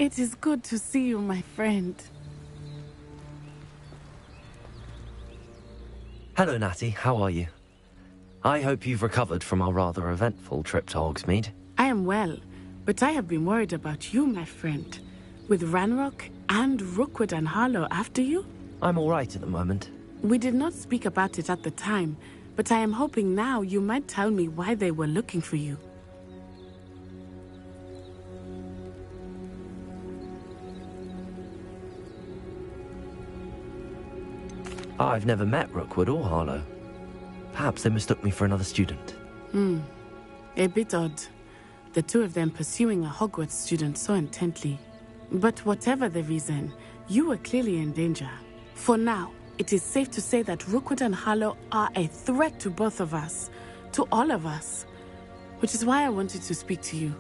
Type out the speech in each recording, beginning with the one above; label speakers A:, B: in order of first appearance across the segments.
A: It is good to see you, my friend.
B: Hello, Natty. How are you? I hope you've recovered from our rather eventful trip to Hogsmeade.
A: I am well, but I have been worried about you, my friend. With Ranrock and Rookwood and Harlow after you?
B: I'm all right at the moment.
A: We did not speak about it at the time, but I am hoping now you might tell me why they were looking for you.
B: I've never met Rookwood or Harlow. Perhaps they mistook me for another student.
A: A bit odd. The two of them pursuing a Hogwarts student so intently. But whatever the reason, you were clearly in danger. For now, it is safe to say that Rookwood and Harlow are a threat to both of us. To all of us. Which is why I wanted to speak to you.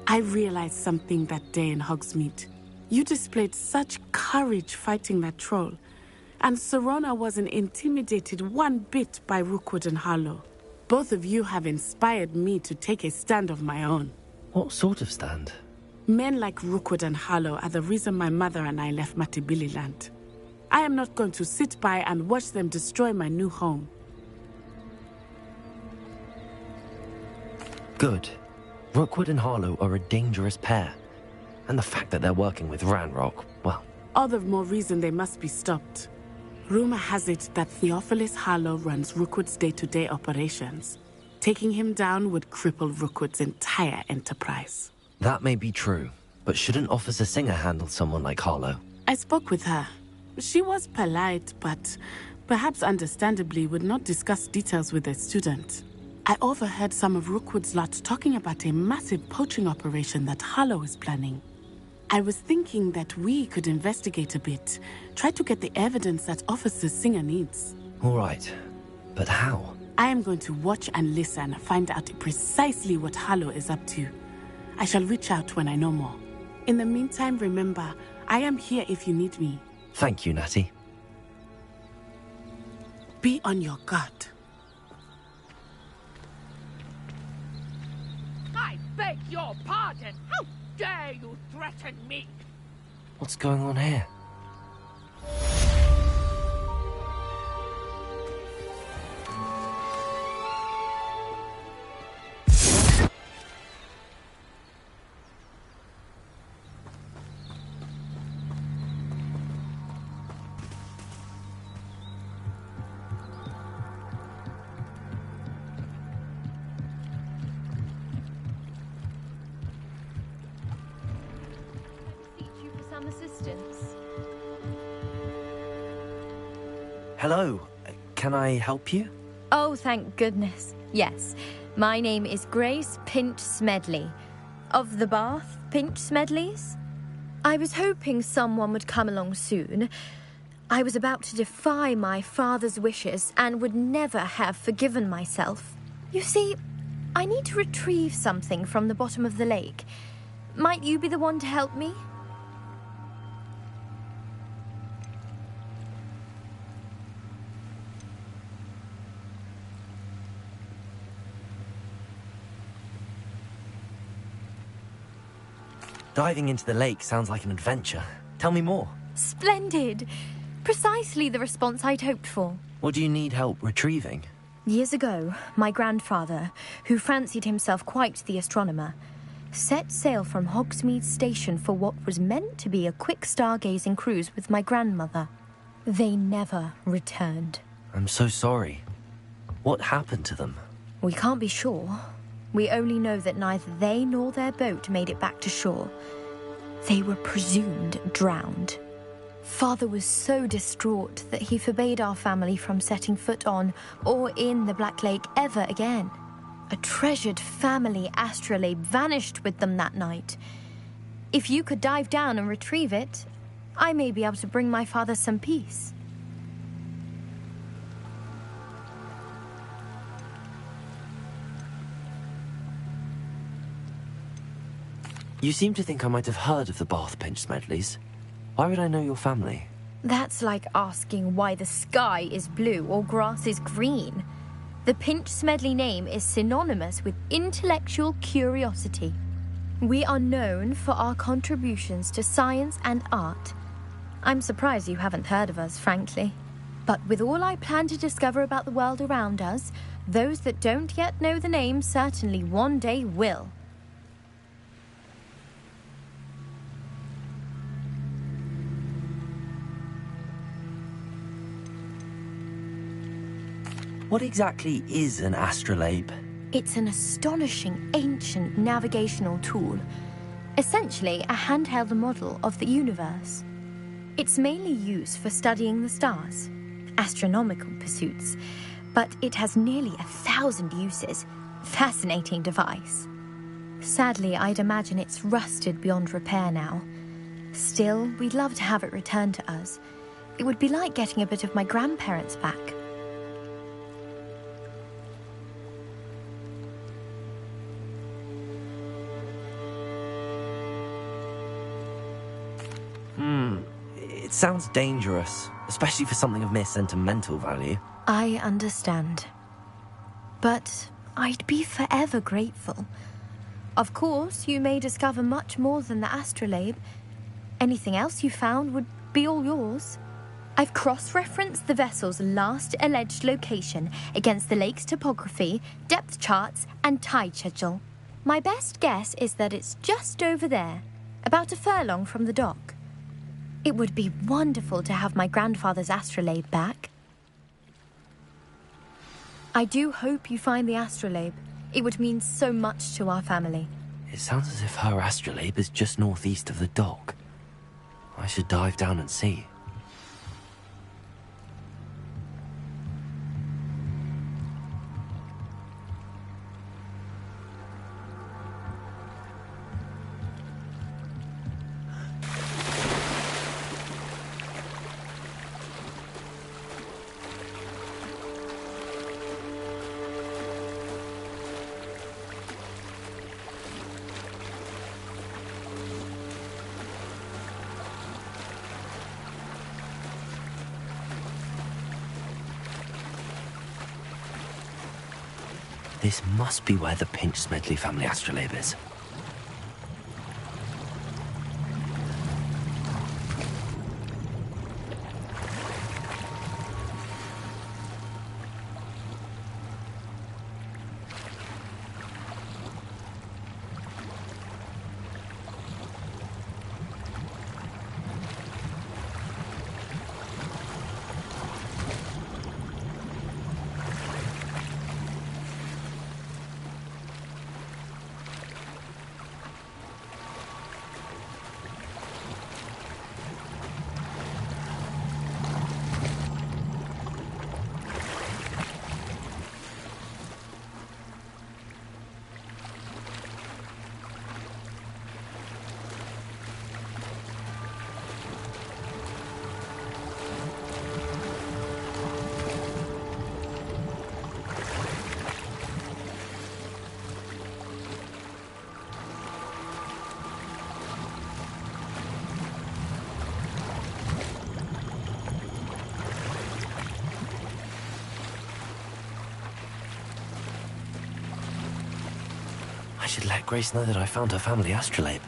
A: I realized something that day in Hogsmeade. You displayed such courage fighting that troll. And Serona wasn't intimidated one bit by Rookwood and Harlow. Both of you have inspired me to take a stand of my own.
B: What sort of stand?
A: Men like Rookwood and Harlow are the reason my mother and I left Matibili land. I am not going to sit by and watch them destroy my new home.
B: Good. Rookwood and Harlow are a dangerous pair. And the fact that they're working with Ranrock, well...
A: All the more reason they must be stopped. Rumor has it that Theophilus Harlow runs Rookwood's day-to-day operations. Taking him down would cripple Rookwood's entire enterprise.
B: That may be true, but shouldn't Officer Singer handle someone like Harlow?
A: I spoke with her. She was polite, but perhaps understandably would not discuss details with a student. I overheard some of Rookwood's lot talking about a massive poaching operation that Harlow is planning. I was thinking that we could investigate a bit, try to get the evidence that Officer Singer needs.
B: All right, but how?
A: I am going to watch and listen, find out precisely what Harlow is up to. I shall reach out when I know more. In the meantime, remember, I am here if you need me.
B: Thank you, Natty.
A: Be on your guard.
C: I beg your pardon! How dare you threaten me?
B: What's going on here? Hello, can I help you?
D: Oh, thank goodness. Yes, my name is Grace Pinch Smedley, of the Bath Pinch Smedleys. I was hoping someone would come along soon. I was about to defy my father's wishes and would never have forgiven myself. You see, I need to retrieve something from the bottom of the lake. Might you be the one to help me?
B: Diving into the lake sounds like an adventure. Tell me more.
D: Splendid! Precisely the response I'd hoped for.
B: What do you need help retrieving?
D: Years ago, my grandfather, who fancied himself quite the astronomer, set sail from Hogsmeade Station for what was meant to be a quick stargazing cruise with my grandmother. They never returned.
B: I'm so sorry. What happened to them?
D: We can't be sure. We only know that neither they nor their boat made it back to shore. They were presumed drowned. Father was so distraught that he forbade our family from setting foot on or in the Black Lake ever again. A treasured family astrolabe vanished with them that night. If you could dive down and retrieve it, I may be able to bring my father some peace.
B: You seem to think I might have heard of the Bath Pinch Smedleys. Why would I know your family?
D: That's like asking why the sky is blue or grass is green. The Pinch Smedley name is synonymous with intellectual curiosity. We are known for our contributions to science and art. I'm surprised you haven't heard of us, frankly. But with all I plan to discover about the world around us, those that don't yet know the name certainly one day will.
B: What exactly is an astrolabe?
D: It's an astonishing ancient navigational tool, essentially a handheld model of the universe. It's mainly used for studying the stars, astronomical pursuits, but it has nearly 1,000 uses. Fascinating device. Sadly, I'd imagine it's rusted beyond repair now. Still, we'd love to have it returned to us. It would be like getting a bit of my grandparents back.
B: It sounds dangerous, especially for something of mere sentimental value.
D: I understand. But I'd be forever grateful. Of course, you may discover much more than the astrolabe. Anything else you found would be all yours. I've cross-referenced the vessel's last alleged location against the lake's topography, depth charts, and tide schedule. My best guess is that it's just over there, about a furlong from the dock. It would be wonderful to have my grandfather's astrolabe back. I do hope you find the astrolabe. It would mean so much to our family.
B: It sounds as if her astrolabe is just northeast of the dock. I should dive down and see. This must be where the Pinch-Smedley family astrolabe is. I should let Grace know that I found her family astrolabe.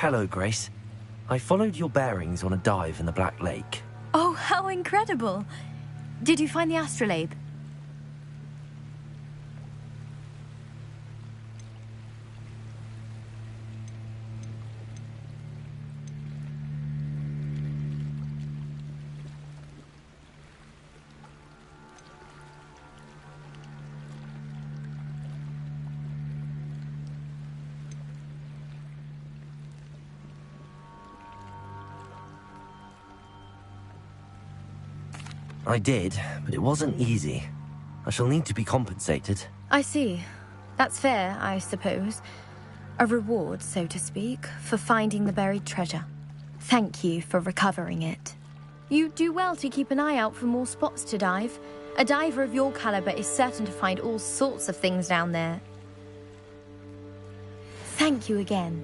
B: Hello, Grace. I followed your bearings on a dive in the Black Lake.
D: Oh, how incredible! Did you find the astrolabe?
B: I did, but it wasn't easy. I shall need to be compensated.
D: I see. That's fair, I suppose. A reward, so to speak, for finding the buried treasure. Thank you for recovering it. You do well to keep an eye out for more spots to dive. A diver of your caliber is certain to find all sorts of things down there. Thank you again.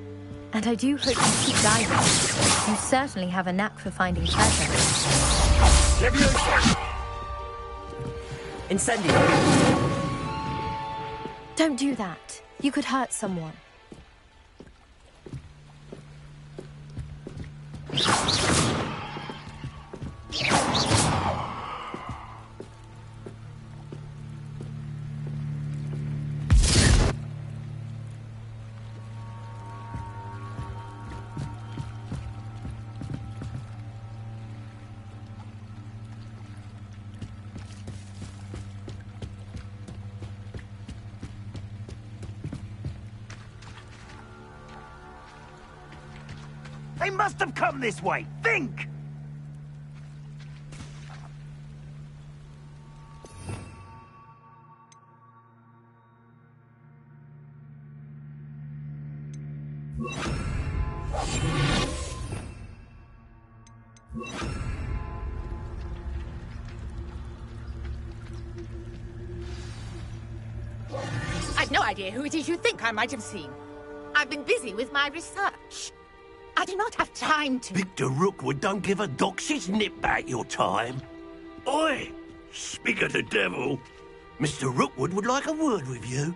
D: And I do hope you keep diving. You certainly have a knack for finding treasure.
B: Incendio!
D: Don't do that. You could hurt someone.
E: They must have come this way. Think!
C: I've no idea who it is you think I might have seen. I've been busy with my research. I do not have time to...
E: Victor Rookwood don't give a doxy's nip back your time. Oi! Speak of the devil. Mr. Rookwood would like a word with you.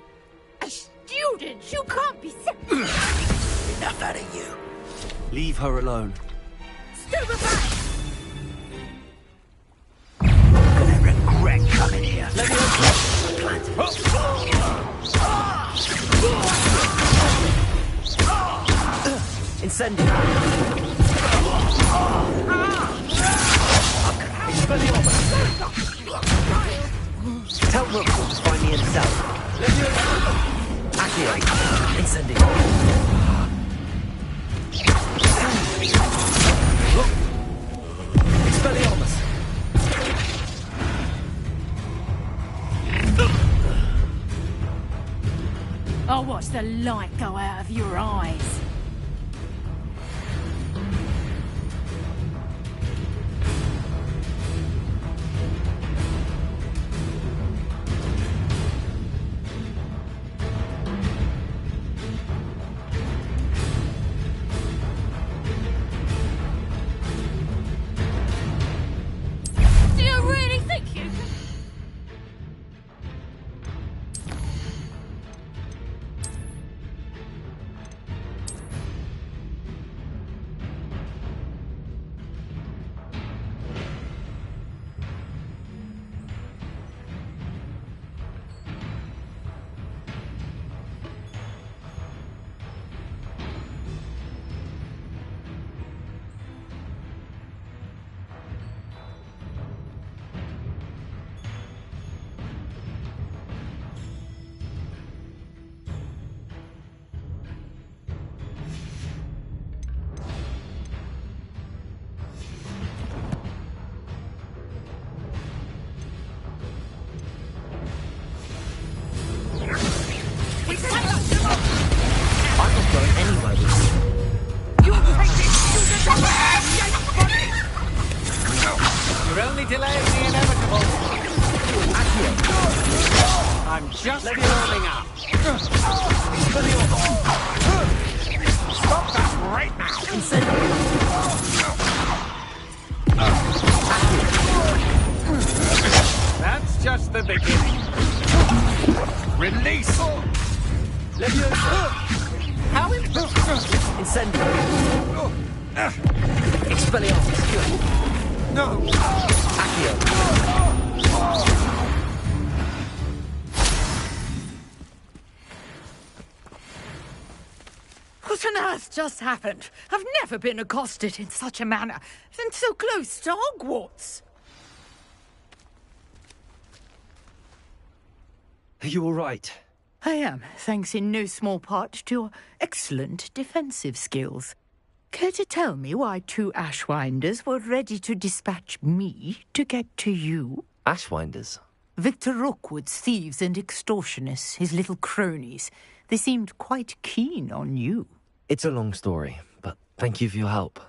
C: A student? You can't be so...
E: Enough out of you.
B: Leave her alone.
C: Stupefy!
E: Gonna regret coming here.
B: Let me Incendio! Tell Rookwood to find me in the cell. Accio! Incendio! Expelliarmus!
C: I'll watch the light go out of your eyes.
F: I'm just warming up. Stop that right now! That's just the beginning. Release! How
B: Incendio! Expelliarmus!
F: No!
B: Accio!
C: What on earth just happened? I've never been accosted in such a manner, and so close to Hogwarts.
B: Are you all right?
C: I am, thanks in no small part to your excellent defensive skills. Care to tell me why 2 Ashwinders were ready to dispatch me to get to you?
B: Ashwinders?
C: Victor Rookwood's thieves and extortionists, his little cronies. They seemed quite keen on you.
B: It's a long story, but thank you for your help.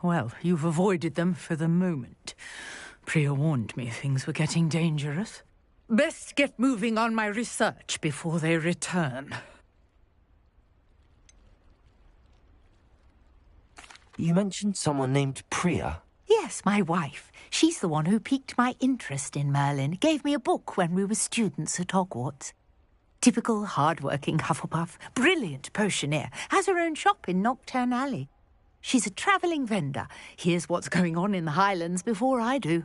C: Well, you've avoided them for the moment. Priya warned me things were getting dangerous. Best get moving on my research before they return.
B: You mentioned someone named Priya.
C: Yes, my wife. She's the one who piqued my interest in Merlin. Gave me a book when we were students at Hogwarts. Typical hard-working Hufflepuff, brilliant potioneer, has her own shop in Nocturne Alley. She's a travelling vendor. Hears what's going on in the Highlands before I do.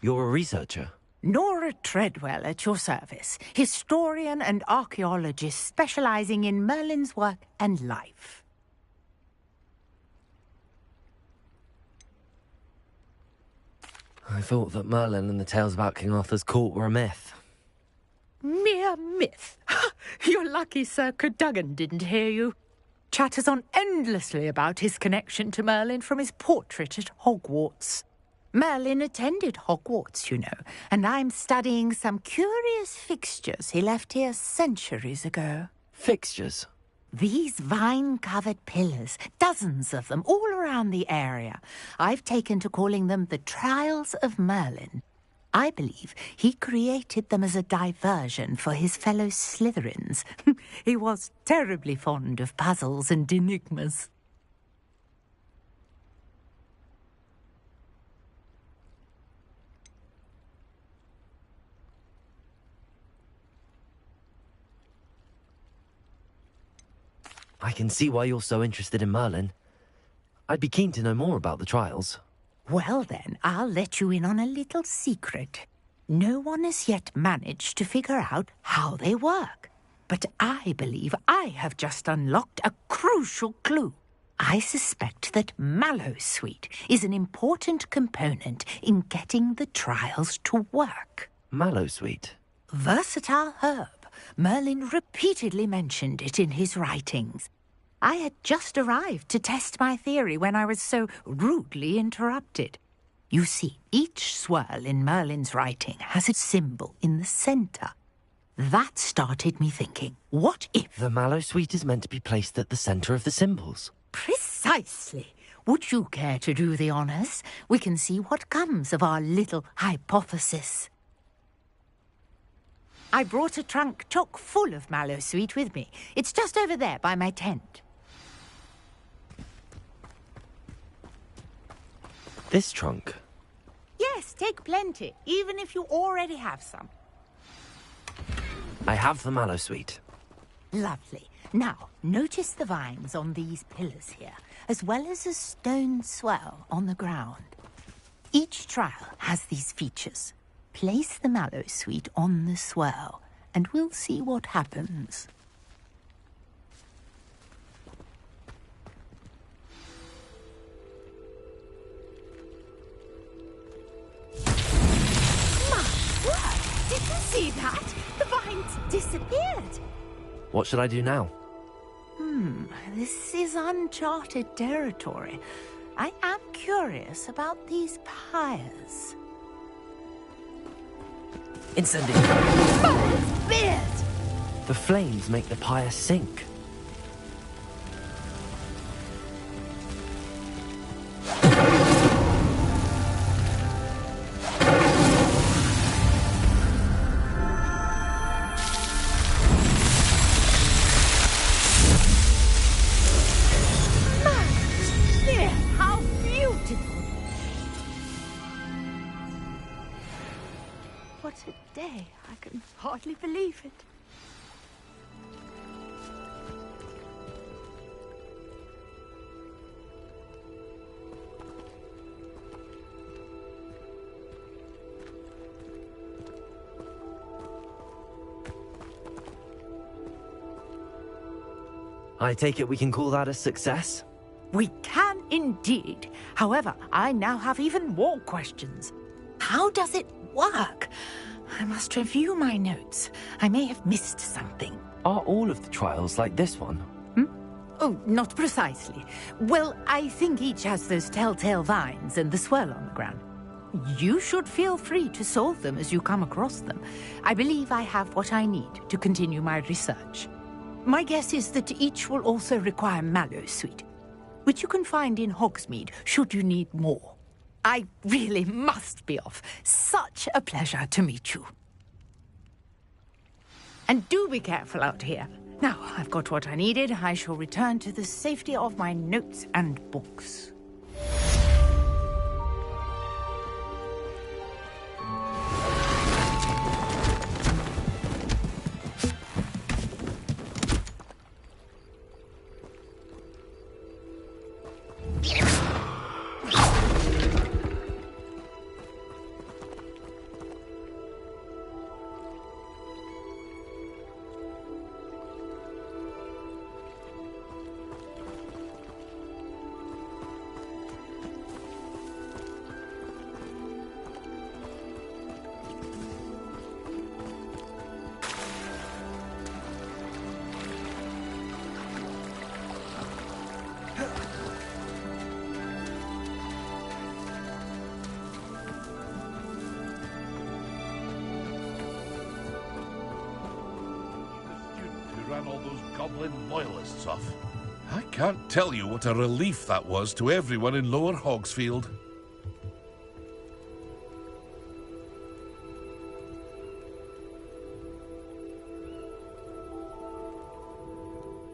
B: You're a researcher?
C: Nora Treadwell at your service, historian and archaeologist specialising in Merlin's work and life.
B: I thought that Merlin and the tales about King Arthur's court were a myth.
C: Mere myth. You're lucky Sir Cadogan didn't hear you. Chatters on endlessly about his connection to Merlin from his portrait at Hogwarts. Merlin attended Hogwarts, you know, and I'm studying some curious fixtures he left here centuries ago.
B: Fixtures?
C: These vine-covered pillars, dozens of them, all around the area. I've taken to calling them the Trials of Merlin. I believe he created them as a diversion for his fellow Slytherins. He was terribly fond of puzzles and enigmas.
B: I can see why you're so interested in Merlin. I'd be keen to know more about the trials.
C: Well then, I'll let you in on a little secret. No one has yet managed to figure out how they work. But I believe I have just unlocked a crucial clue. I suspect that Mallowsweet is an important component in getting the trials to work.
B: Mallowsweet?
C: Versatile herb. Merlin repeatedly mentioned it in his writings. I had just arrived to test my theory when I was so rudely interrupted. You see, each swirl in Merlin's writing has a symbol in the centre. That started me thinking, what if...
B: The Mallowsweet is meant to be placed at the centre of the symbols.
C: Precisely. Would you care to do the honours? We can see what comes of our little hypothesis. I brought a trunk chock full of Mallowsweet with me. It's just over there by my tent.
B: This trunk?
C: Yes, take plenty, even if you already have some.
B: I have the Mallowsweet.
C: Lovely. Now, notice the vines on these pillars here, as well as a stone swell on the ground. Each trial has these features. Place the Mallowsweet on the swirl, and we'll see what happens. My word! Did you see that? The vines disappeared.
B: What should I do now?
C: This is uncharted territory. I am curious about these pyres.
B: Incendio!
C: Oh, beard!
B: The flames make the pyre sink.
C: hardly believe it.
B: I take it we can call that a success?
C: We can indeed. However, I now have even more questions. How does it work? I must review my notes. I may have missed something.
B: Are all of the trials like this one?
C: Oh, not precisely. Well, I think each has those telltale vines and the swirl on the ground. You should feel free to solve them as you come across them. I believe I have what I need to continue my research. My guess is that each will also require mallow sweet, which you can find in Hogsmeade should you need more. I really must be off. Such a pleasure to meet you. And do be careful out here. Now, I've got what I needed. I shall return to the safety of my notes and books.
G: Ran all those goblin loyalists off. I can't tell you what a relief that was to everyone in Lower Hogsfield.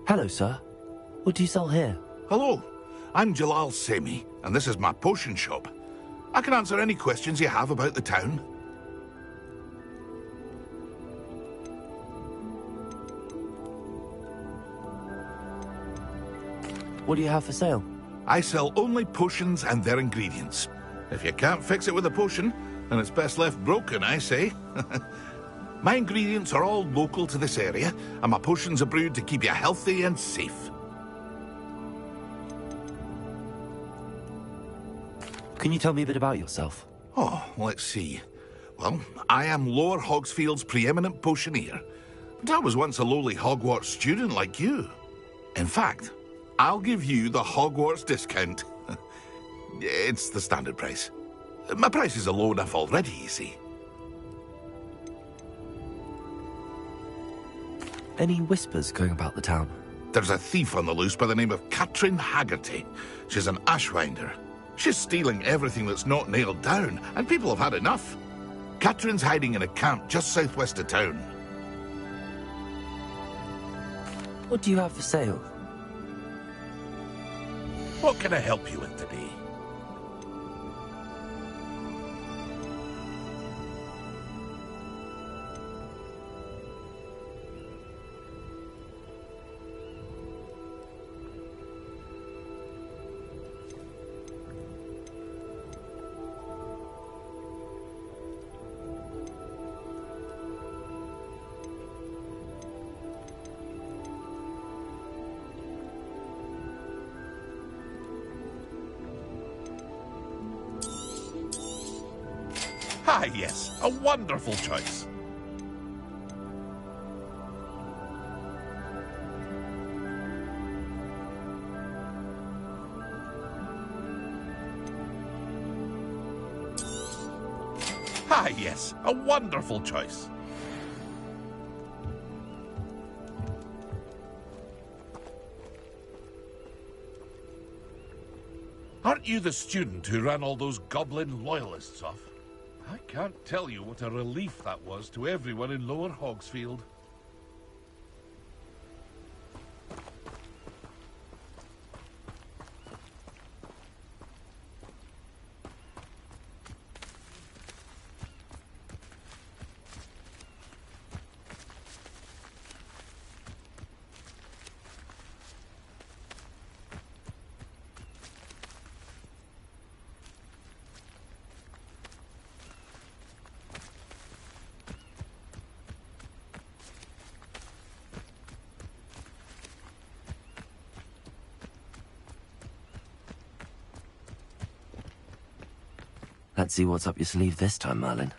B: Hello, sir. What do you sell here?
H: Hello, I'm Jalal Semi, and this is my potion shop. I can answer any questions you have about the town.
B: What do you have for sale?
H: I sell only potions and their ingredients. If you can't fix it with a potion, then it's best left broken, I say. My ingredients are all local to this area, and my potions are brewed to keep you healthy and safe.
B: Can you tell me a bit about yourself?
H: Oh, let's see. Well, I am Lower Hogsfield's preeminent potioneer. But I was once a lowly Hogwarts student like you. In fact, I'll give you the Hogwarts discount. It's the standard price. My prices are low enough already, you see.
B: Any whispers going about the town?
H: There's a thief on the loose by the name of Catherine Haggerty. She's an ashwinder. She's stealing everything that's not nailed down, and people have had enough. Catherine's hiding in a camp just southwest of town.
B: What do you have for sale?
G: What can I help you with today? Ah, yes, a wonderful choice. Ah, yes, a wonderful choice. Aren't you the student who ran all those goblin loyalists off? I can't tell you what a relief that was to everyone in Lower Hogsfield.
B: Let's see what's up your sleeve this time, Merlin.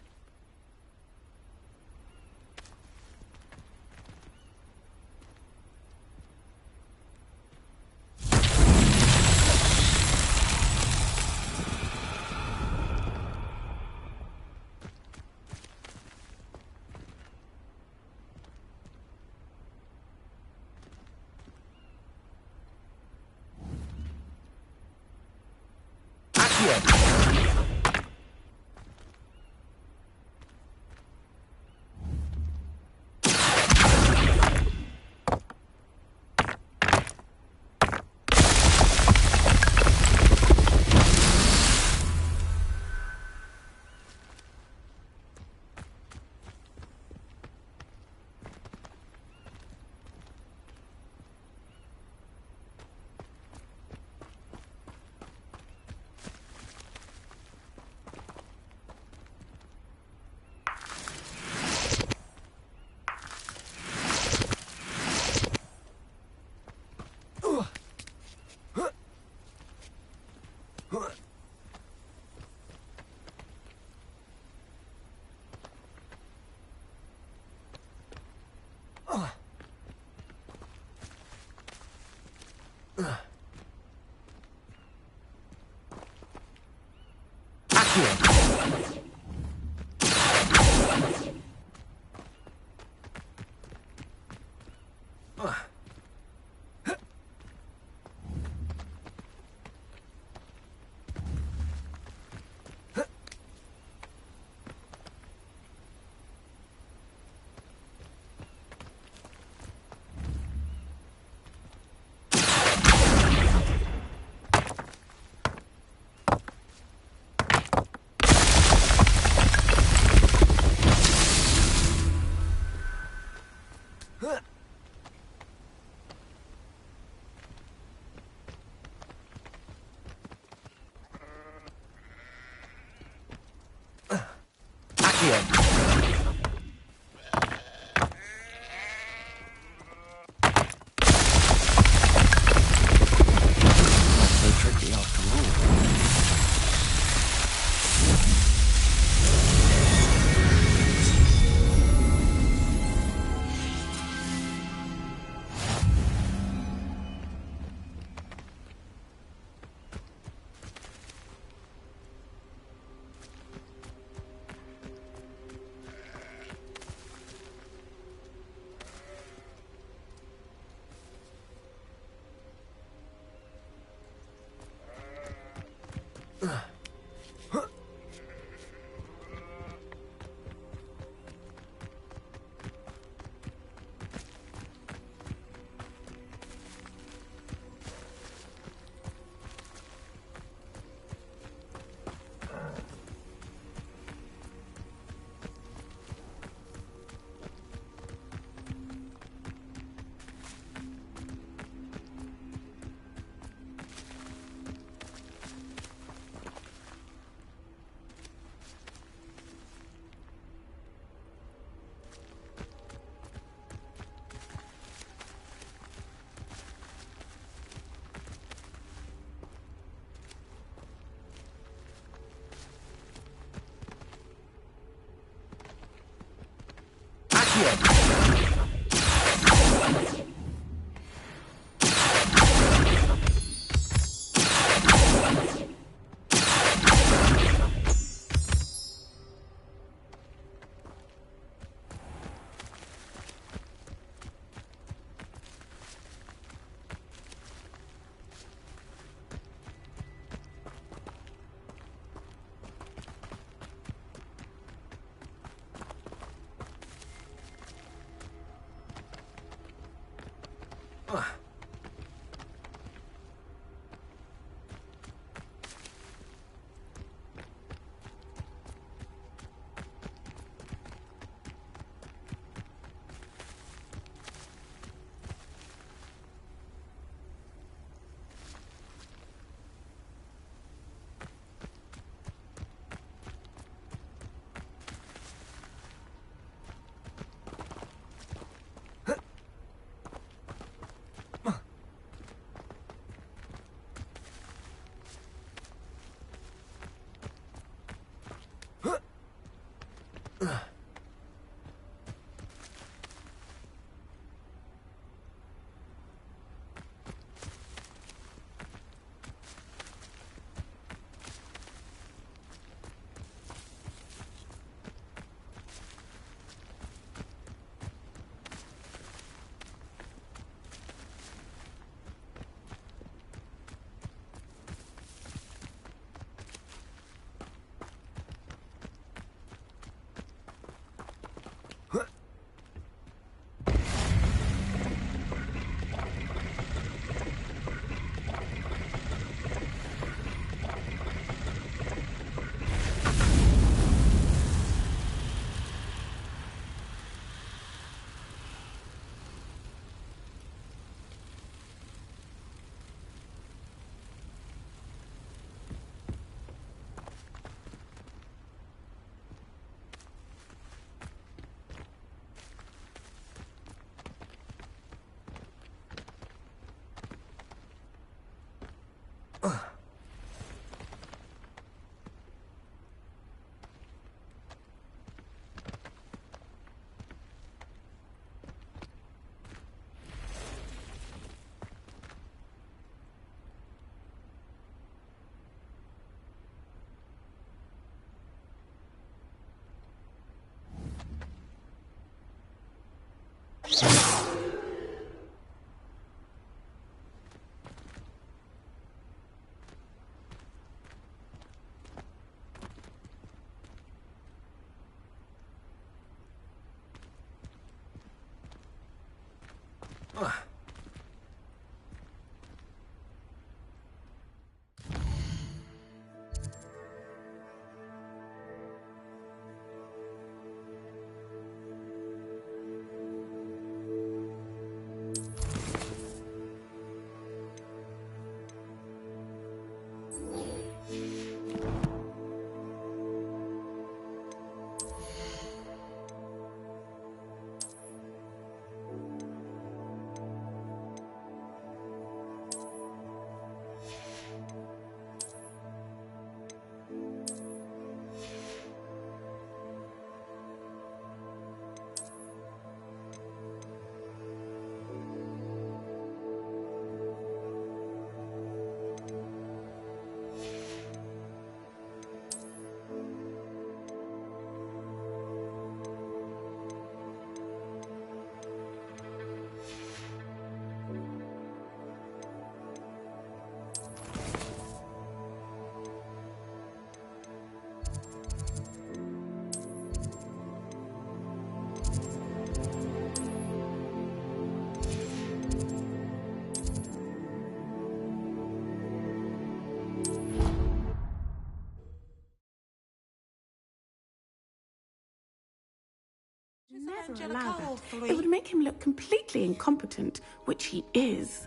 A: Never allow that. It would make him look completely incompetent, which he is.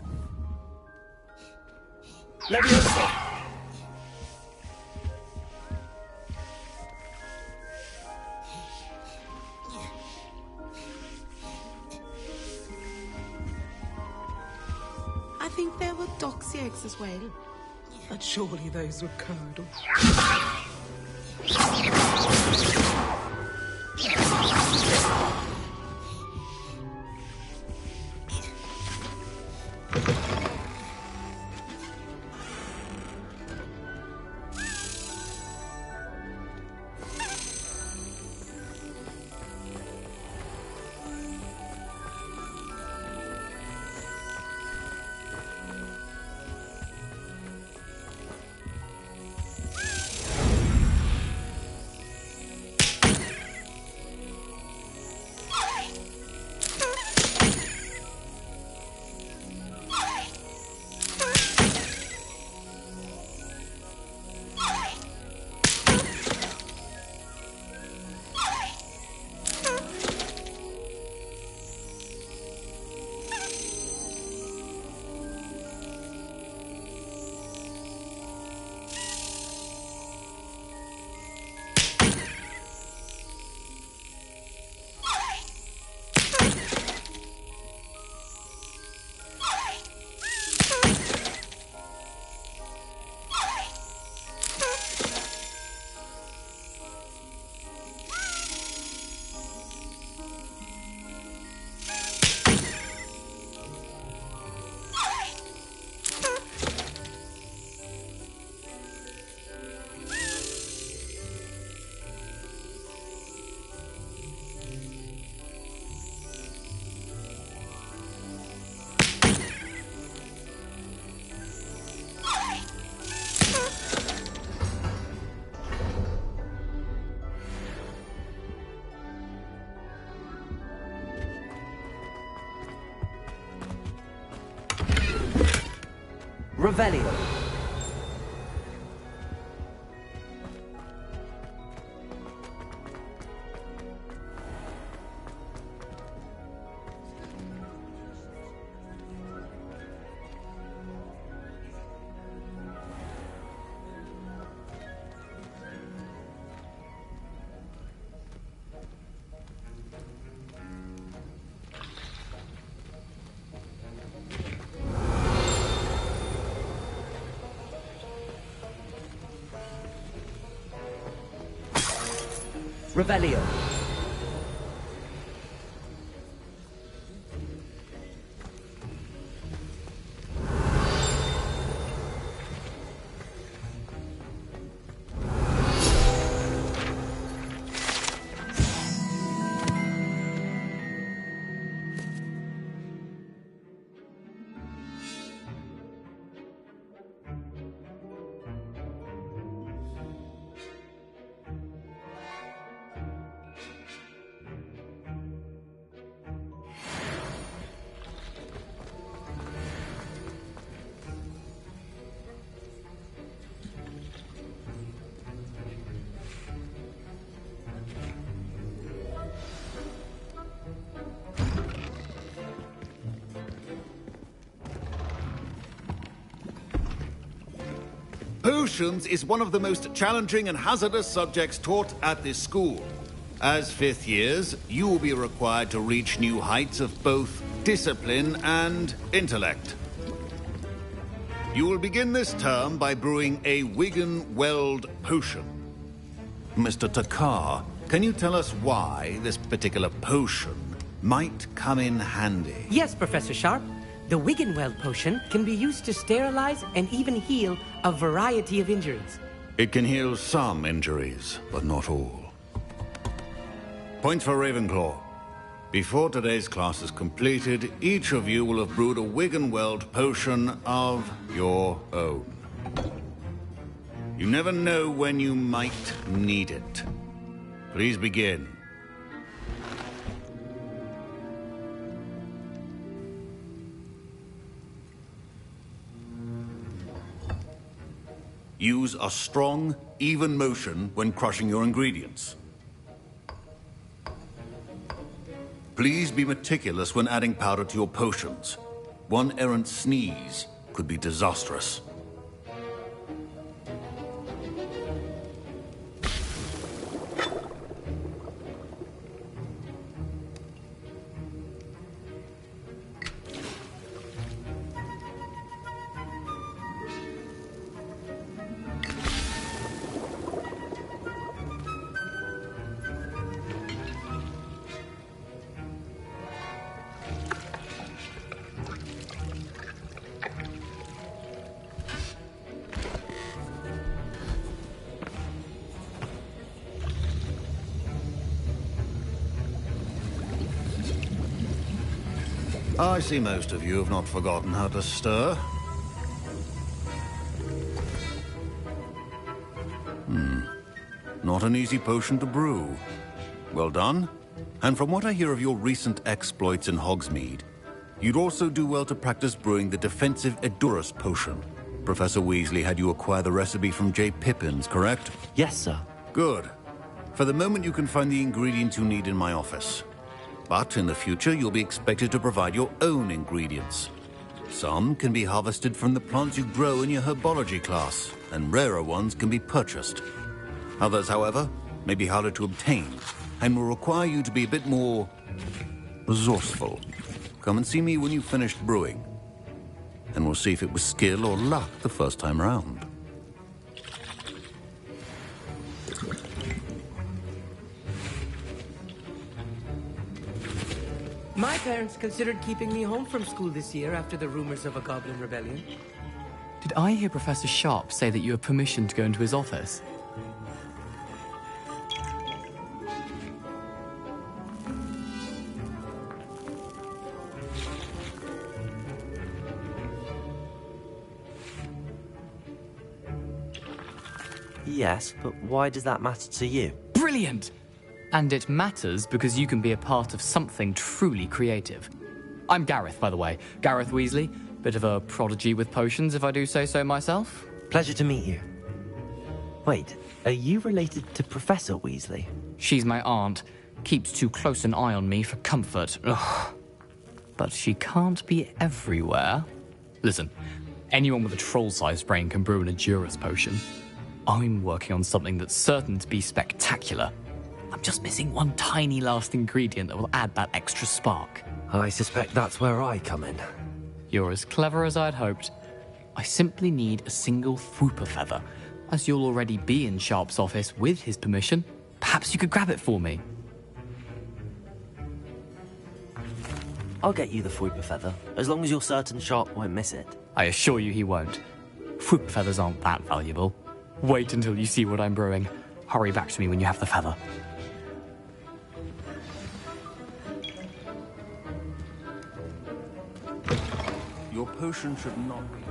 I: I think there were doxy eggs as well. But surely those were curdled.
B: Revelio. Revelio.
J: Potions is one of the most challenging and hazardous subjects taught at this school. As fifth years, you will be required to reach new heights of both discipline and intellect. You will begin this term by brewing a Wiggenweld potion. Mr. Takar, can you tell us why this particular potion might come in handy?
K: Yes, Professor Sharp. The Wiggenweld potion can be used to sterilize and even heal a variety of injuries.
J: It can heal some injuries, but not all. Points for Ravenclaw. Before today's class is completed, each of you will have brewed a Wiggenweld potion of your own. You never know when you might need it. Please begin. Use a strong, even motion when crushing your ingredients. Please be meticulous when adding powder to your potions. One errant sneeze could be disastrous. I see most of you have not forgotten how to stir. Not an easy potion to brew. Well done. And from what I hear of your recent exploits in Hogsmeade, you'd also do well to practice brewing the defensive Edurus potion. Professor Weasley had you acquire the recipe from J. Pippins, correct?
B: Yes, sir.
J: Good. For the moment, you can find the ingredients you need in my office. But in the future, you'll be expected to provide your own ingredients. Some can be harvested from the plants you grow in your herbology class, and rarer ones can be purchased. Others, however, may be harder to obtain, and will require you to be a bit more resourceful. Come and see me when you've finished brewing, and we'll see if it was skill or luck the first time round.
K: My parents considered keeping me home from school this year after the rumors of a goblin rebellion.
L: Did I hear Professor Sharp say that you have permission to go into his office?
B: Yes, but why does that matter to you?
L: Brilliant! And it matters because you can be a part of something truly creative. I'm Gareth, by the way. Gareth Weasley. Bit of a prodigy with potions, if I do say so myself.
B: Pleasure to meet you. Wait, are you related to Professor Weasley?
L: She's my aunt. Keeps too close an eye on me for comfort. Ugh. But she can't be everywhere. Listen, anyone with a troll-sized brain can brew an Edurus potion. I'm working on something that's certain to be spectacular. I'm just missing one tiny last ingredient that will add that extra spark.
B: I suspect that's where I come in.
L: You're as clever as I'd hoped. I simply need a single Fwooper feather. As you'll already be in Sharp's office with his permission, perhaps you could grab it for me.
B: I'll get you the Fwooper feather, as long as you're certain Sharp won't miss it.
L: I assure you he won't. Fwooper feathers aren't that valuable. Wait until you see what I'm brewing. Hurry back to me when you have the feather.
J: Your potion should not be...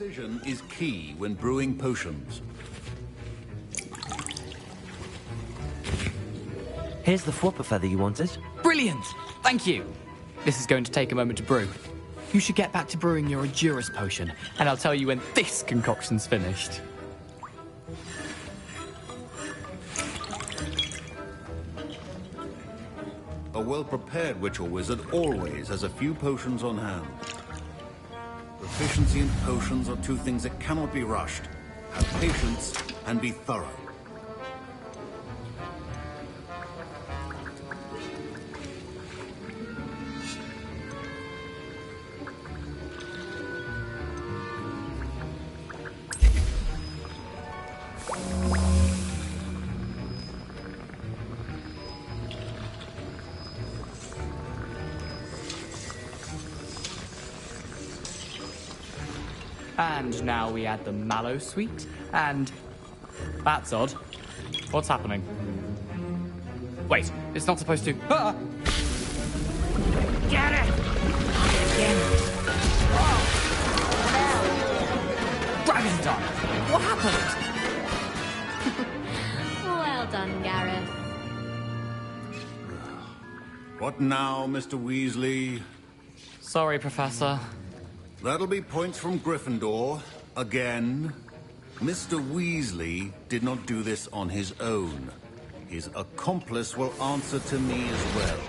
J: Precision is key when brewing potions.
B: Here's the flopper feather you wanted.
L: Brilliant! Thank you! This is going to take a moment to brew. You should get back to brewing your Adurus potion, and I'll tell you when this concoction's finished.
J: A well-prepared ritual wizard always has a few potions on hand. Proficiency and potions are two things that cannot be rushed. Have patience and be thorough.
L: And now we add the mallow sweet, and... That's odd. What's happening? Wait, it's not supposed to... Ah!
C: Get it!
L: Dragon done! What happened?
M: Well done, Gareth.
J: What now, Mr. Weasley?
L: Sorry, Professor.
J: That'll be points from Gryffindor. Again. Mr. Weasley did not do this on his own. His accomplice will answer to me as well.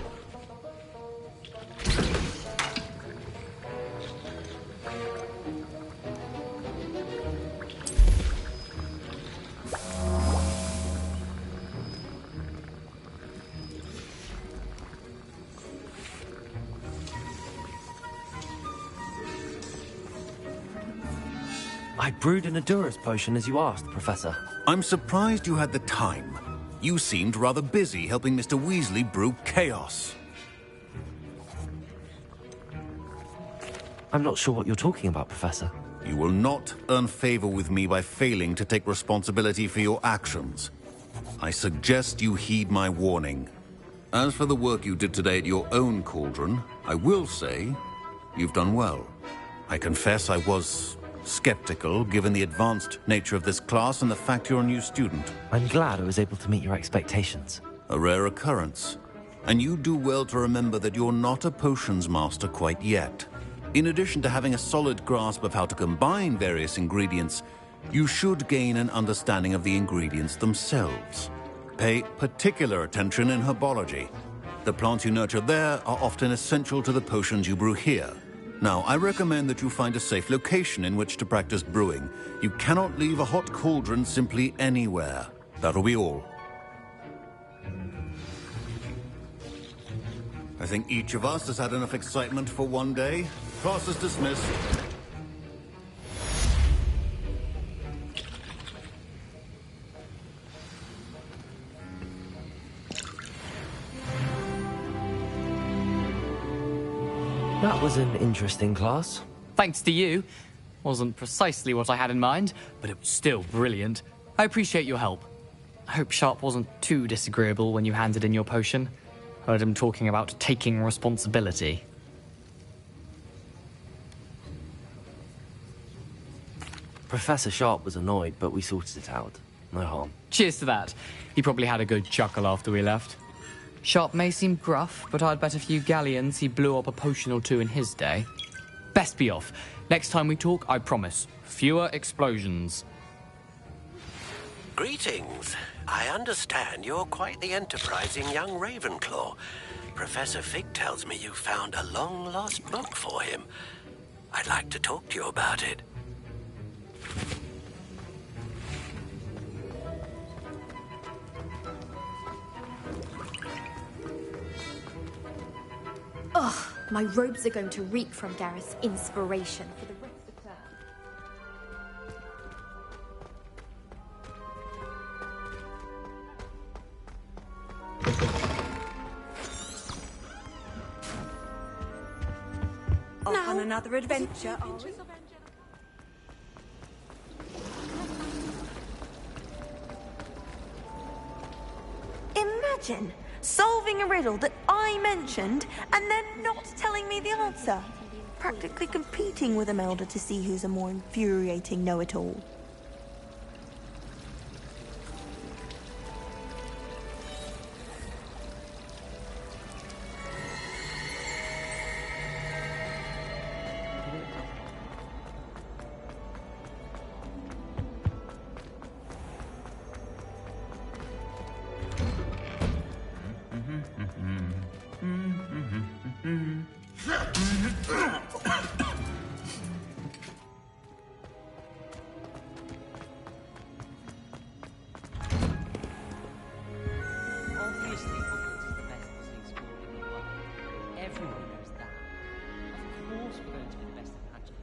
B: I brewed an Adurus potion as you asked, Professor.
J: I'm surprised you had the time. You seemed rather busy helping Mr. Weasley brew chaos.
B: I'm not sure what you're talking about, Professor.
J: You will not earn favor with me by failing to take responsibility for your actions. I suggest you heed my warning. As for the work you did today at your own cauldron, I will say you've done well. I confess I was skeptical, given the advanced nature of this class and the fact you're a new student.
B: I'm glad I was able to meet your expectations.
J: A rare occurrence. And you do well to remember that you're not a potions master quite yet. In addition to having a solid grasp of how to combine various ingredients, you should gain an understanding of the ingredients themselves. Pay particular attention in herbology. The plants you nurture there are often essential to the potions you brew here. Now, I recommend that you find a safe location in which to practice brewing. You cannot leave a hot cauldron simply anywhere. That'll be all. I think each of us has had enough excitement for one day. Class is dismissed.
B: That was an interesting class.
L: Thanks to you. Wasn't precisely what I had in mind, but it was still brilliant. I appreciate your help. I hope Sharp wasn't too disagreeable when you handed in your potion. Heard him talking about taking responsibility.
B: Professor Sharp was annoyed, but we sorted it out. No harm.
L: Cheers to that. He probably had a good chuckle after we left. Sharp may seem gruff, but I'd bet a few galleons he blew up a potion or two in his day. Best be off. Next time we talk, I promise, fewer explosions.
E: Greetings. I understand you're quite the enterprising young Ravenclaw. Professor Fig tells me you found a long-lost book for him. I'd like to talk to you about it.
D: Ugh, my robes are going to reek from Gareth's inspiration for the rest of the term.
I: Off on another adventure, are we?
N: Imagine solving a riddle that I mentioned and then not telling me the answer. practically competing with Imelda to see who's a more infuriating know-it-all.
O: Obviously, Hogwarts is the best puzzling school in the world. Everyone knows that. Of course we're going to be the best at magic.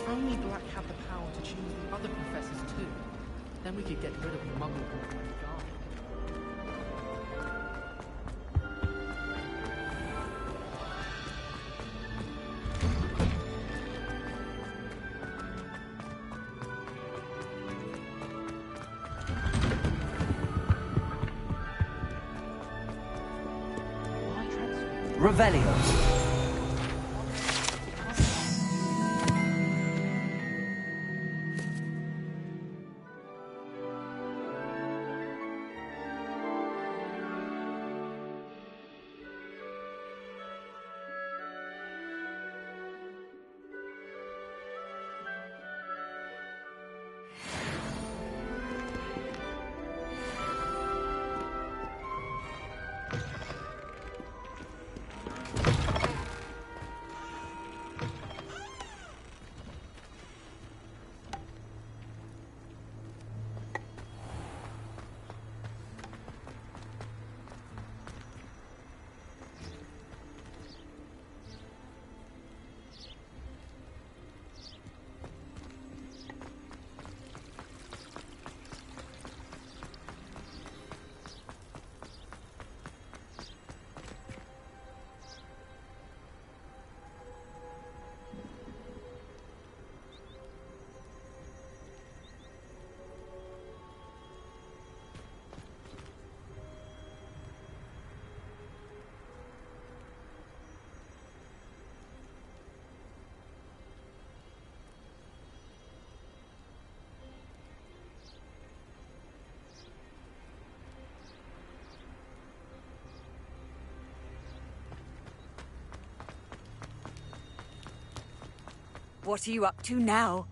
O: only Black had the power to choose the other professors too, then we could get rid of the Muggle Board entirely.
K: Revelio.
P: What are you up to now?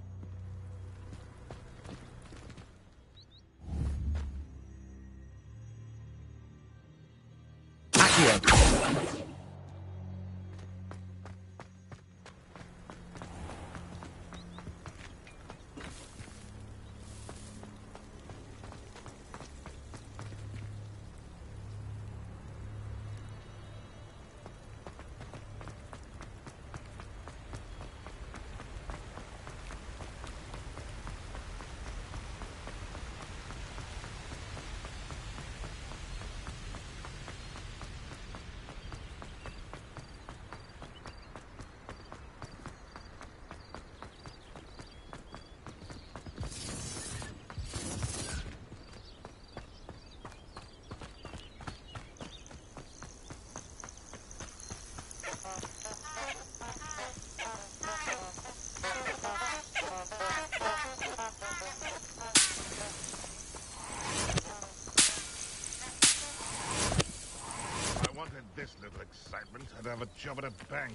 H: This little excitement, I'd have a job at a bank.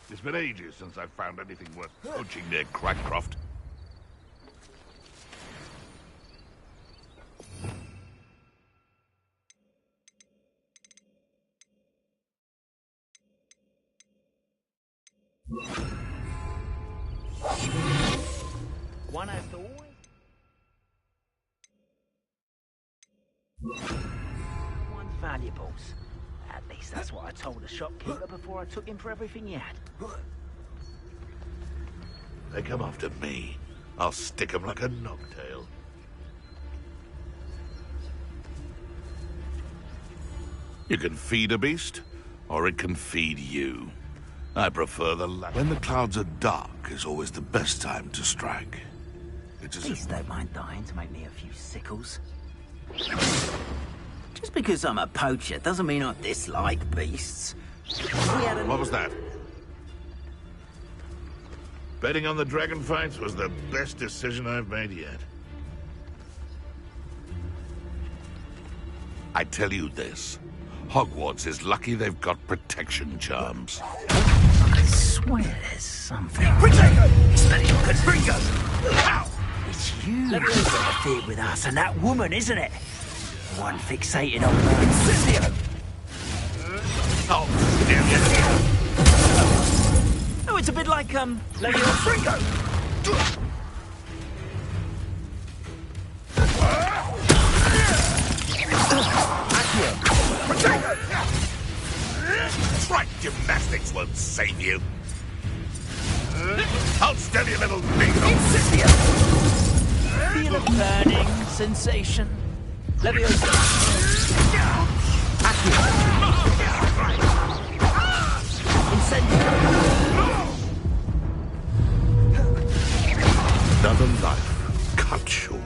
H: It's been ages since I've found anything worth poaching near Crackcroft.
Q: One has to always... One's valuables. At least that's what I told the shopkeeper before I took him for everything he had.
H: They come after me. I'll stick 'em like a knocktail. You can feed a beast, or it can feed you. I prefer the latter. When the clouds are dark is always the best time to strike. It's as
Q: Please don't mind dying to make me a few sickles. Just because I'm a poacher doesn't mean I dislike beasts.
H: What was that? Betting on the dragon fights was the best decision I've made yet. I tell you this, Hogwarts is lucky they've got protection charms.
Q: I swear there's something. It's very good. It's you who interfered with us and that woman, isn't it? One fixated on her incendio. Oh, it's a bit like, Lady Fringo.
H: Trite gymnastics won't save you. Hold still.
Q: Incendio! Feel a burning sensation. Leviosa. Accio. Incendio.
H: Another life cut short.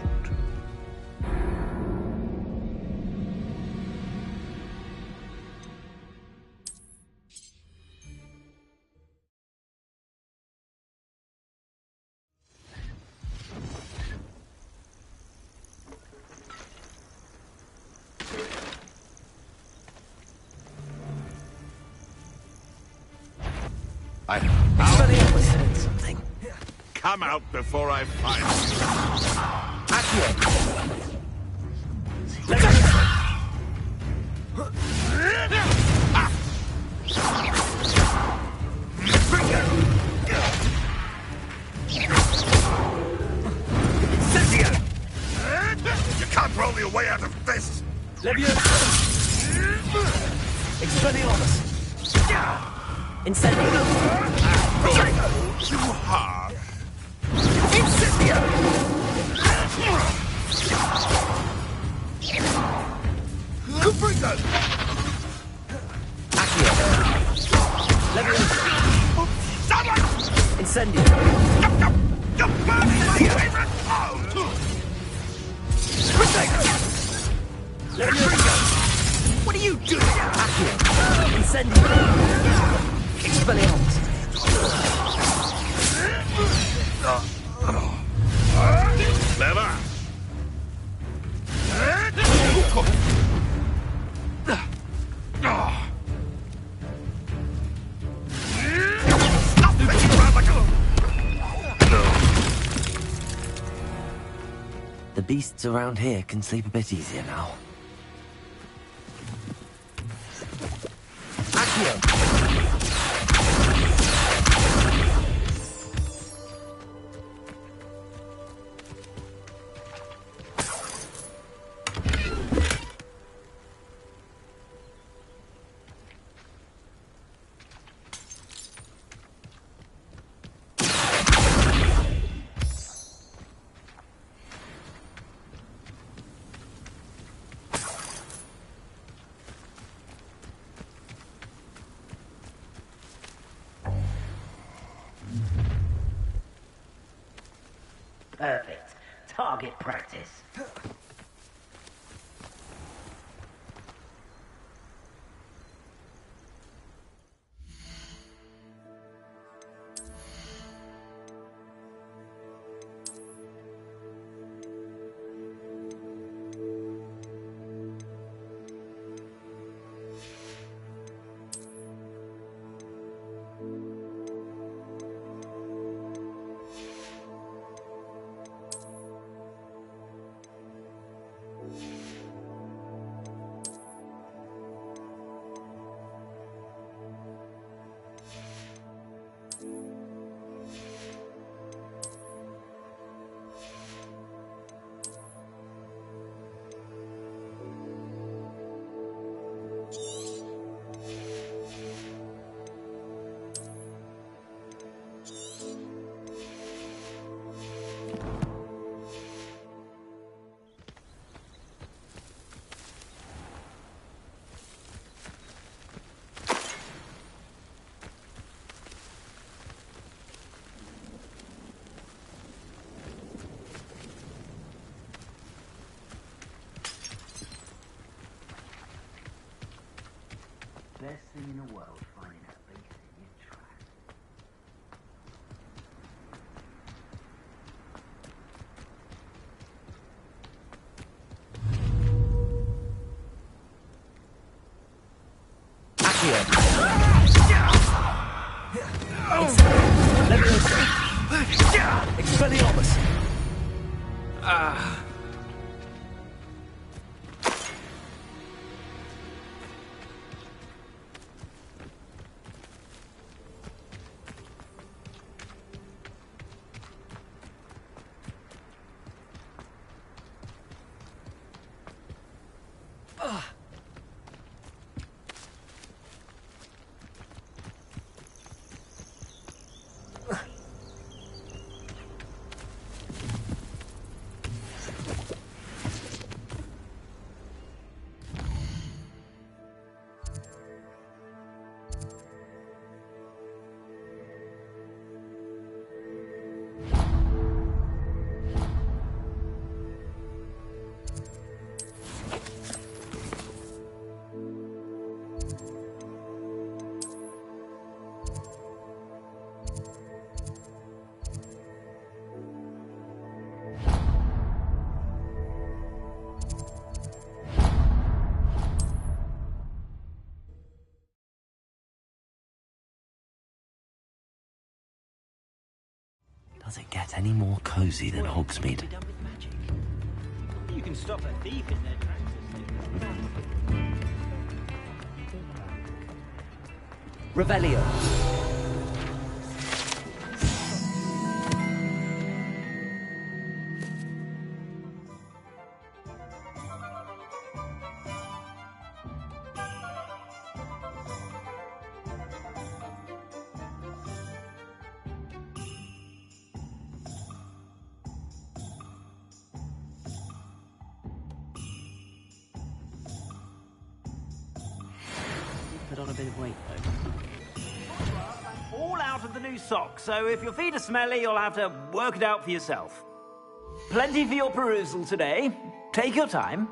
Q: Something.
H: Come out before I find you.
Q: Accio. Incendio!
H: You can't roll your way out of this!
Q: Leviosa! Expelliarmus! Incendio!
H: Too hard.
Q: Incendio!
H: Cuprico!
Q: Accio! Leviosa! Incendio! Leviosa! What are you doing? Accio! Incendio! Expelliarmus!
H: Clever!
B: The beasts around here can sleep a bit easier now.
Q: Accio! Perfect. Target practice. Best thing in the world, finding a beast in your track. Accio! Expelliarmus!
B: Does it get any more cozy than Hogsmeade?
Q: You can stop a thief in their tracks.
O: Revelio. Put on a bit of weight, though.
Q: All out of the new socks, so if your feet are smelly, you'll have to work it out for yourself. Plenty for your perusal today. Take your time.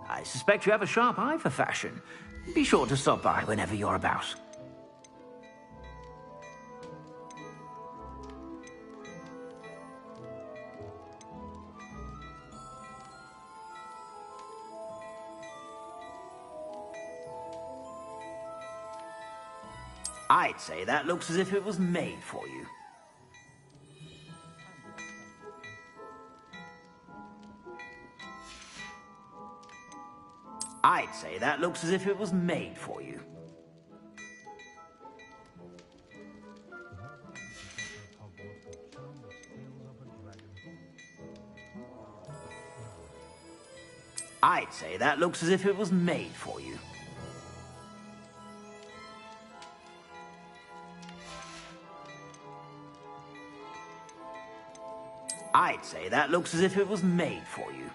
Q: I suspect you have a sharp eye for fashion. Be sure to stop by whenever you're about. I'd say that looks as if it was made for you. I'd say that looks as if it was made for you. I'd say that looks as if it was made for you. I'd say that looks as if it was made for you.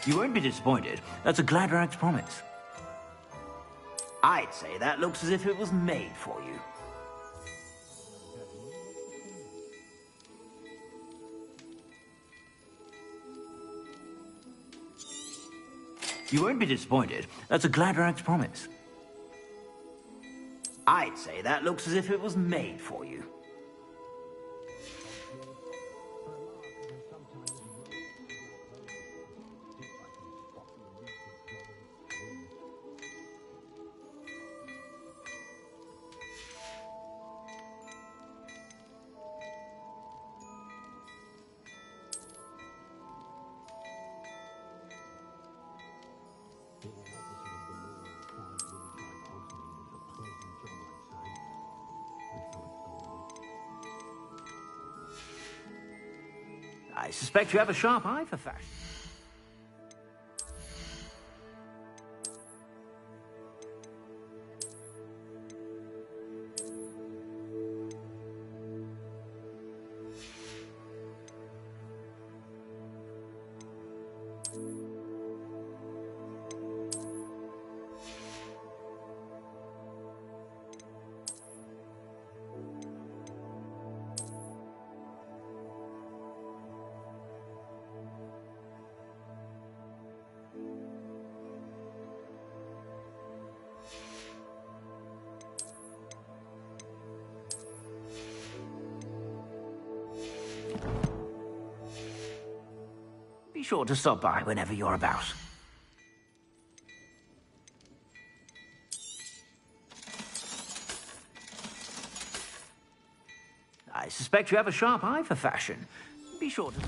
Q: You won't be disappointed. That's a Gladrag's promise. I'd say that looks as if it was made for you. You won't be disappointed. That's a Gladrag's promise. I'd say that looks as if it was made for you. I suspect you have a sharp eye for fashion. Be sure to stop by whenever you're about. I suspect you have a sharp eye for fashion. Be sure to...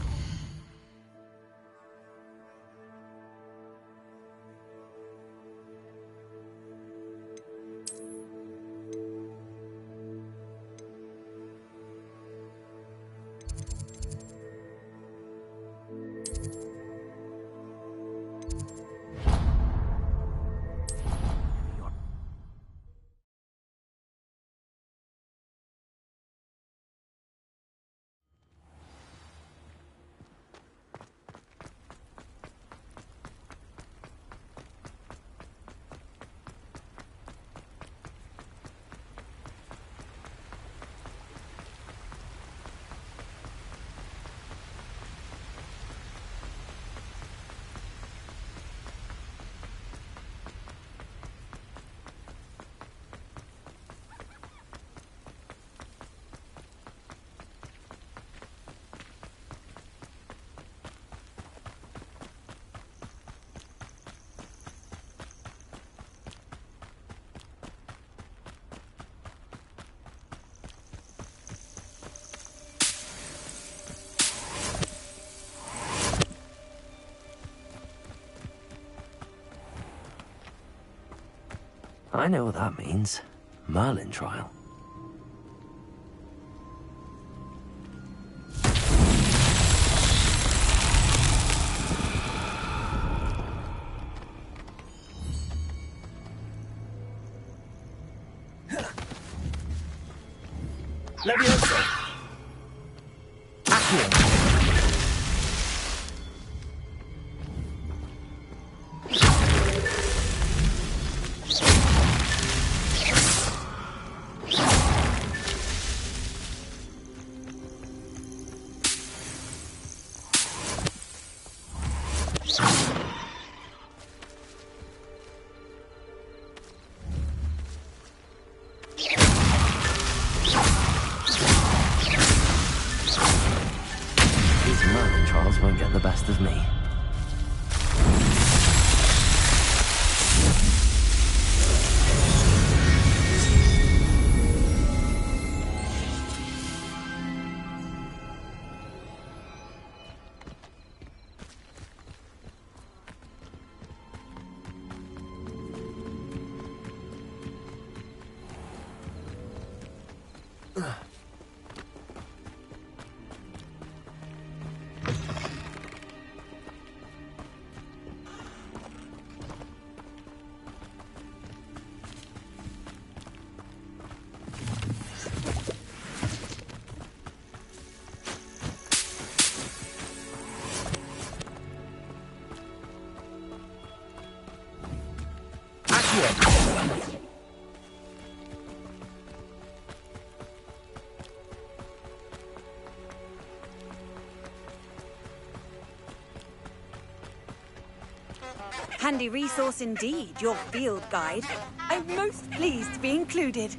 B: I know what that means. Merlin trial.
Q: Leviosa! Accio!
B: Won't get the best of me.
P: Handy resource indeed, your field guide. I'm most pleased to be included.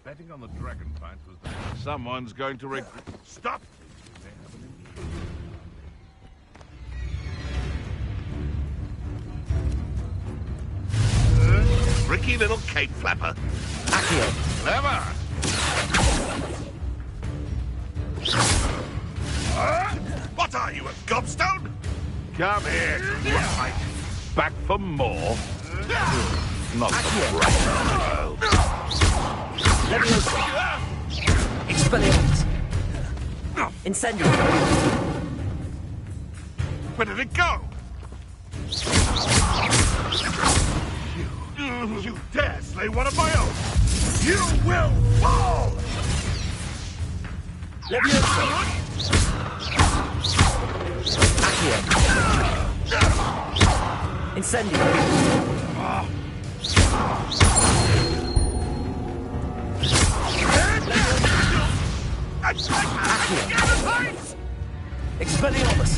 G: Betting on the dragon plant was the... Someone's going to regret... Stop!
H: Tricky little cake flapper.
B: Accio.
H: Clever! What are you, a gobstone?
G: Come here, right. Back for more. Not the right.
B: Leviosa. Expelliarmus. Incendio.
H: Where did it go? You dare slay one of my own! You will fall!
B: Leviosa. Accio. Incendio. Accio. Expelliarmus.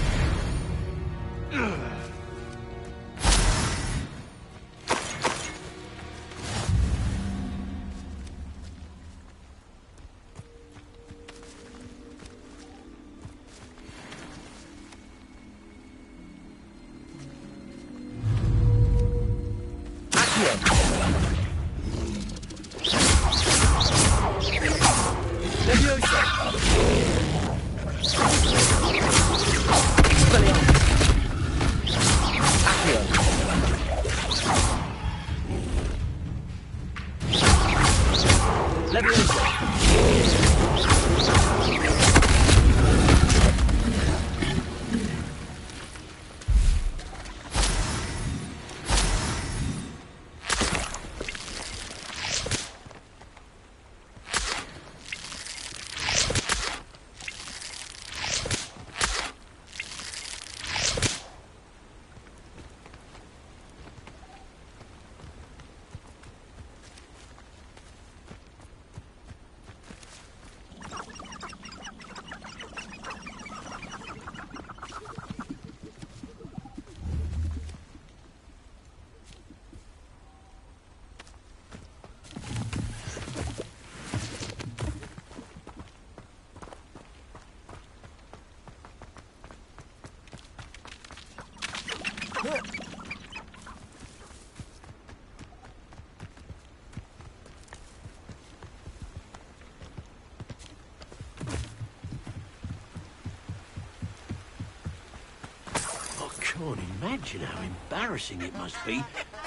E: I can't imagine how embarrassing it must be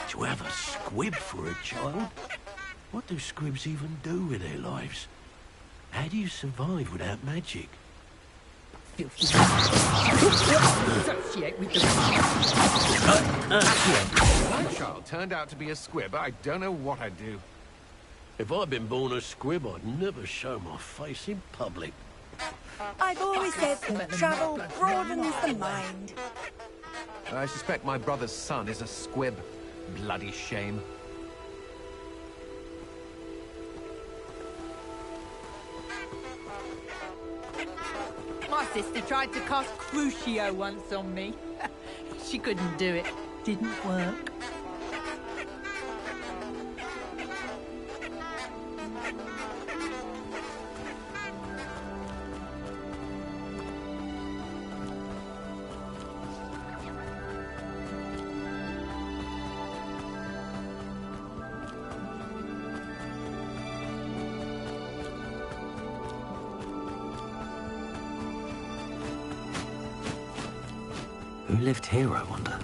E: to have a squib for a child. What do squibs even do with their lives? How do you survive without magic?
K: Associate with
F: My child turned out to be a squib. I don't know what I'd do.
E: If I'd been born a squib, I'd never show my face in public.
P: I've always said that travel broadens the mind.
F: I suspect my brother's son is a squib. Bloody shame.
C: My sister tried to cast Crucio once on me. She couldn't do it. Didn't work.
E: Who lived here, I wonder?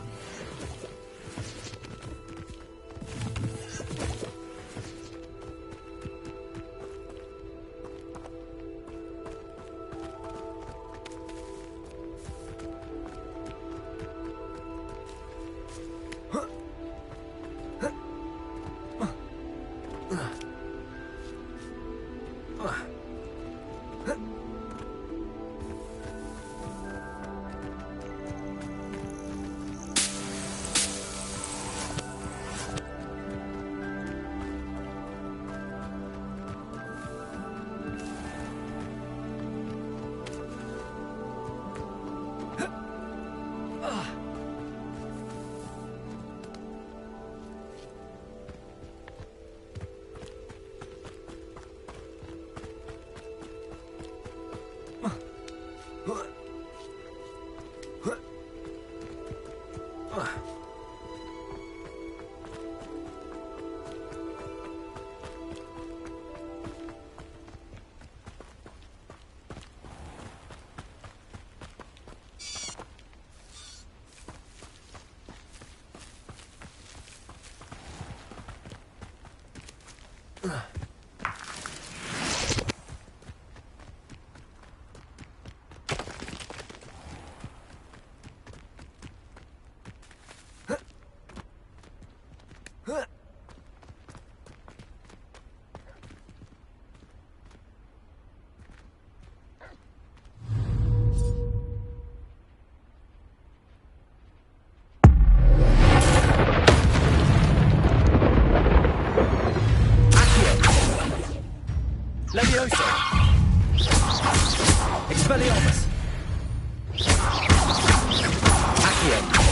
B: Levioso! Expelliarmus! Accio!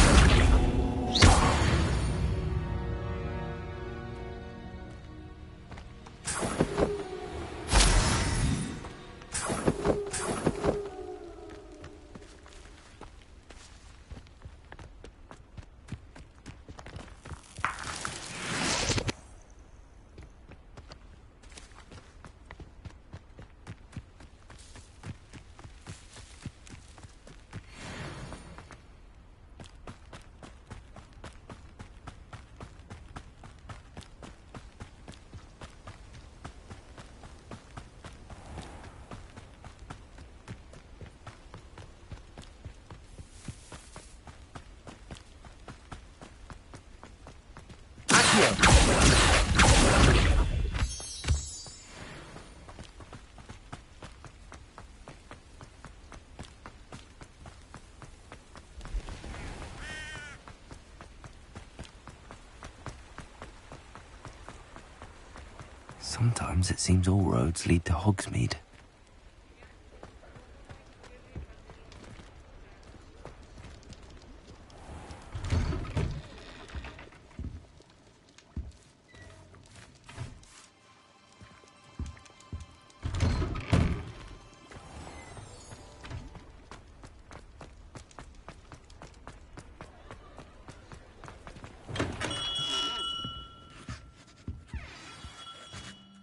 B: Sometimes it seems all roads lead to Hogsmeade.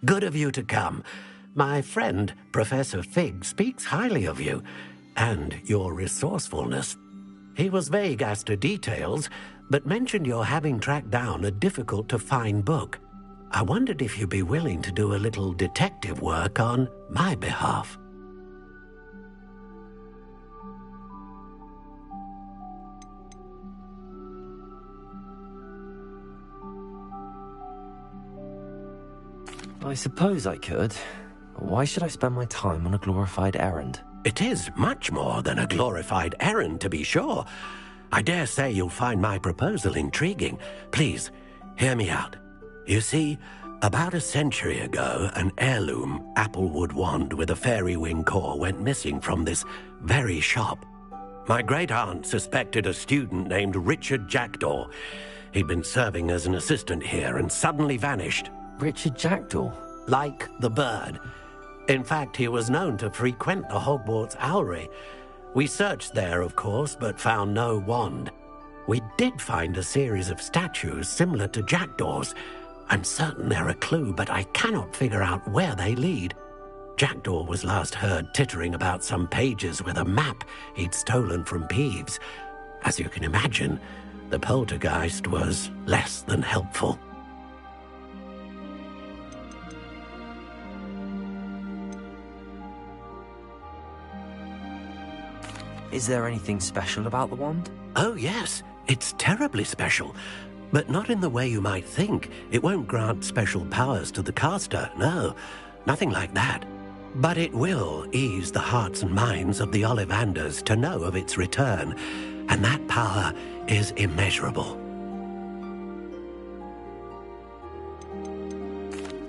E: Good of you to come. My friend, Professor Fig, speaks highly of you and your resourcefulness. He was vague as to details, but mentioned your having tracked down a difficult-to-find book. I wondered if you'd be willing to do a little detective work on my behalf.
B: I suppose I could. Why should I spend my time on a glorified errand?
E: It is much more than a glorified errand, to be sure. I dare say you'll find my proposal intriguing. Please, hear me out. You see, about a century ago, an heirloom applewood wand with a fairy wing core went missing from this very shop. My great-aunt suspected a student named Richard Jackdaw. He'd been serving as an assistant here and suddenly vanished.
B: Richard Jackdaw?
E: Like the bird. In fact, he was known to frequent the Hogwarts Owlery. We searched there, of course, but found no wand. We did find a series of statues similar to Jackdaw's. I'm certain they're a clue, but I cannot figure out where they lead. Jackdaw was last heard tittering about some pages with a map he'd stolen from Peeves. As you can imagine, the poltergeist was less than helpful.
B: Is there anything special about the wand?
E: Oh, yes. It's terribly special. But not in the way you might think. It won't grant special powers to the caster, no. Nothing like that. But it will ease the hearts and minds of the Ollivanders to know of its return. And that power is immeasurable.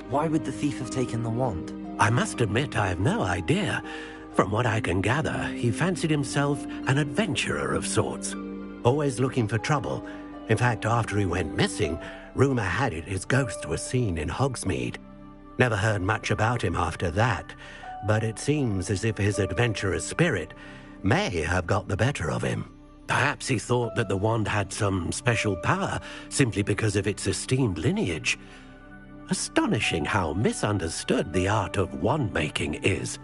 B: Why would the thief have taken the wand?
E: I must admit I have no idea. From what I can gather, he fancied himself an adventurer of sorts. Always looking for trouble. In fact, after he went missing, rumour had it his ghost was seen in Hogsmeade. Never heard much about him after that, but it seems as if his adventurous spirit may have got the better of him. Perhaps he thought that the wand had some special power simply because of its esteemed lineage. Astonishing how misunderstood the art of wand-making is.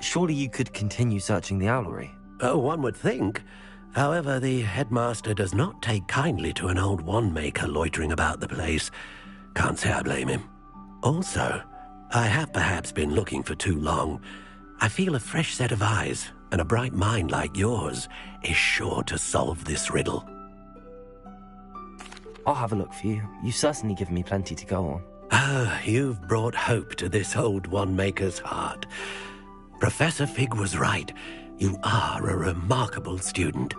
B: Surely you could continue searching the Owlery.
E: Oh, one would think. However, the headmaster does not take kindly to an old wand-maker loitering about the place. Can't say I blame him. Also, I have perhaps been looking for too long. I feel a fresh set of eyes, and a bright mind like yours is sure to solve this riddle.
B: I'll have a look for you. You've certainly given me plenty to go on.
E: Ah, you've brought hope to this old wand-maker's heart. Professor Fig was right. You are a remarkable student.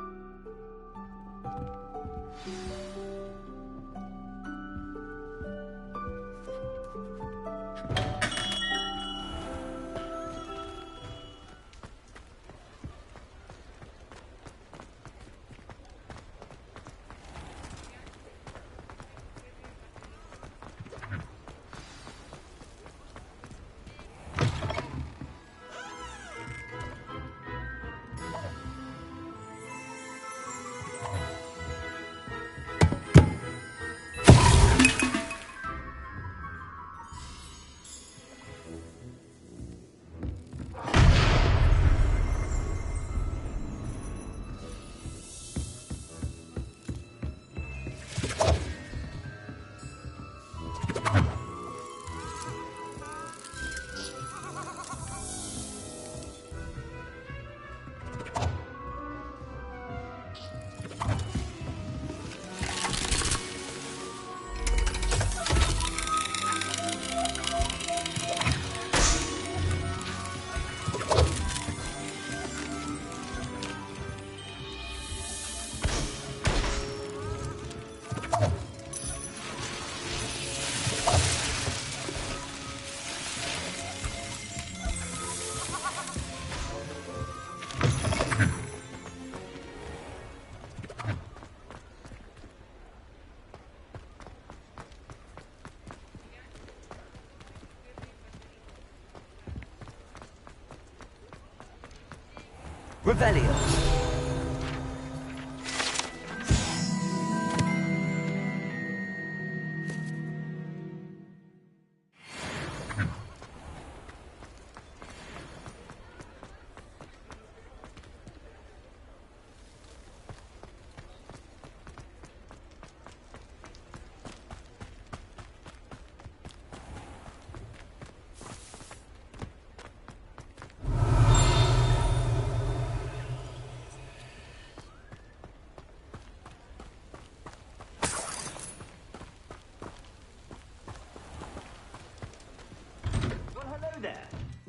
Q: Revelio.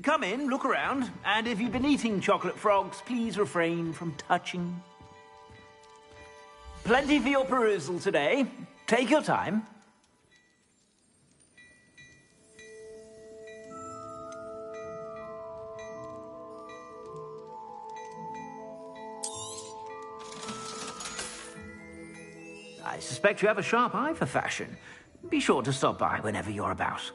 Q: Come in, look around, and if you've been eating chocolate frogs, please refrain from touching. Plenty for your perusal today. Take your time. I suspect you have a sharp eye for fashion. Be sure to stop by whenever you're about.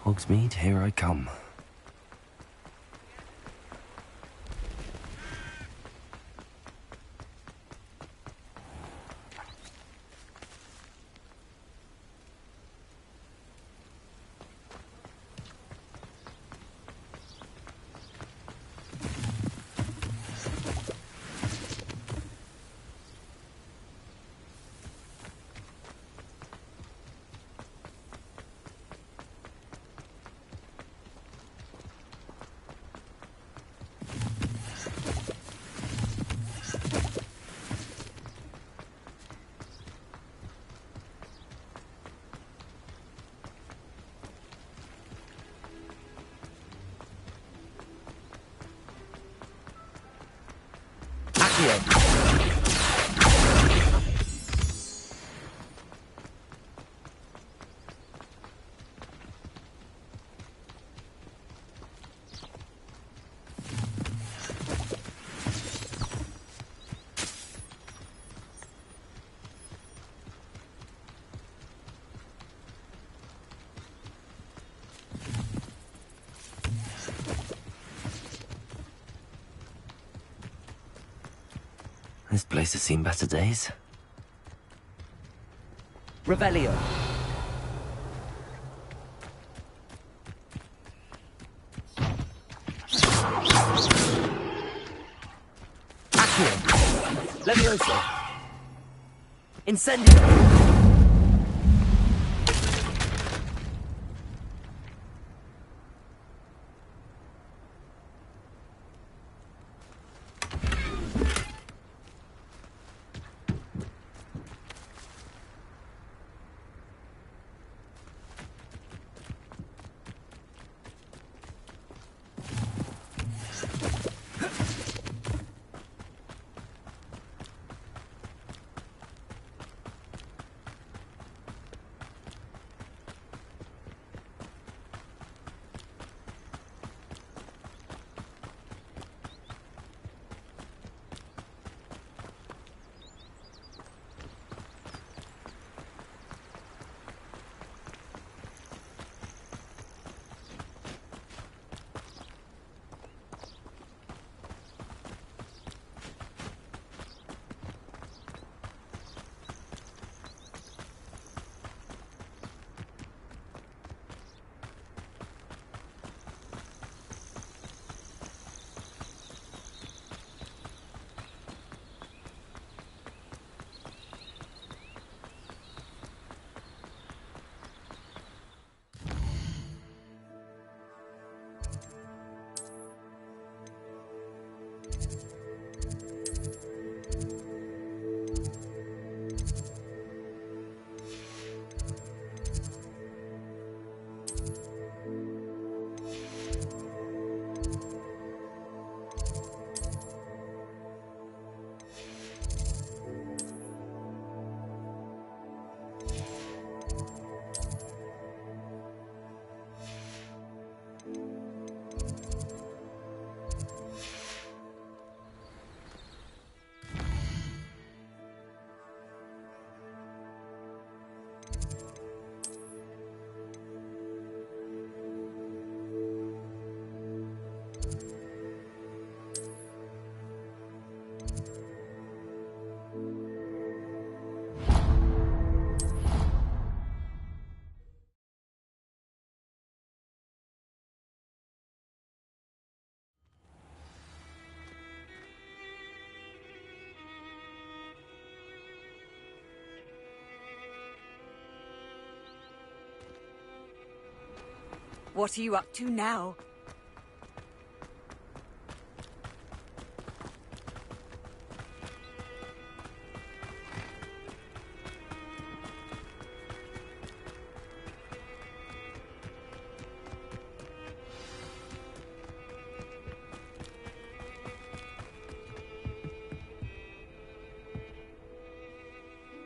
B: Hogsmeade, here I come. Accio. This place has seen better days. Revelio. Accio. Levioso. Incendio.
P: What are you up to now?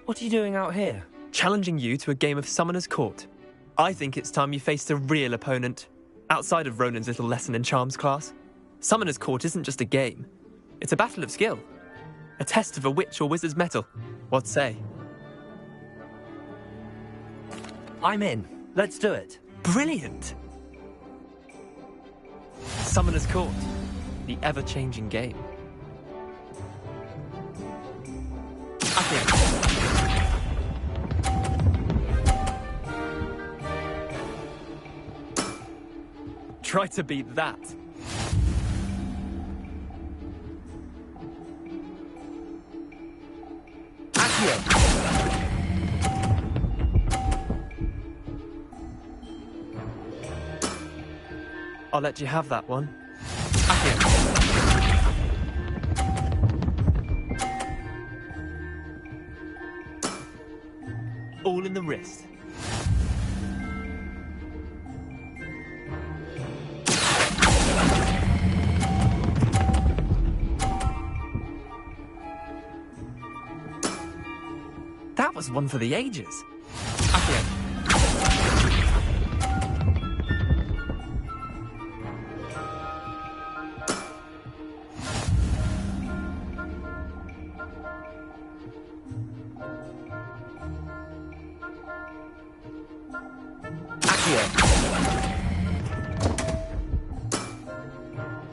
R: What are you doing out here? Challenging you to a game of Summoner's Court. I think it's time you faced a real opponent, outside of Ronan's little lesson in charms class. Summoner's Court isn't just a game. It's a battle of skill. A test of a witch or wizard's mettle. What say?
B: I'm in. Let's do it.
R: Brilliant! Summoner's Court. The ever-changing game. Try to beat that. I'll let you have that one. All in the wrist. was one for the ages. Accio.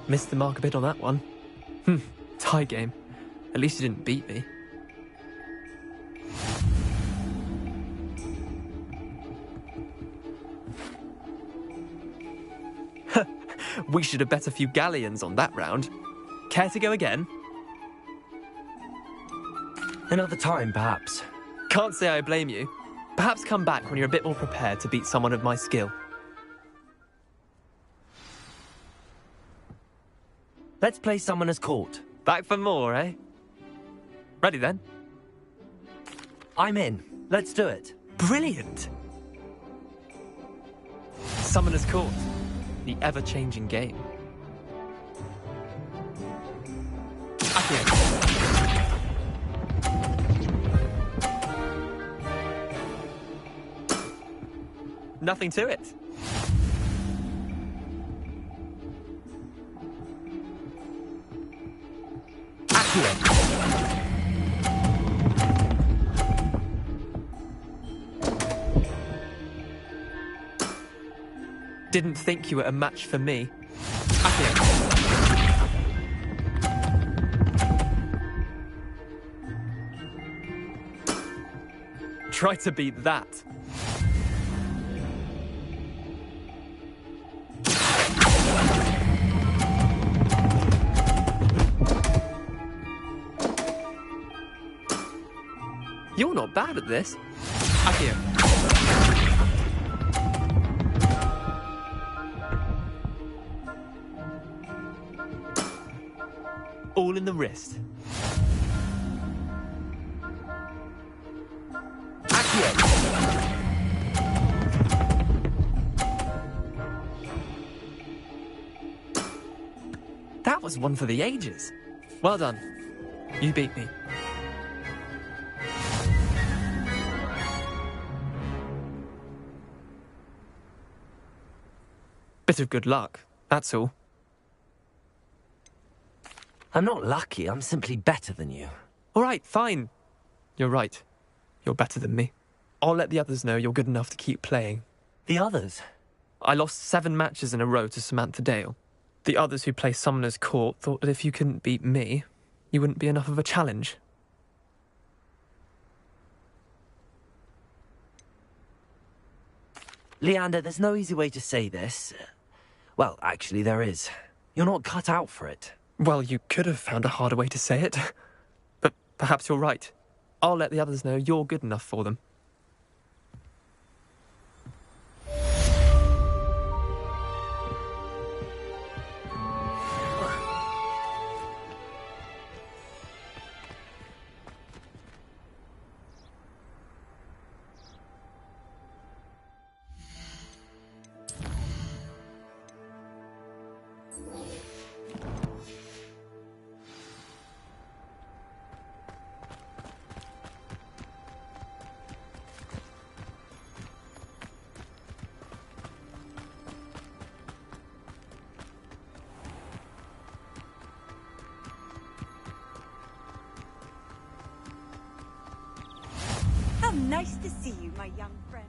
R: Missed the mark a bit on that one. Tie game. At least you didn't beat me. We should have bet a few galleons on that round. Care to go again?
B: Another time, perhaps.
R: Can't say I blame you. Perhaps come back when you're a bit more prepared to beat someone of my skill.
B: Let's play Summoner's Court.
R: Back for more, eh? Ready then?
B: I'm in. Let's do it.
R: Brilliant! Summoner's Court. The ever-changing game. Accio. Nothing to it. Didn't think you were a match for me. Try to beat that. You're not bad at this. Accio. All in the wrist. That was one for the ages. Well done. You beat me. Bit of good luck, that's all.
B: I'm not lucky, I'm simply better than you.
R: All right, fine. You're right. You're better than me. I'll let the others know you're good enough to keep playing.
B: The others?
R: I lost 7 matches in a row to Samantha Dale. The others who play Summoner's Court thought that if you couldn't beat me, you wouldn't be enough of a challenge.
B: Leander, there's no easy way to say this. Well, actually, there is. You're not cut out for it.
R: Well, you could have found a harder way to say it. But perhaps you're right. I'll let the others know you're good enough for them.
P: How nice to see you, my young friend.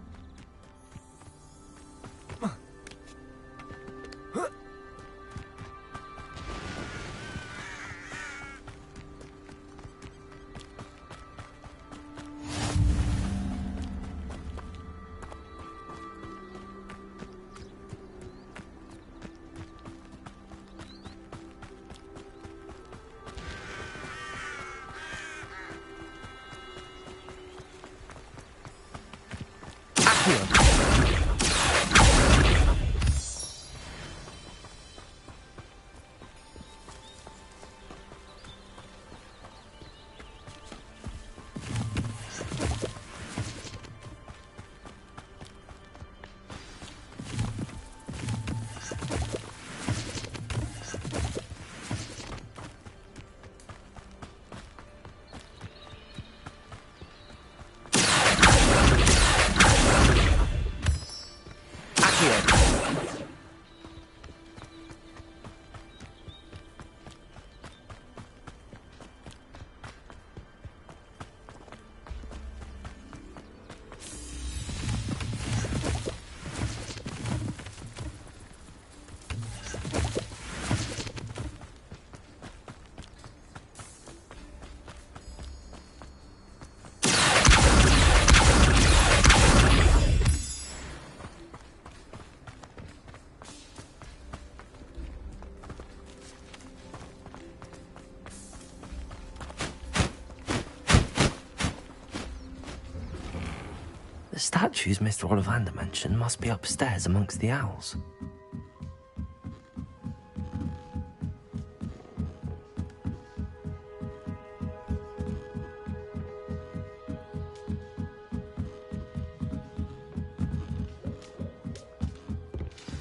B: The statues Mr. Ollivander mentioned must be upstairs amongst the owls.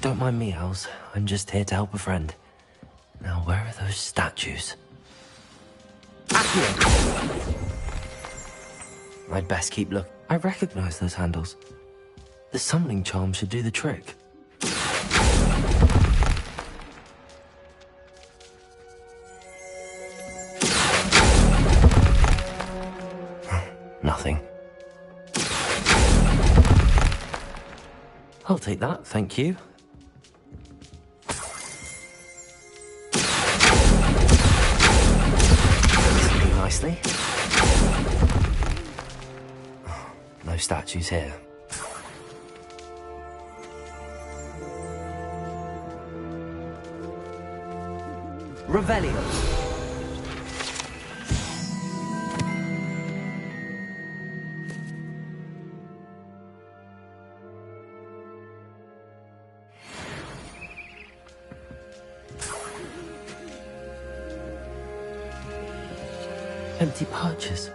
B: Don't mind me, owls. I'm just here to help a friend. Now, where are those statues? Accio! I'd best keep looking. I recognize those handles. The summoning charm should do the trick. Nothing. I'll take that, thank you. Nicely. No statues here. Revelio. Empty perches.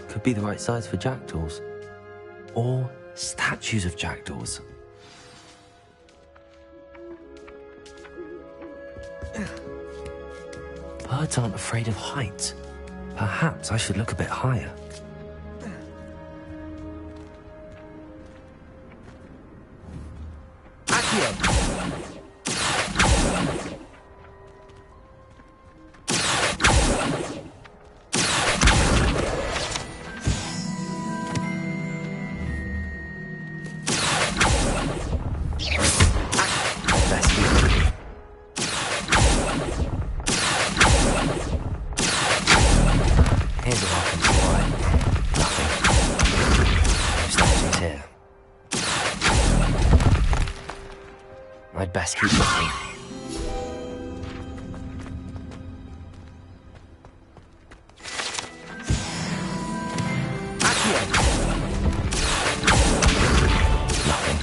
B: Could be the right size for jackdaws. Or statues of jackdaws. Birds aren't afraid of heights. Perhaps I should look a bit higher. I'd best keep looking. Nothing.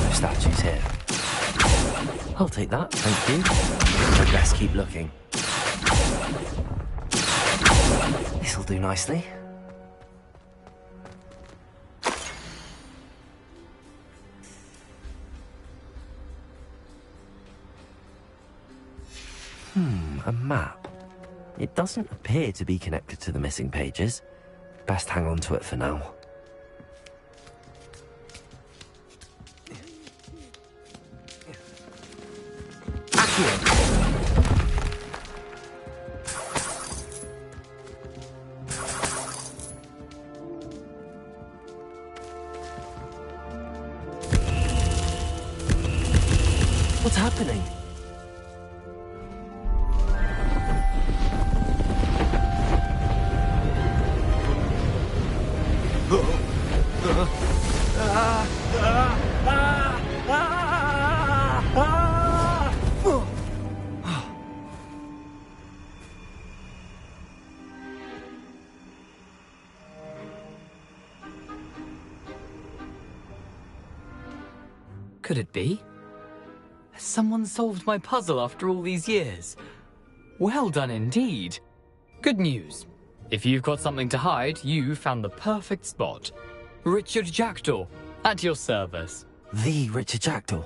B: No statues here. I'll take that, thank you. I'd best keep looking. This'll do nicely. A map. It doesn't appear to be connected to the missing pages. Best hang on to it for now. What's happening?
L: Could it be? Has someone solved my puzzle after all these years? Well done indeed. Good news. If you've got something to hide, you found the perfect spot. Richard Jackdaw, at your service.
B: The Richard Jackdaw.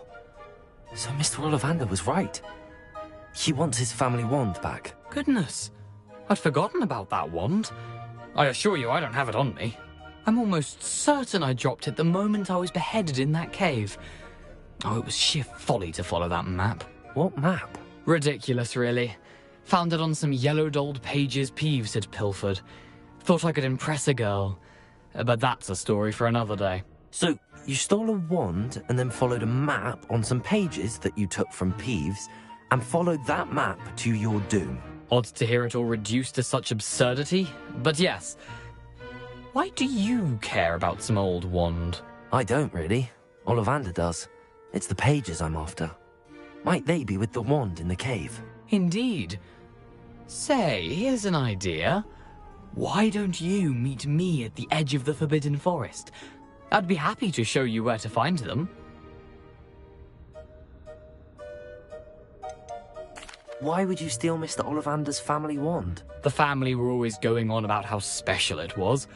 B: So Mr. Ollivander was right. He wants his family wand back.
L: Goodness, I'd forgotten about that wand. I assure you I don't have it on me. I'm almost certain I dropped it the moment I was beheaded in that cave. Oh, it was sheer folly to follow that map.
B: What map?
L: Ridiculous, really. Found it on some yellowed old pages Peeves had pilfered. Thought I could impress a girl. But that's a story for another day.
B: So, you stole a wand and then followed a map on some pages that you took from Peeves and followed that map to your doom.
L: Odd to hear it all reduced to such absurdity, but yes. Why do you care about some old wand?
B: I don't, really. Ollivander does. It's the pages I'm after. Might they be with the wand in the cave?
L: Indeed. Say, here's an idea. Why don't you meet me at the edge of the Forbidden Forest? I'd be happy to show you where to find them.
B: Why would you steal Mr. Ollivander's family wand?
L: The family were always going on about how special it was,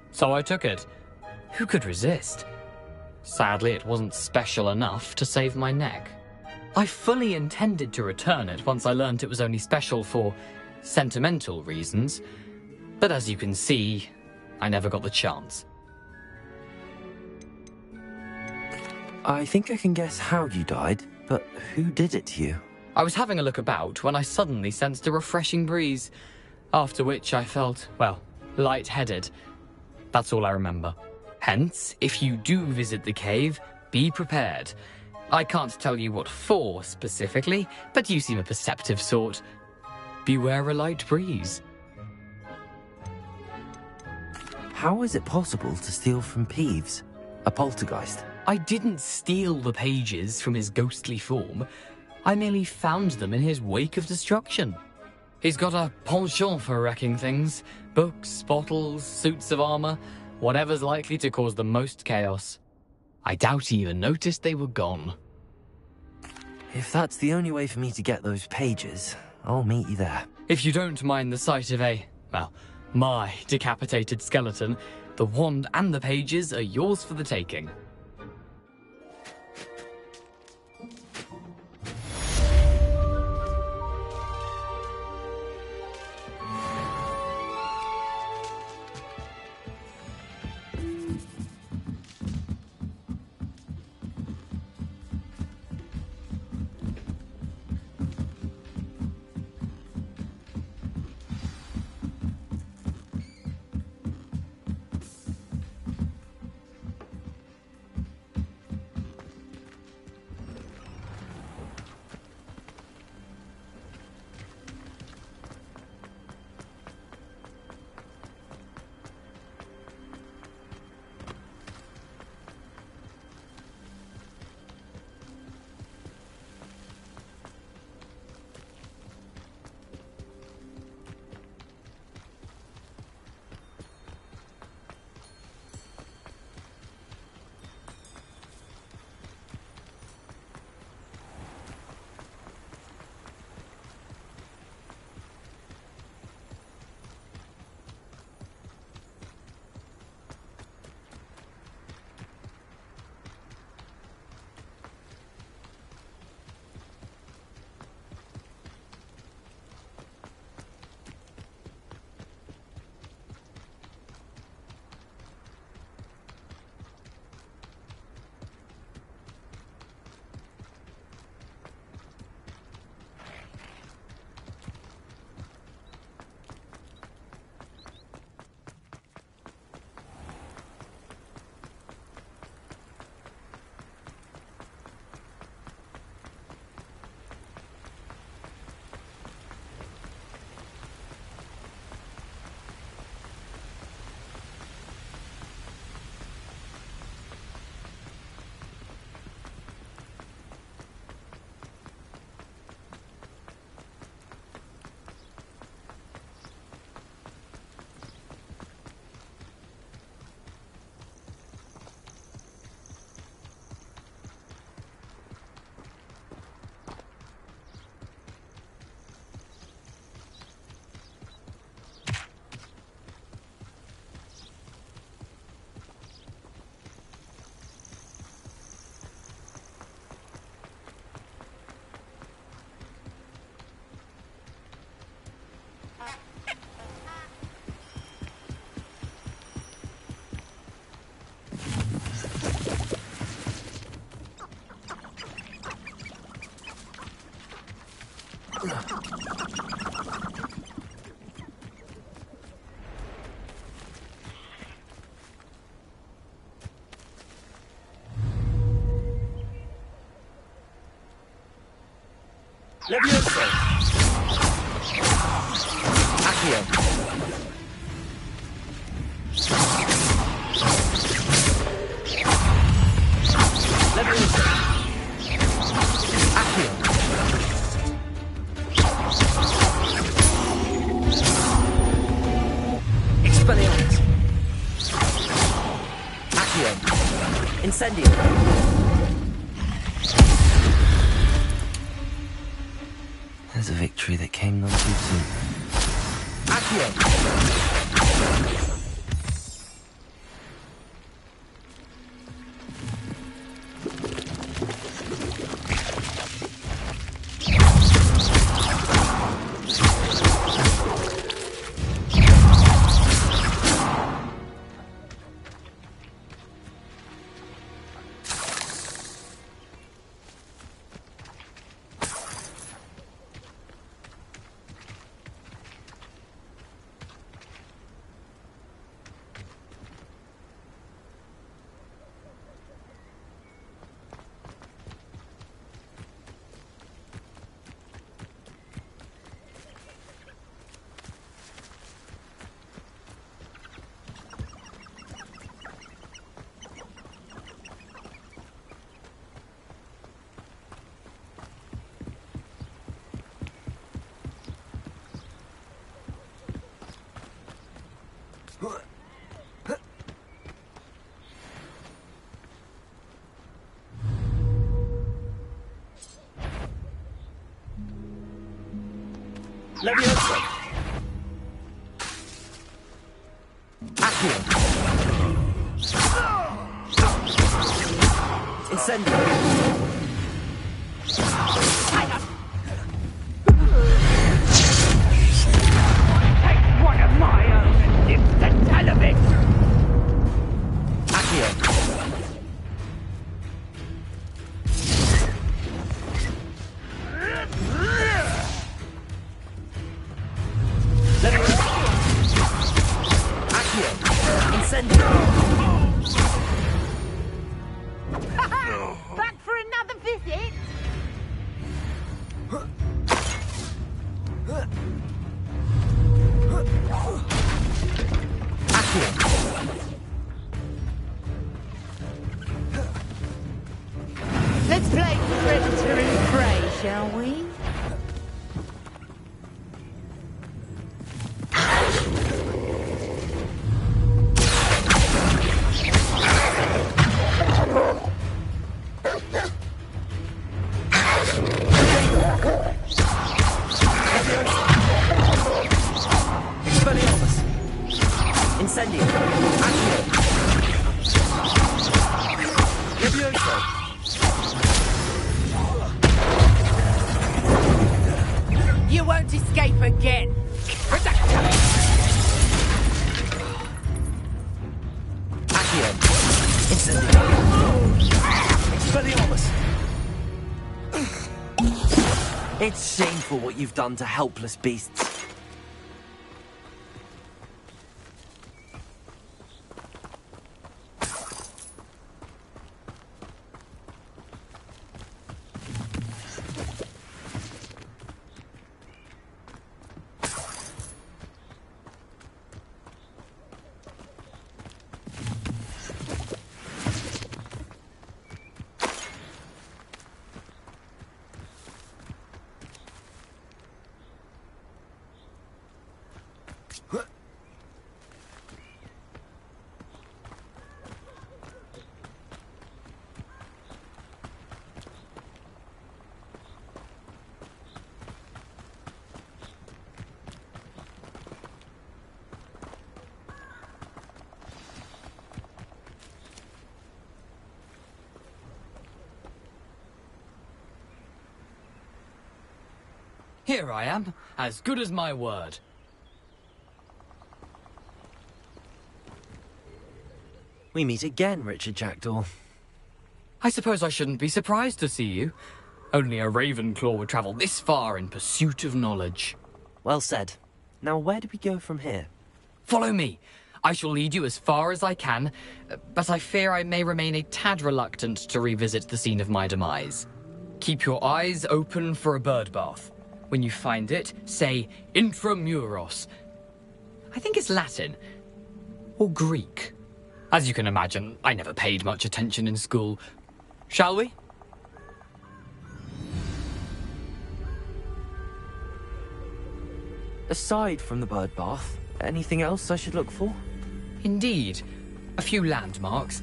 L: so I took it. Who could resist? Sadly, it wasn't special enough to save my neck. I fully intended to return it once I learned it was only special for sentimental reasons, but as you can see, I never got the chance.
B: I think I can guess how you died, but who did it to you?
L: I was having a look about when I suddenly sensed a refreshing breeze, after which I felt, well, lightheaded. That's all I remember. Hence, if you do visit the cave, be prepared. I can't tell you what for specifically, but you seem a perceptive sort. Beware a light breeze.
B: How is it possible to steal from Peeves, a poltergeist?
L: I didn't steal the pages from his ghostly form. I merely found them in his wake of destruction. He's got a penchant for wrecking things. Books, bottles, suits of armor, whatever's likely to cause the most chaos. I doubt he even noticed they were gone.
B: If that's the only way for me to get those pages, I'll meet you there.
L: If you don't mind the sight of my decapitated skeleton, the wand and the pages are yours for the taking.
R: Levioso! Accio! Levioso! Accio!
B: Incendio! There's a victory that came none too soon. Accio! Levioso! Accio! Incendio!
Q: Take one of my own and live the tell of it!
B: Accio!
C: Back for another visit? Let's play Predator and Prey, shall we?
B: Incendio! Accio! Levioso!
C: You won't escape again!
B: Accio! Incendio! Expelliarmus! It's shameful what you've done to helpless beasts.
L: Here I am, as good as my word.
B: We meet again, Richard Jackdaw.
L: I suppose I shouldn't be surprised to see you. Only a Ravenclaw would travel this far in pursuit of knowledge.
B: Well said. Now where do we go from here?
L: Follow me. I shall lead you as far as I can, but I fear I may remain a tad reluctant to revisit the scene of my demise. Keep your eyes open for a bird bath. When you find it, say intramuros. I think it's Latin. Or Greek. As you can imagine, I never paid much attention in school. Shall we?
B: Aside from the bird bath, anything else I should look for?
L: Indeed. A few landmarks.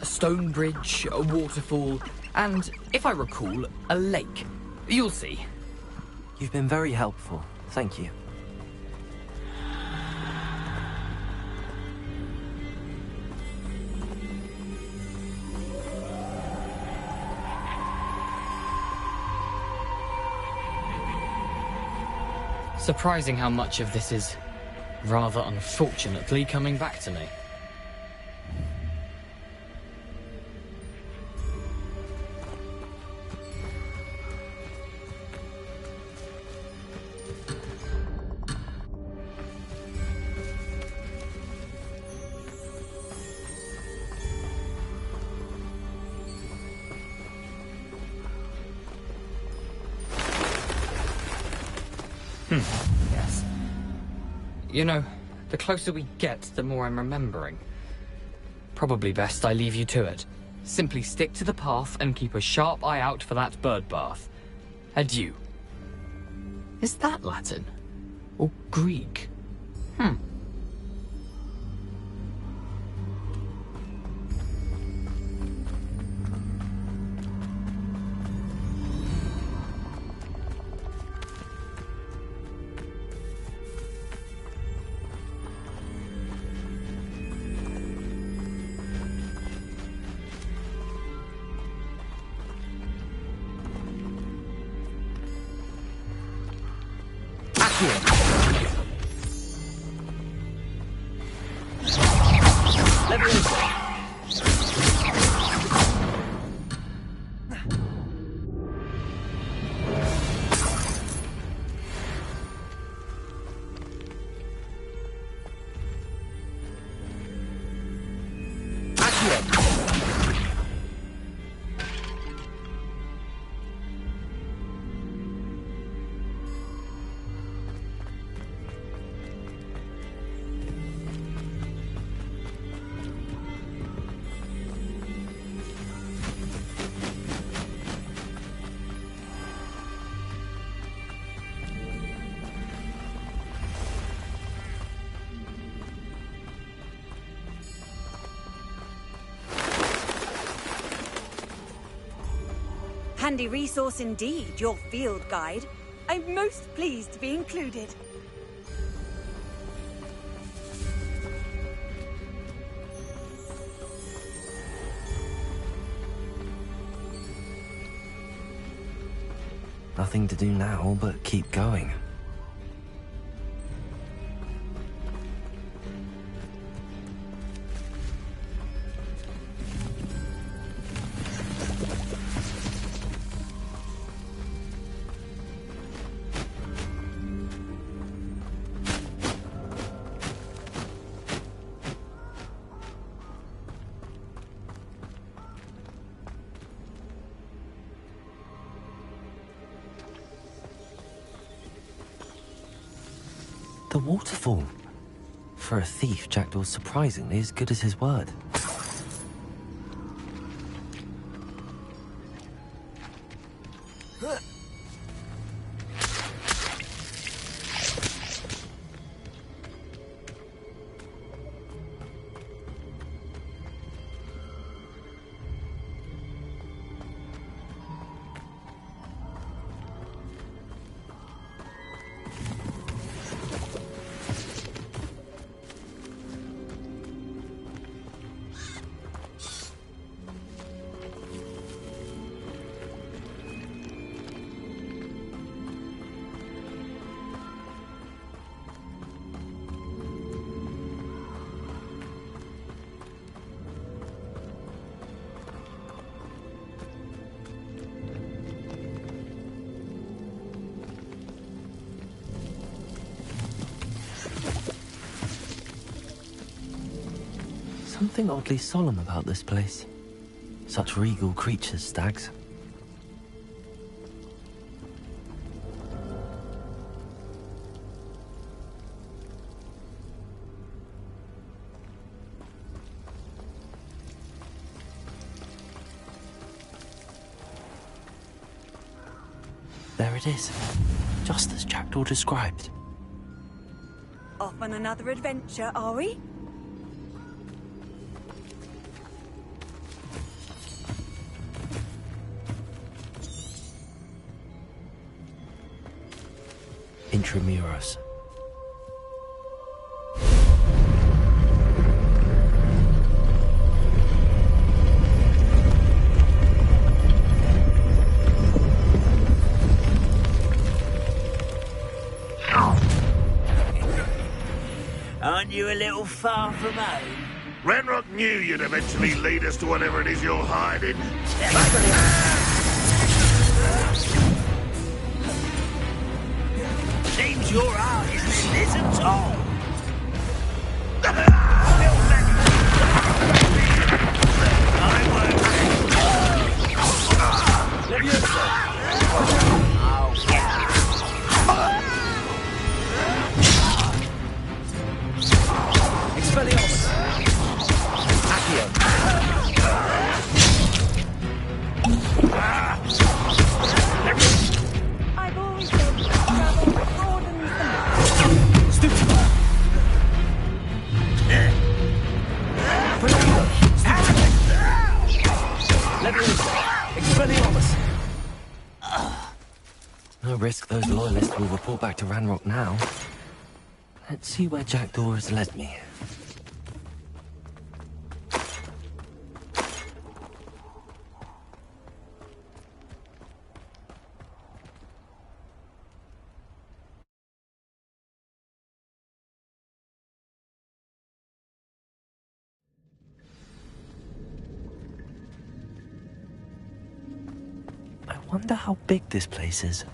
L: a stone bridge, a waterfall, and, if I recall, a lake. You'll see.
B: You've been very helpful. Thank you.
L: Surprising how much of this is, rather unfortunately, coming back to me. Yes. You know, the closer we get, the more I'm remembering. Probably best I leave you to it. Simply stick to the path and keep a sharp eye out for that bird bath. Adieu. Is that Latin? Or Greek?
P: Handy resource indeed, your field guide. I'm most pleased to be included.
B: Nothing to do now but keep going. The waterfall. For a thief, Jackdaw's surprisingly as good as his word. Something oddly solemn about this place. Such regal creatures, stags. There it is, just as Jackdaw described.
P: Off on another adventure, are we?
B: Intramuros.
Q: Aren't you a little far from home?
H: Ranrock knew you'd eventually lead us to whatever it is you're hiding.
Q: Seems your heart isn't in this at all.
B: Expelliarmus! Accio!
P: I've always said travel broadens the mind.
B: Stupid! Expelliarmus! No risk those loyalists will report back to Ranrock now. Let's see where Jackdaw has led me. I wonder how big this place is.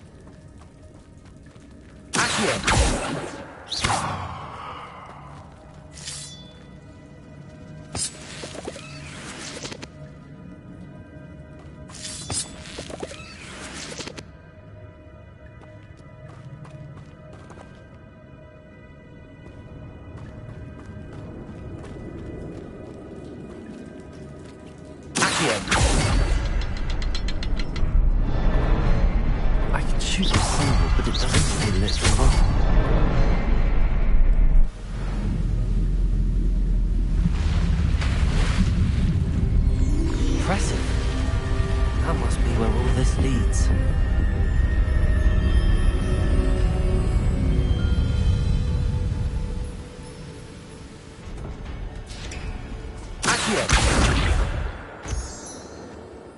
B: I can shoot a symbol, but it doesn't stay lit for long. Impressive. That must be where all this leads.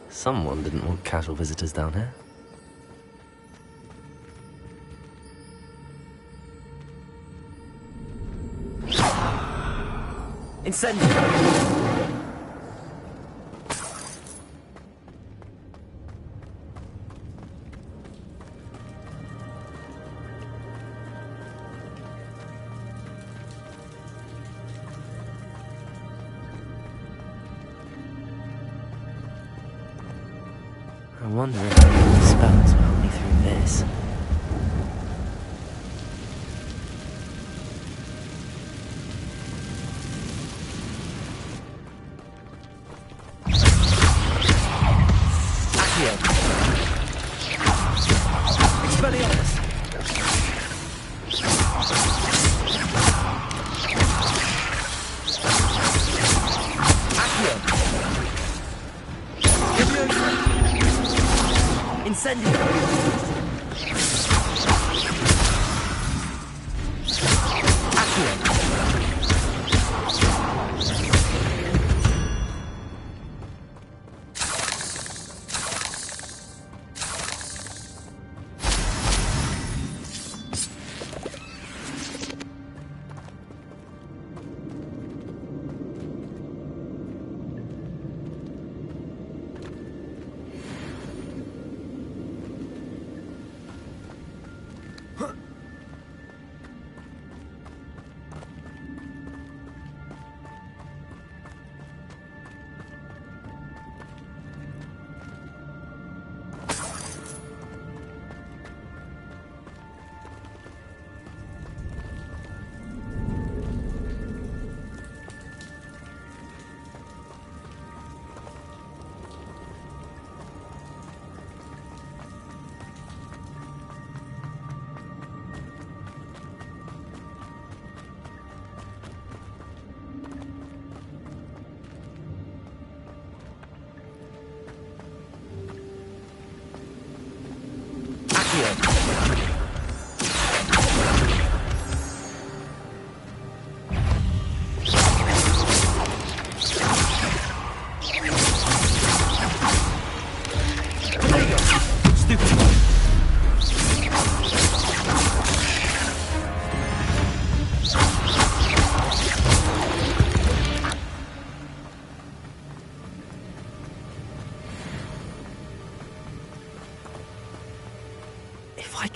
B: Someone didn't want casual visitors down here. Incendio! I wonder if the spells will help me through this. Expelliarmus! Incendio!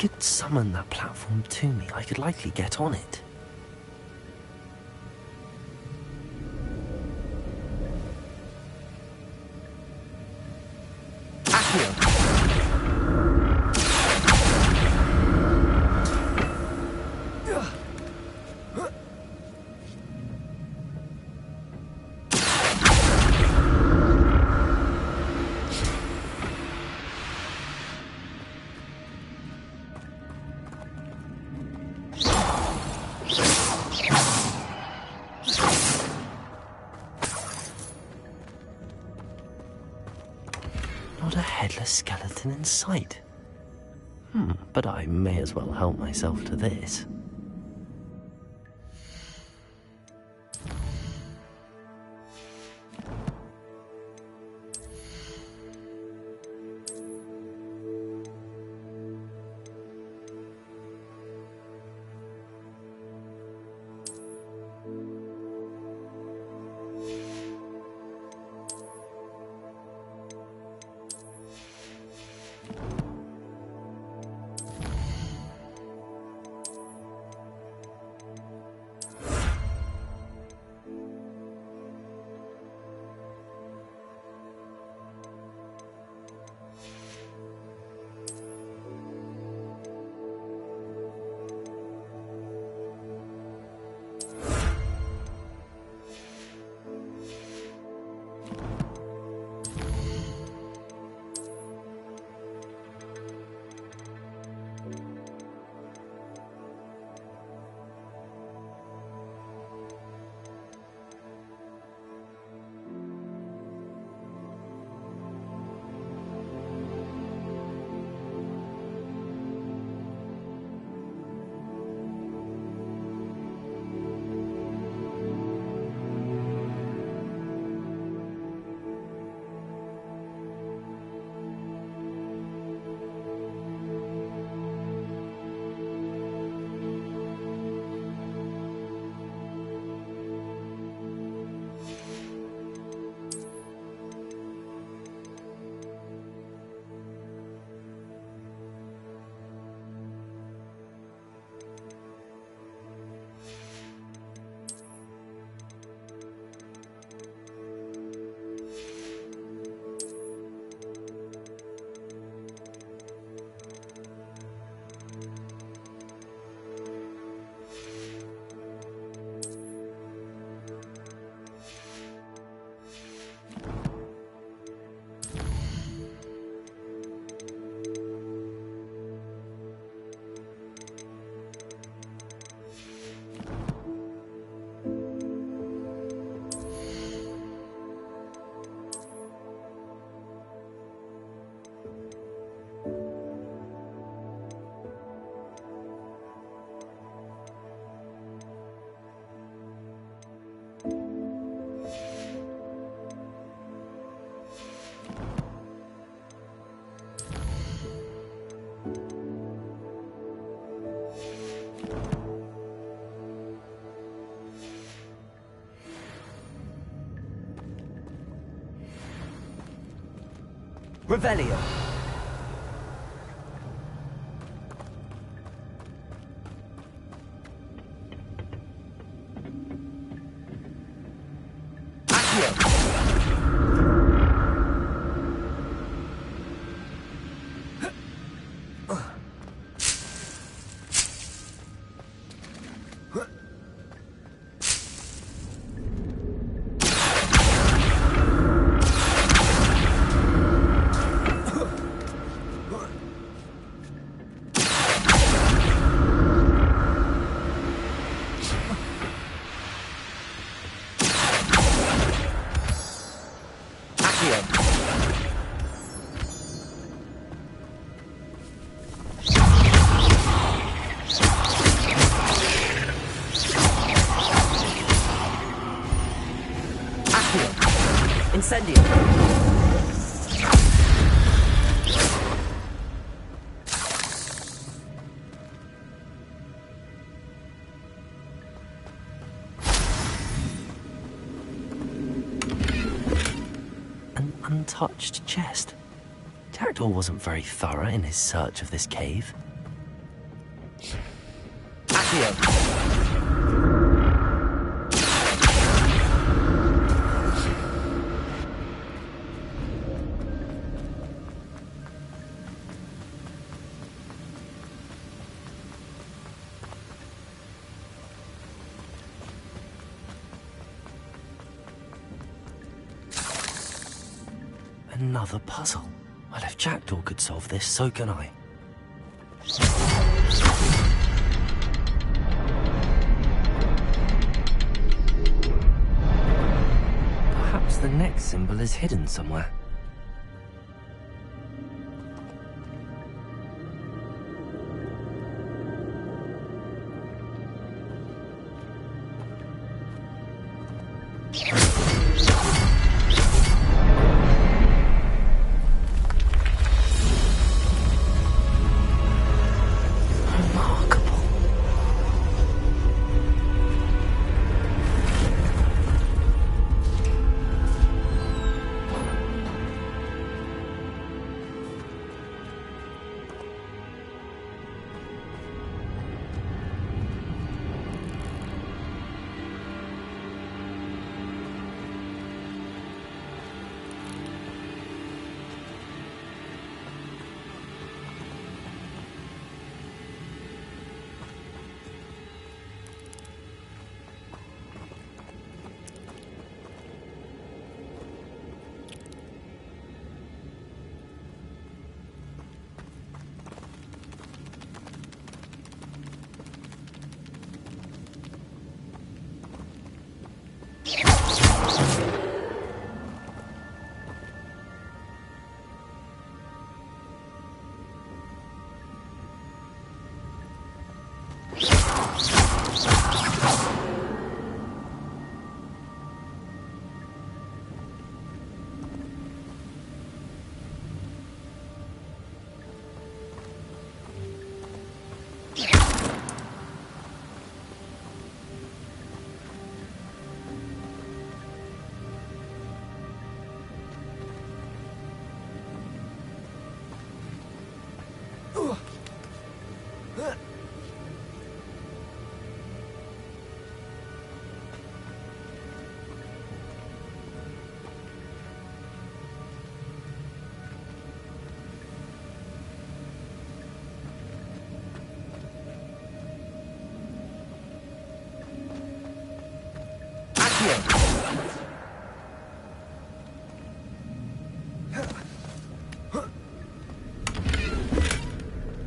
B: could summon that platform to me, I could likely get on it. Not a headless skeleton in sight. But I may as well help myself to this.
Q: Revelio.
K: Incendio.
B: An untouched chest. Jackdaw wasn't very thorough in his search of this cave. Another puzzle. Well, if Jackdaw could solve this, so can I. Perhaps the next symbol is hidden somewhere.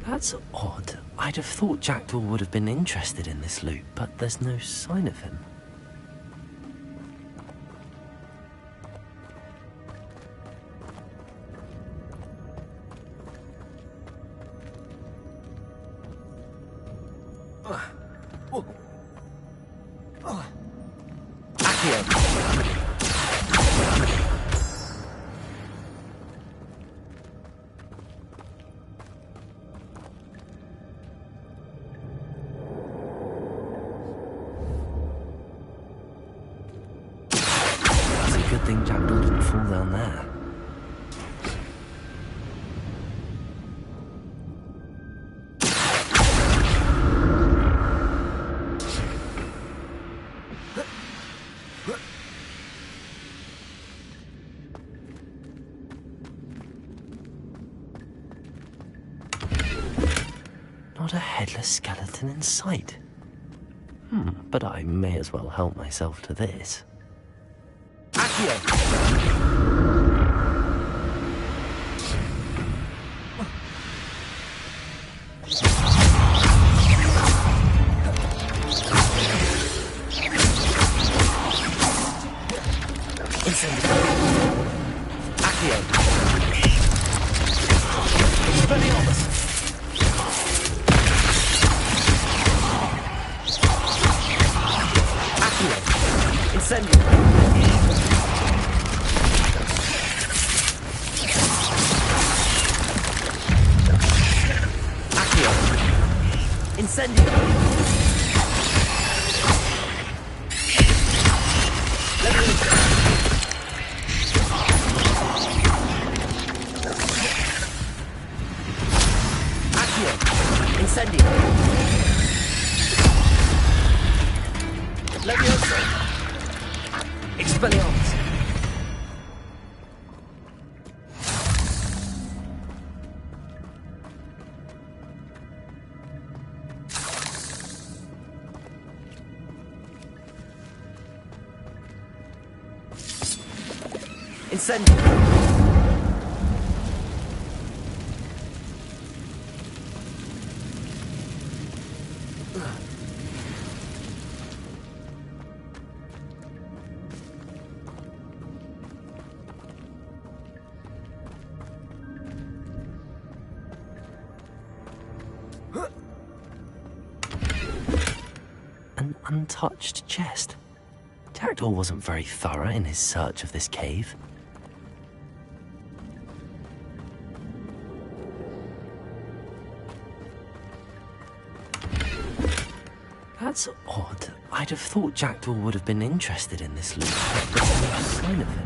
B: That's odd. I'd have thought Jackdaw would have been interested in this loot, but there's no sign of him. Good thing Jackdaw didn't fall down there. Not a headless skeleton in sight. But I may as well help myself to this. Levioso! Expelliarmus! Incendio! An untouched chest. Jackdaw wasn't very thorough in his search of this cave. That's odd. I'd have thought Jackdaw would have been interested in this loot, but there's no sign of him.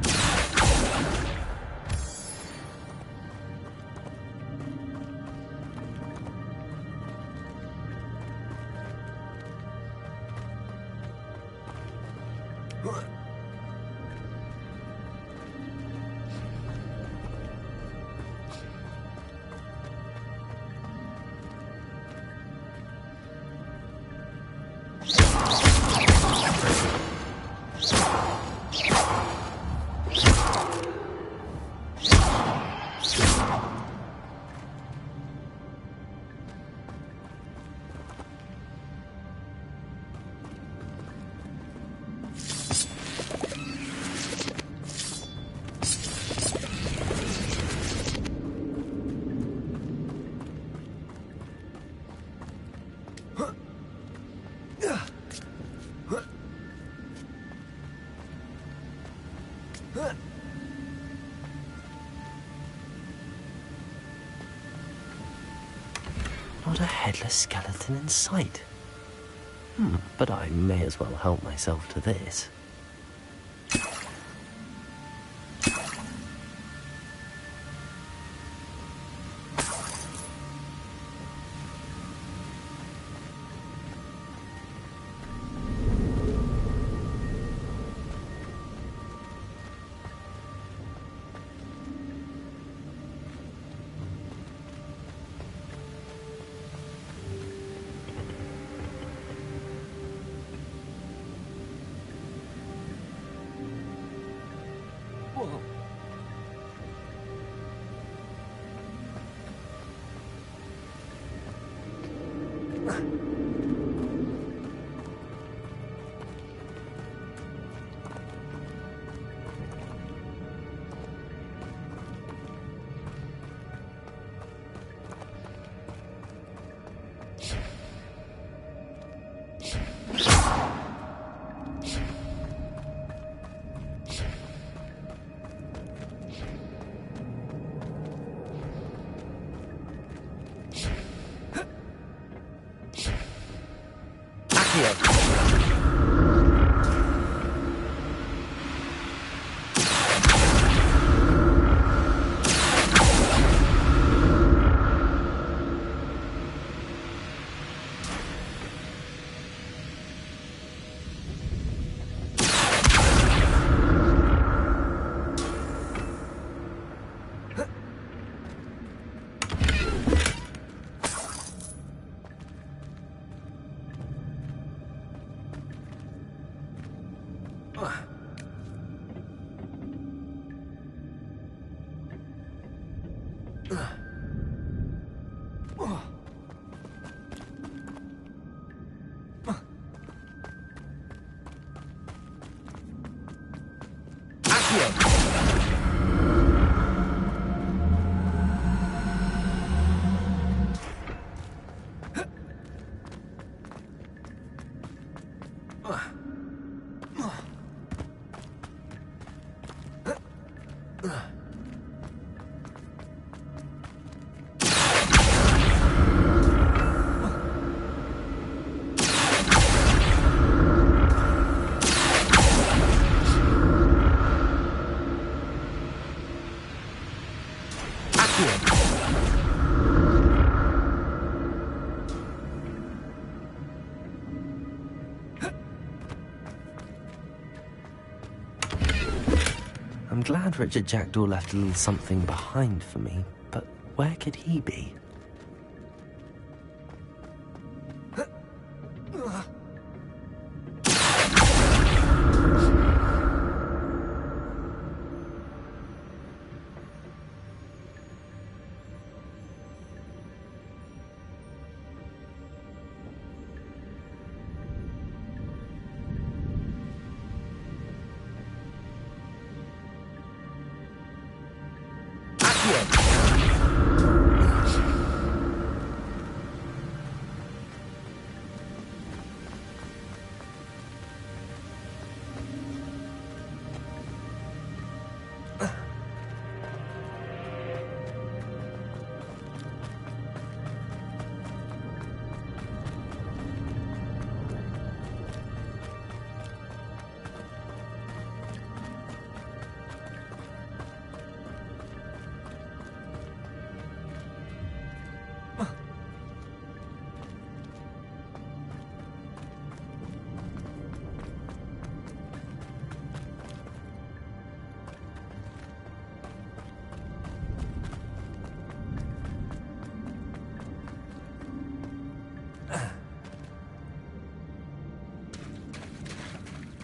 B: Not a headless skeleton in sight. But I may as well help myself to this. I'm glad Richard Jackdaw left a little something behind for me, but where could he be?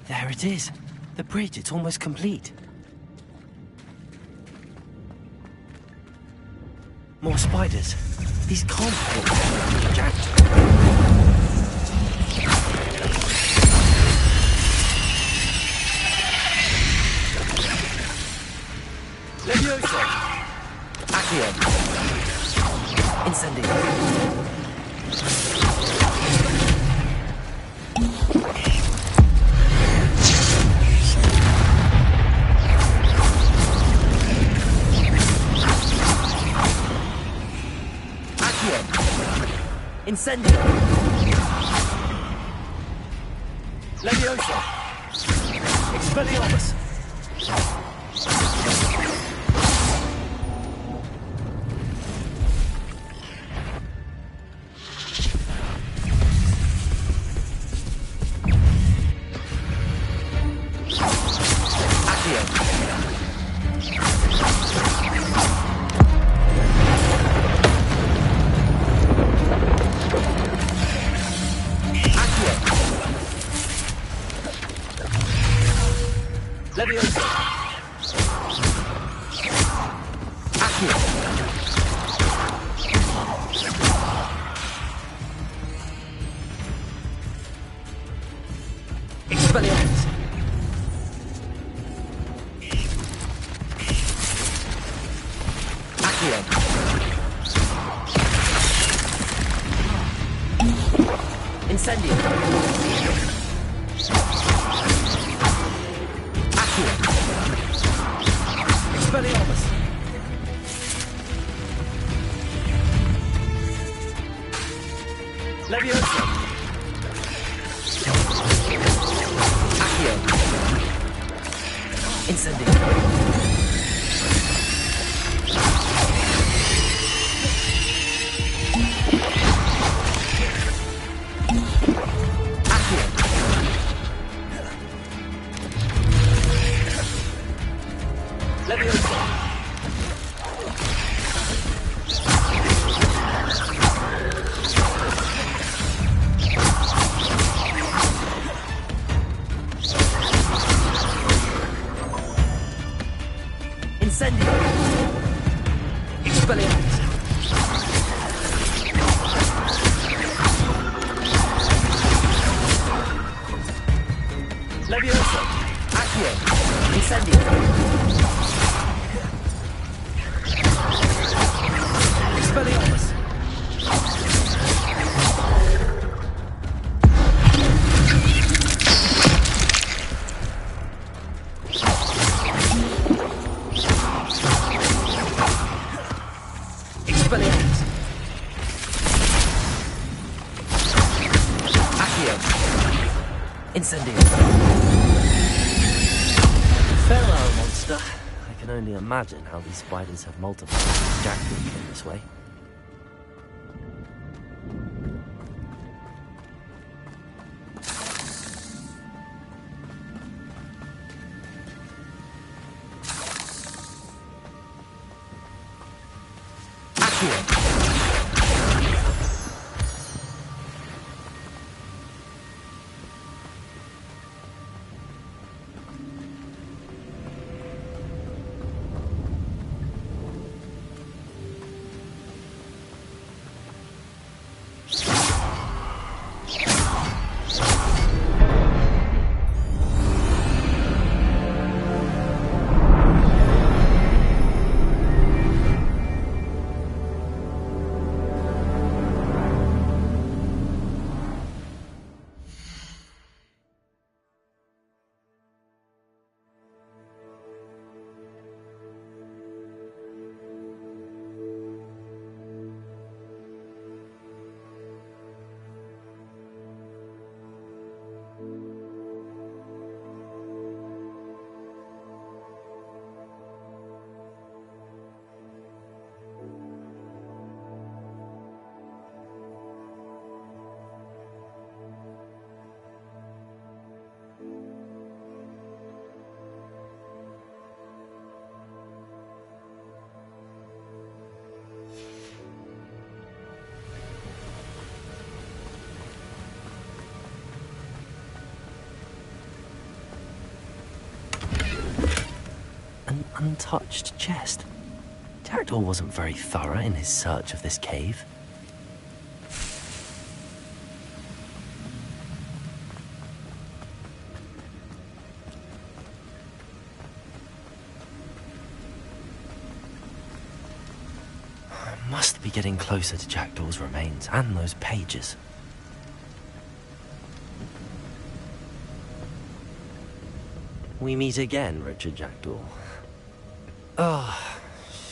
B: There it is. The bridge, it's almost complete. More spiders. These can't be Jackdaw. Levioso! Accio! Incendio! Incendio! Levioso! Expelliarmus! Levioso! Accio! Expelliarmus! Accio! Incendio! Expelliarmus! Levioso! Accio! Incendio! Accio! Levioso! Incendio! Expelliarmus! Levioso! Accio! Incendio! Expelliarmus! Expelliarmus! Accio! Incendio! Farewell, monster. I can only imagine how these spiders have multiplied since Jackdaw came this way. An untouched chest. Jackdaw wasn't very thorough in his search of this cave. I must be getting closer to Jackdaw's remains and those pages. We meet again, Richard Jackdaw. Oh,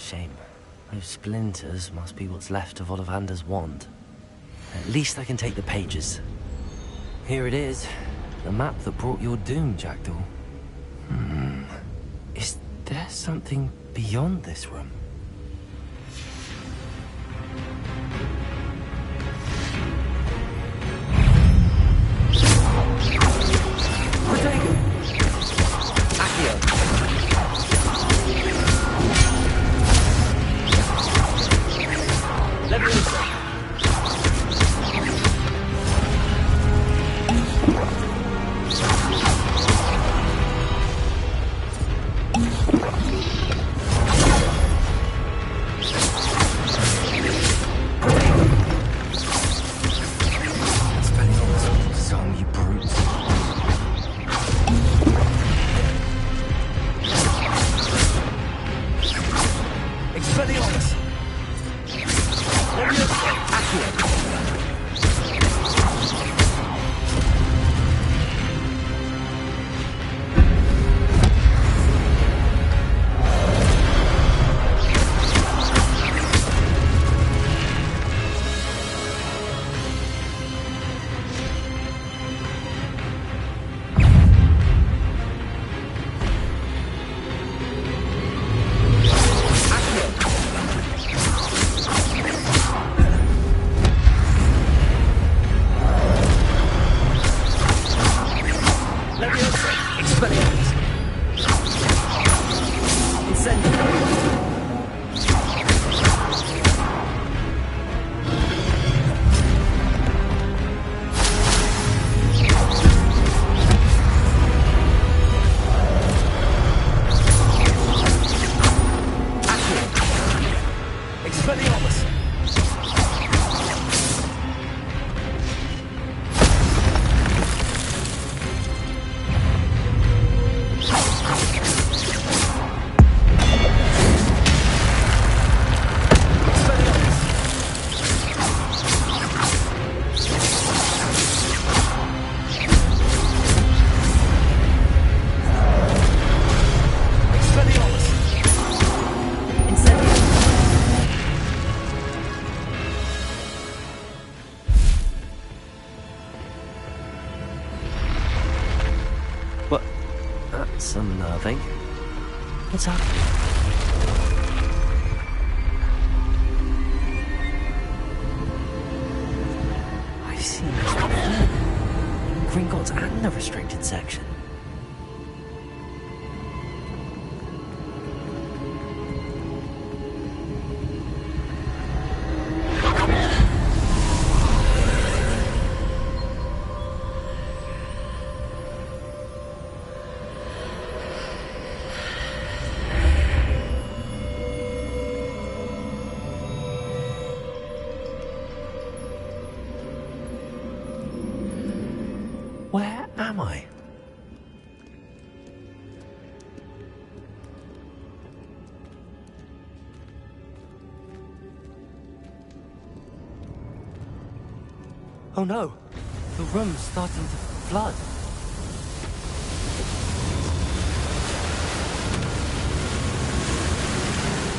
B: shame. Those splinters must be what's left of Ollivander's wand. At least I can take the pages. Here it is. The map that brought your doom, Jackdaw. Is there something beyond this room? That's unnerving. What's happening? I've seen this before. Gringotts and the restricted section. am I? Oh no! The room's starting to flood.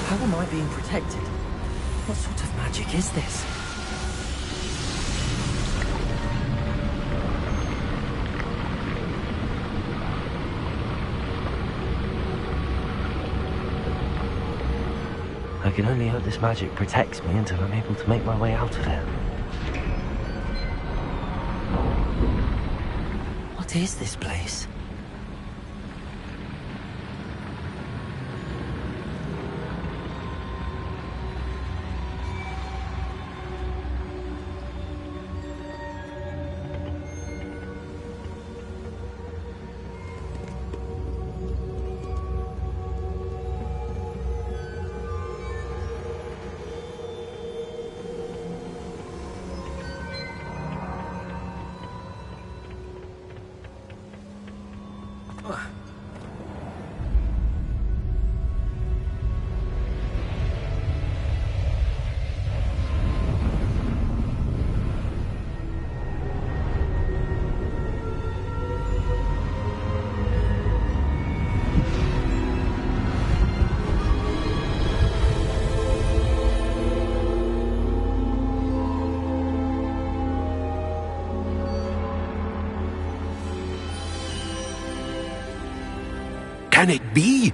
B: How am I being protected? What sort of magic is this? I can only hope this magic protects me until I'm able to make my way out of here. What is this place?
E: Can it be?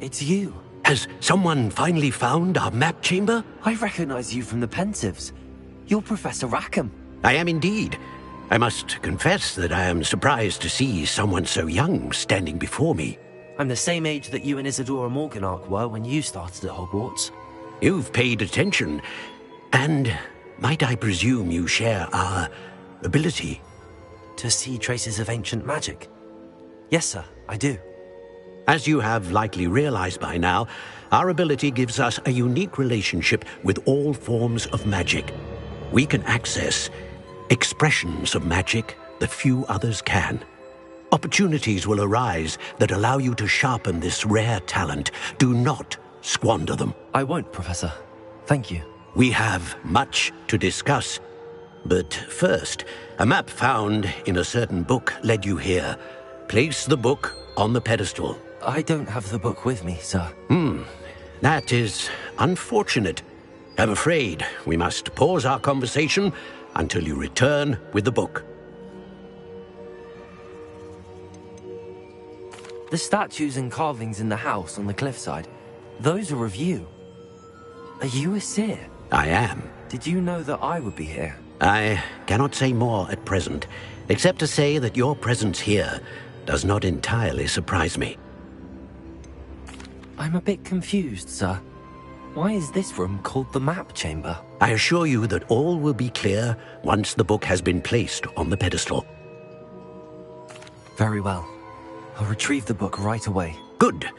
B: It's you.
E: Has someone finally found our map chamber?
B: I recognize you from the Pensives. You're Professor Rackham.
E: I am indeed. I must confess that I am surprised to see someone so young standing before me.
B: I'm the same age that you and Isadora Morganach were when you started at Hogwarts.
E: You've paid attention. And might I presume you share our ability?
B: To see traces of ancient magic? Yes, sir, I do.
E: As you have likely realized by now, our ability gives us a unique relationship with all forms of magic. We can access expressions of magic that few others can. Opportunities will arise that allow you to sharpen this rare talent. Do not squander them.
B: I won't, Professor. Thank you.
E: We have much to discuss. But first, a map found in a certain book led you here. Place the book on the pedestal.
B: I don't have the book with me, sir.
E: That is unfortunate. I'm afraid we must pause our conversation until you return with the book.
B: The statues and carvings in the house on the cliffside, those are of you. Are you a seer?
E: I am.
B: Did you know that I would be here?
E: I cannot say more at present, except to say that your presence here does not entirely surprise me.
B: I'm a bit confused, sir. Why is this room called the map chamber?
E: I assure you that all will be clear once the book has been placed on the pedestal.
B: Very well. I'll retrieve the book right away.
E: Good.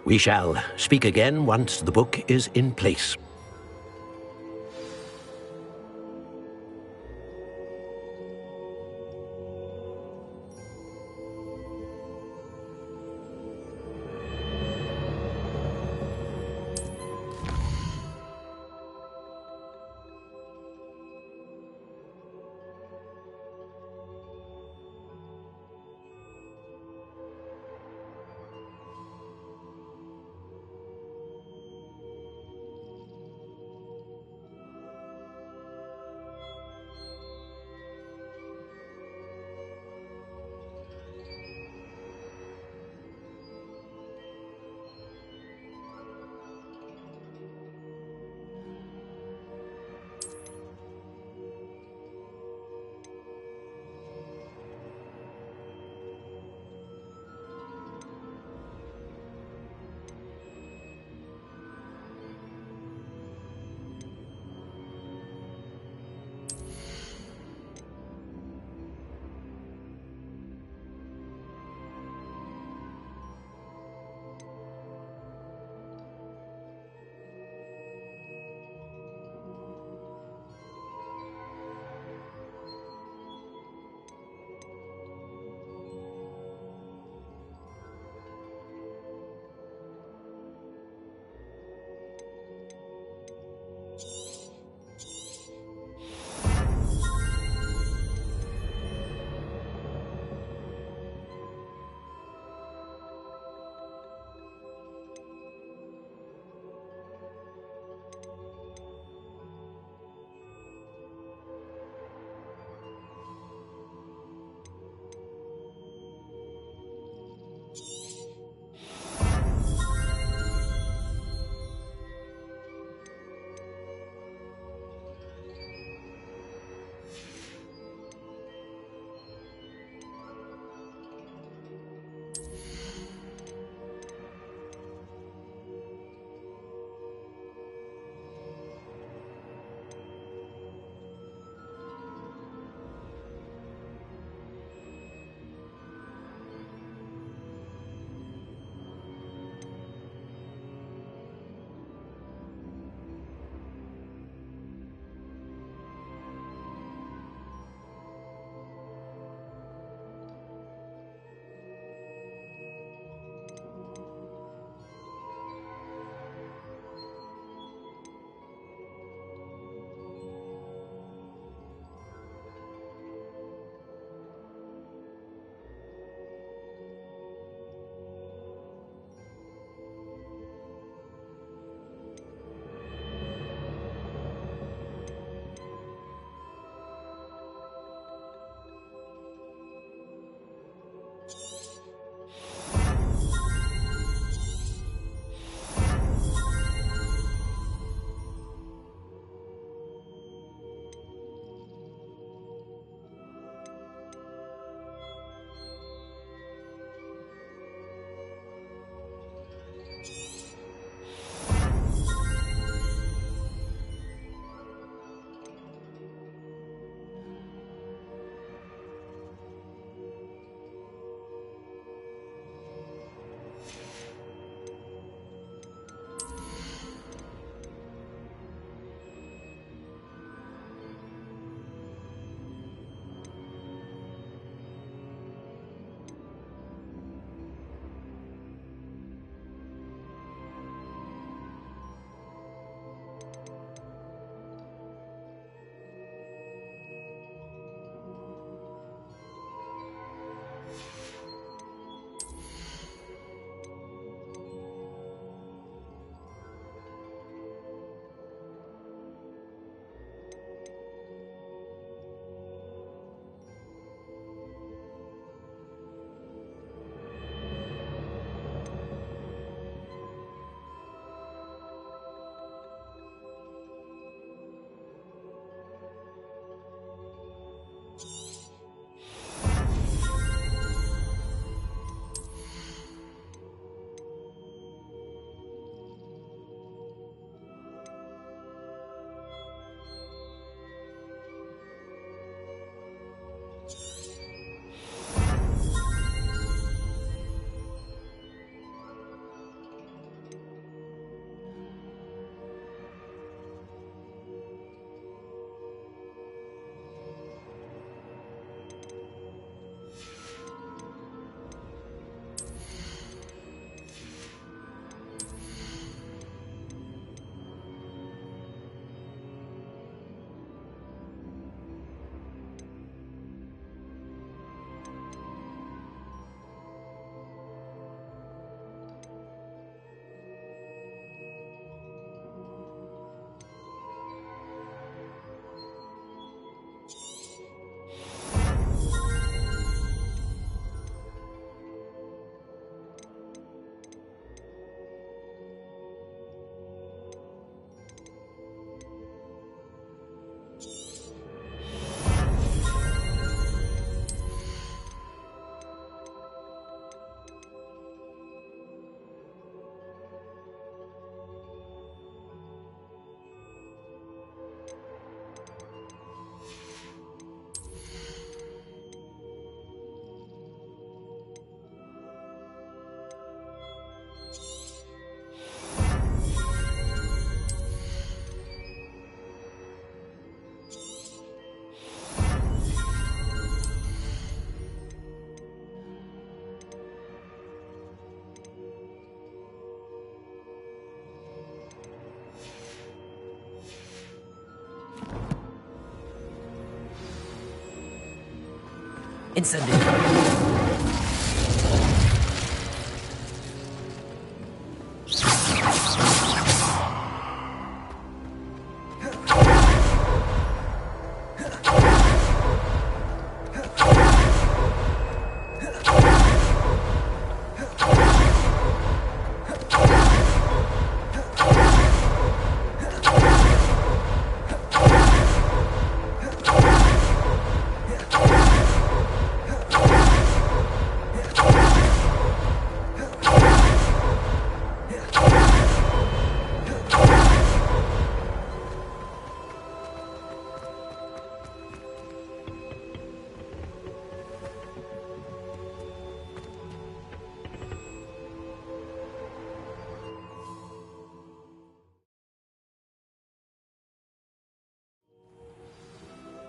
E: We shall speak again once the book is in place.
B: Incendio.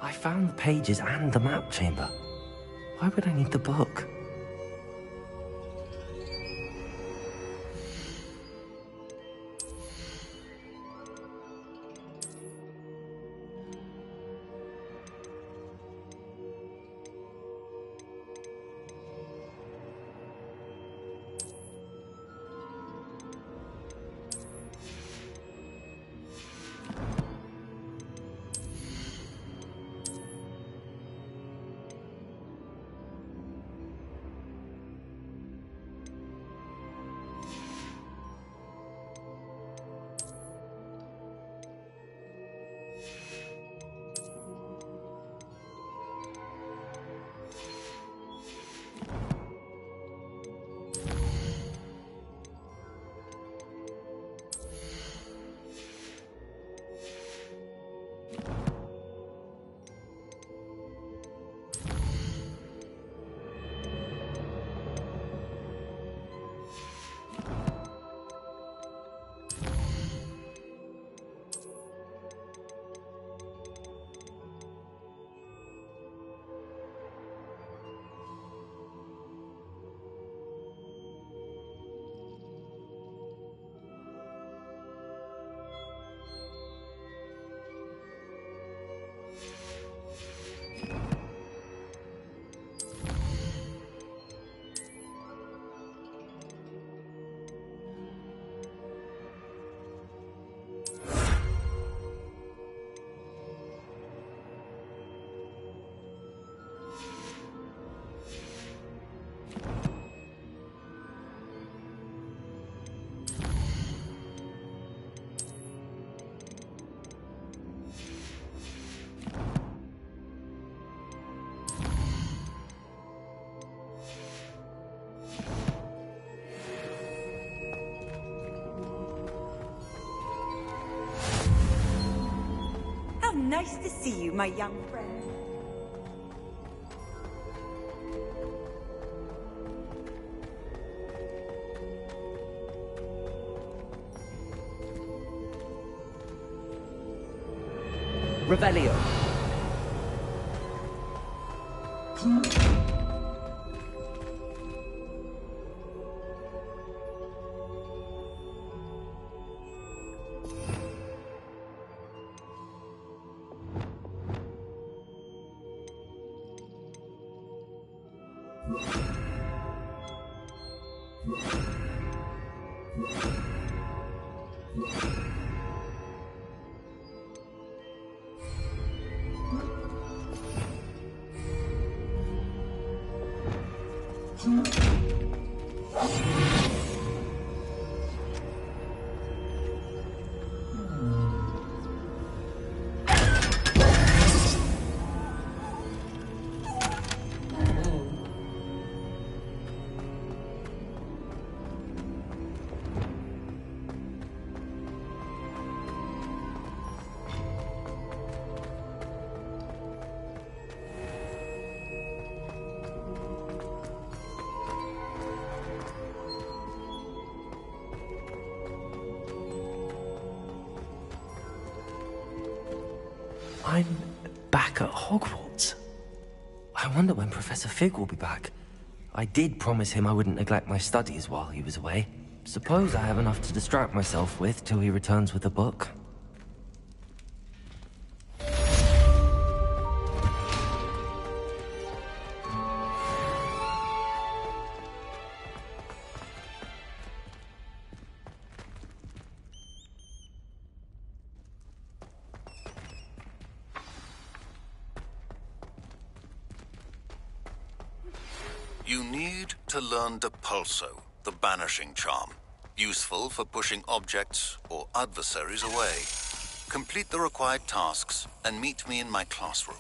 B: I found the pages and the map chamber. Why would I need the book?
P: Nice to see you, my young friend.
B: Revelio. I'm back at Hogwarts. I wonder when Professor Fig will be back. I did promise him I wouldn't neglect my studies while he was away. Suppose I have enough to distract myself with till he returns with the book.
J: You need to learn Depulso, the banishing charm. Useful for pushing objects or adversaries away. Complete the required tasks and meet me in my classroom.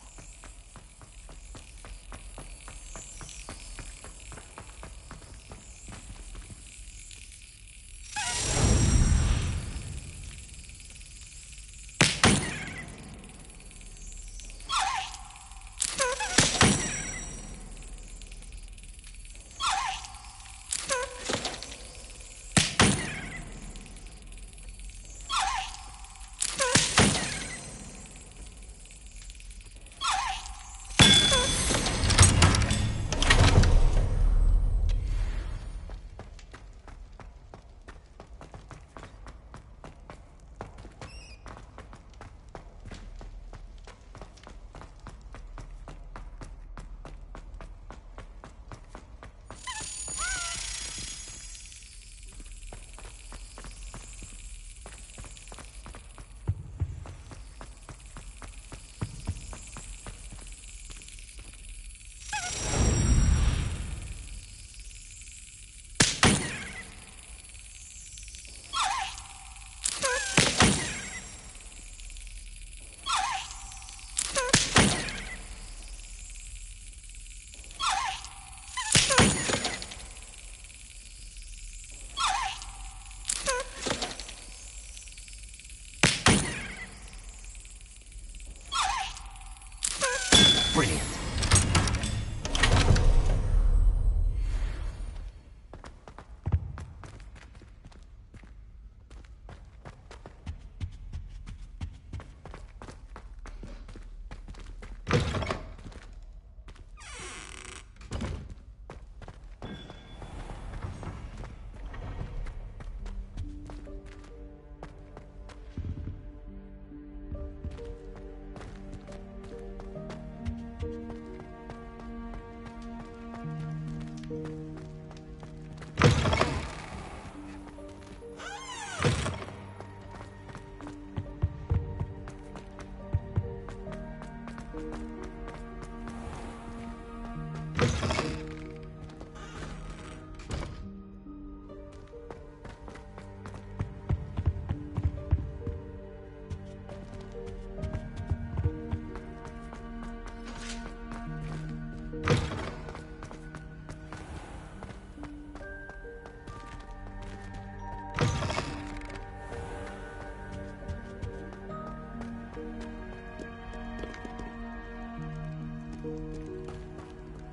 B: Brilliant.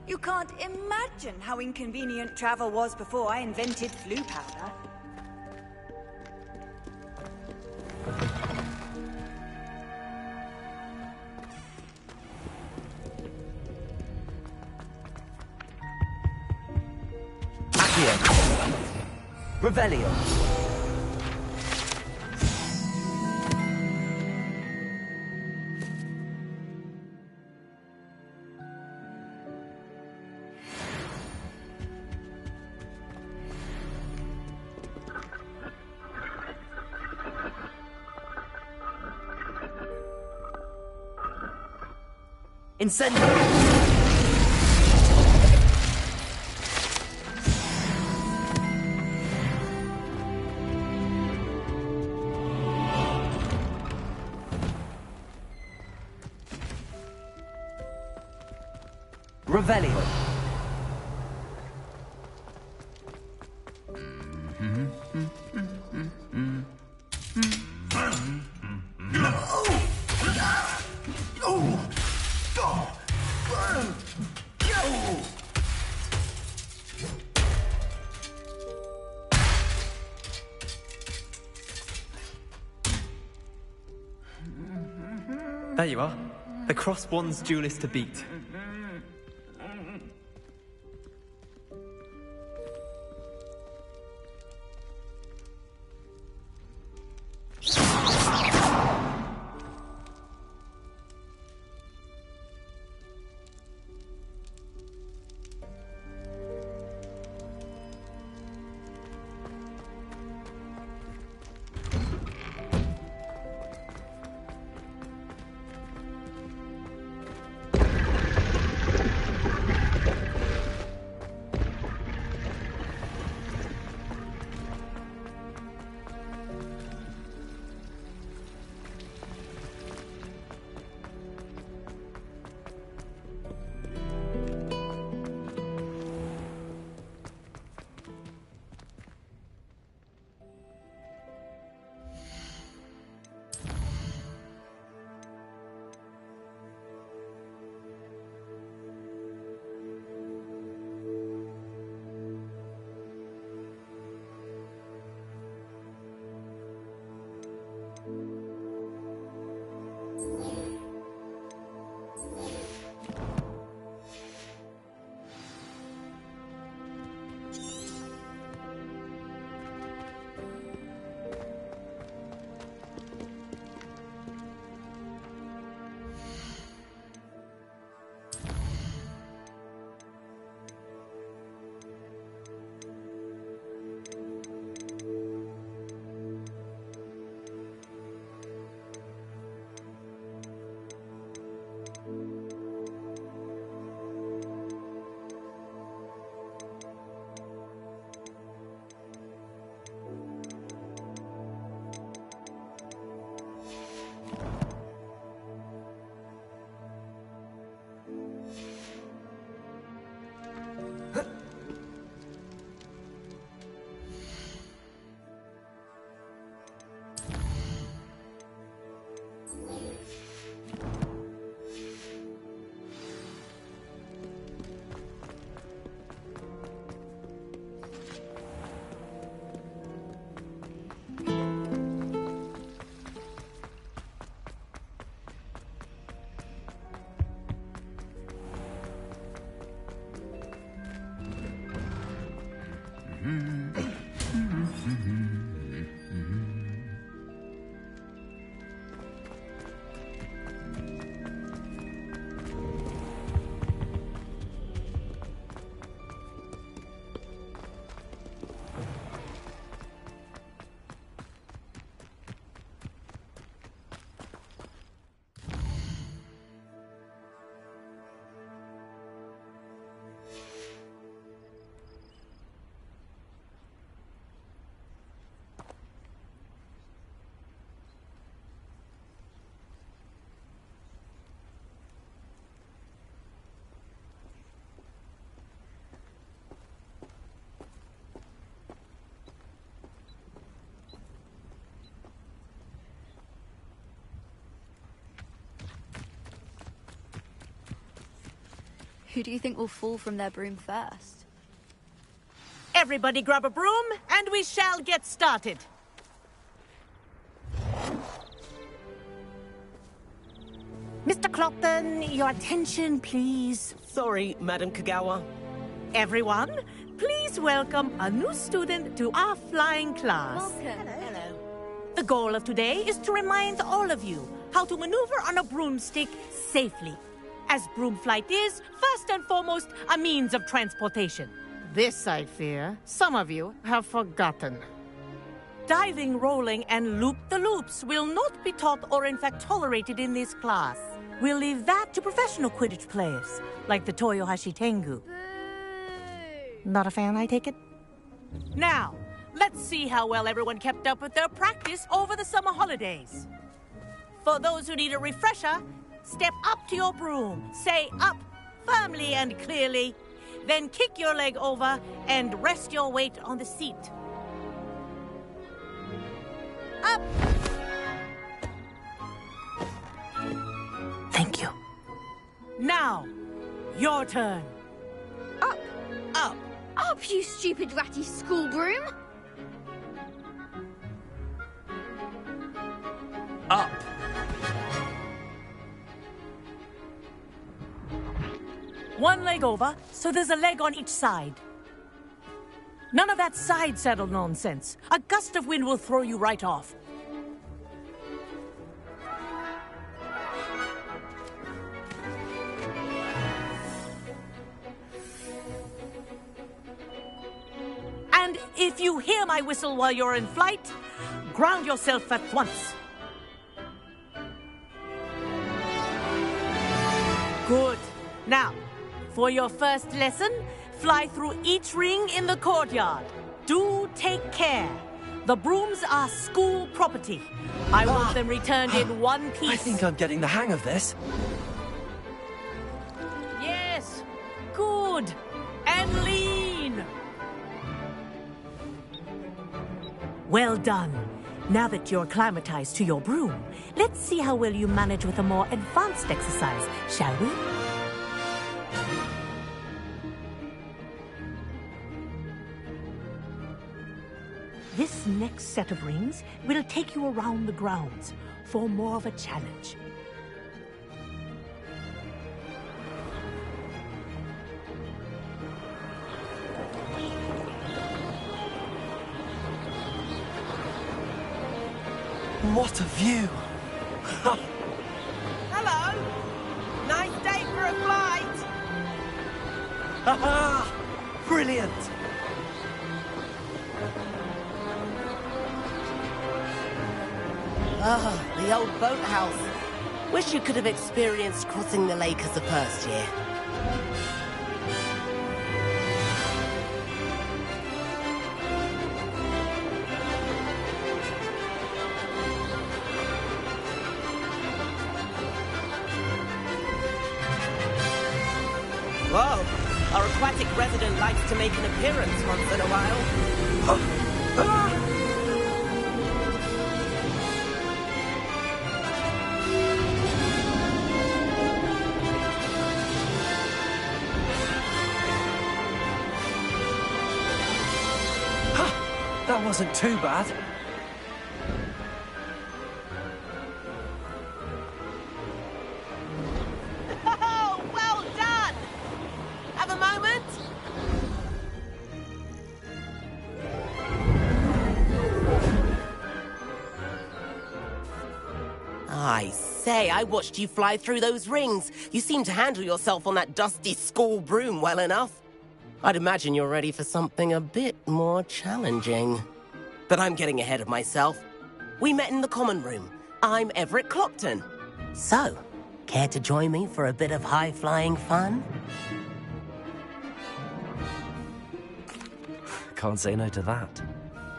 P: You can't imagine how inconvenient travel was before I invented flu powder.
B: Accio. Revelio. Incendio! Revelio.
R: There you are. The Cross Wands duelist to beat.
S: Who do you think will fall from their broom first?
T: Everybody grab a broom, and we shall get started. Mr. Clopton, your attention, please.
U: Sorry, Madam Kagawa.
T: Everyone, please welcome a new student to our flying class.
S: Welcome.
T: Hello. The goal of today is to remind all of you how to maneuver on a broomstick safely, as broom flight is, first and foremost, a means of transportation. This, I fear, some of you have forgotten. Diving, rolling, and loop-the-loops will not be taught or in fact tolerated in this class. We'll leave that to professional Quidditch players, like the Toyohashi Tengu. Not a fan, I take it? Now, let's see how well everyone kept up with their practice over the summer holidays. For those who need a refresher, step up to your broom, say up firmly and clearly, then kick your leg over and rest your weight on the seat. Up! Thank you. Now, your turn.
S: Up!
T: Up!
S: Up, you stupid ratty school broom!
U: Up!
T: One leg over, so there's a leg on each side. None of that side saddle nonsense. A gust of wind will throw you right off. And if you hear my whistle while you're in flight, ground yourself at once. Good. Now, for your first lesson, fly through each ring in the courtyard. Do take care. The brooms are school property. I want them returned in one piece.
U: I think I'm getting the hang of this.
T: Yes. Good. And lean. Well done. Now that you're acclimatized to your broom, let's see how well you manage with a more advanced exercise, shall we? This next set of rings will take you around the grounds for more of a challenge.
U: What a view! Hello! Nice day for a flight! Haha! Brilliant!
A: Ah, the old boathouse. Wish you could have experienced crossing the lake as a first year. Whoa! Our aquatic resident likes to make an appearance once in a while.
U: That wasn't too bad.
A: Oh, well done! Have a moment? I say, I watched you fly through those rings. You seem to handle yourself on that dusty school broom well enough. I'd imagine you're ready for something a bit more challenging. But I'm getting ahead of myself. We met in the common room. I'm Everett Clopton. So, care to join me for a bit of high-flying fun?
B: Can't say no to that.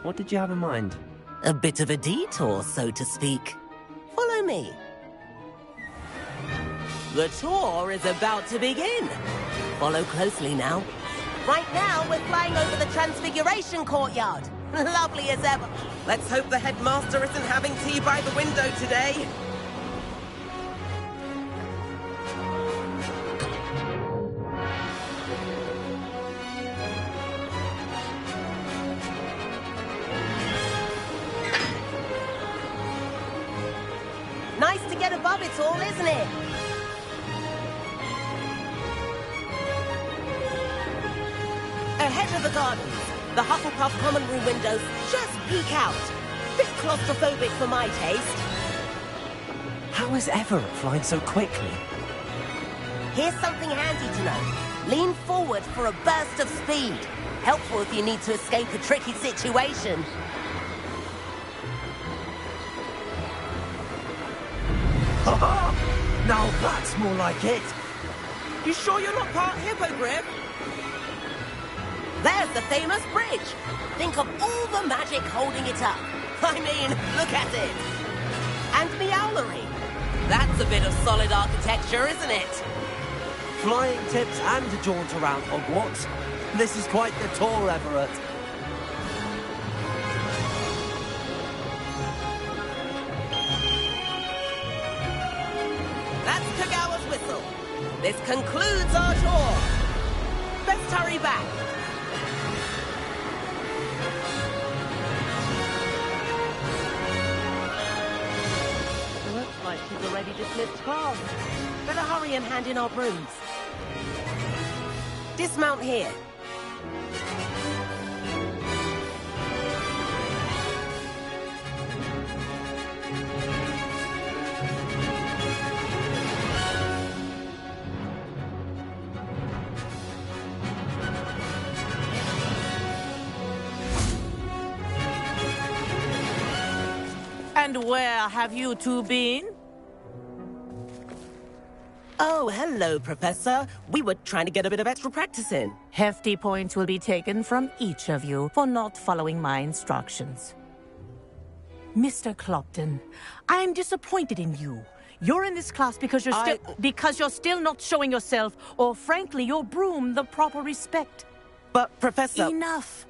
B: What did you have in mind?
A: A bit of a detour, so to speak. Follow me. The tour is about to begin. Follow closely now. Right now, we're flying over the Transfiguration Courtyard. Lovely as ever. Let's hope the headmaster isn't having tea by the window today. Nice to get above it all, isn't it? Ahead of the gardens, the Hufflepuff common room windows just peek out. Bit claustrophobic for my taste.
B: How is Everett flying so quickly?
A: Here's something handy to know. Lean forward for a burst of speed. Helpful if you need to escape a tricky situation.
U: Now that's more like it. You sure you're not part hippogriff?
A: There's the famous bridge. Think of all the magic holding it up. I mean, look at it. And Meowlery. That's a bit of solid architecture, isn't it?
U: Flying tips and a jaunt around Hogwarts. This is quite the tour, Everett.
A: That's Kagawa's whistle. This concludes our tour. Best hurry back. Looks like she's already dismissed class. Better hurry and hand in our brooms. Dismount here.
T: And where have you two been?
A: Oh, hello, Professor. We were trying to get a bit of extra practice in.
T: Hefty points will be taken from each of you for not following my instructions. Mr. Clopton, I'm disappointed in you. You're in this class because you're still not showing yourself, or frankly, your broom the proper respect.
A: But, Professor...
T: Enough.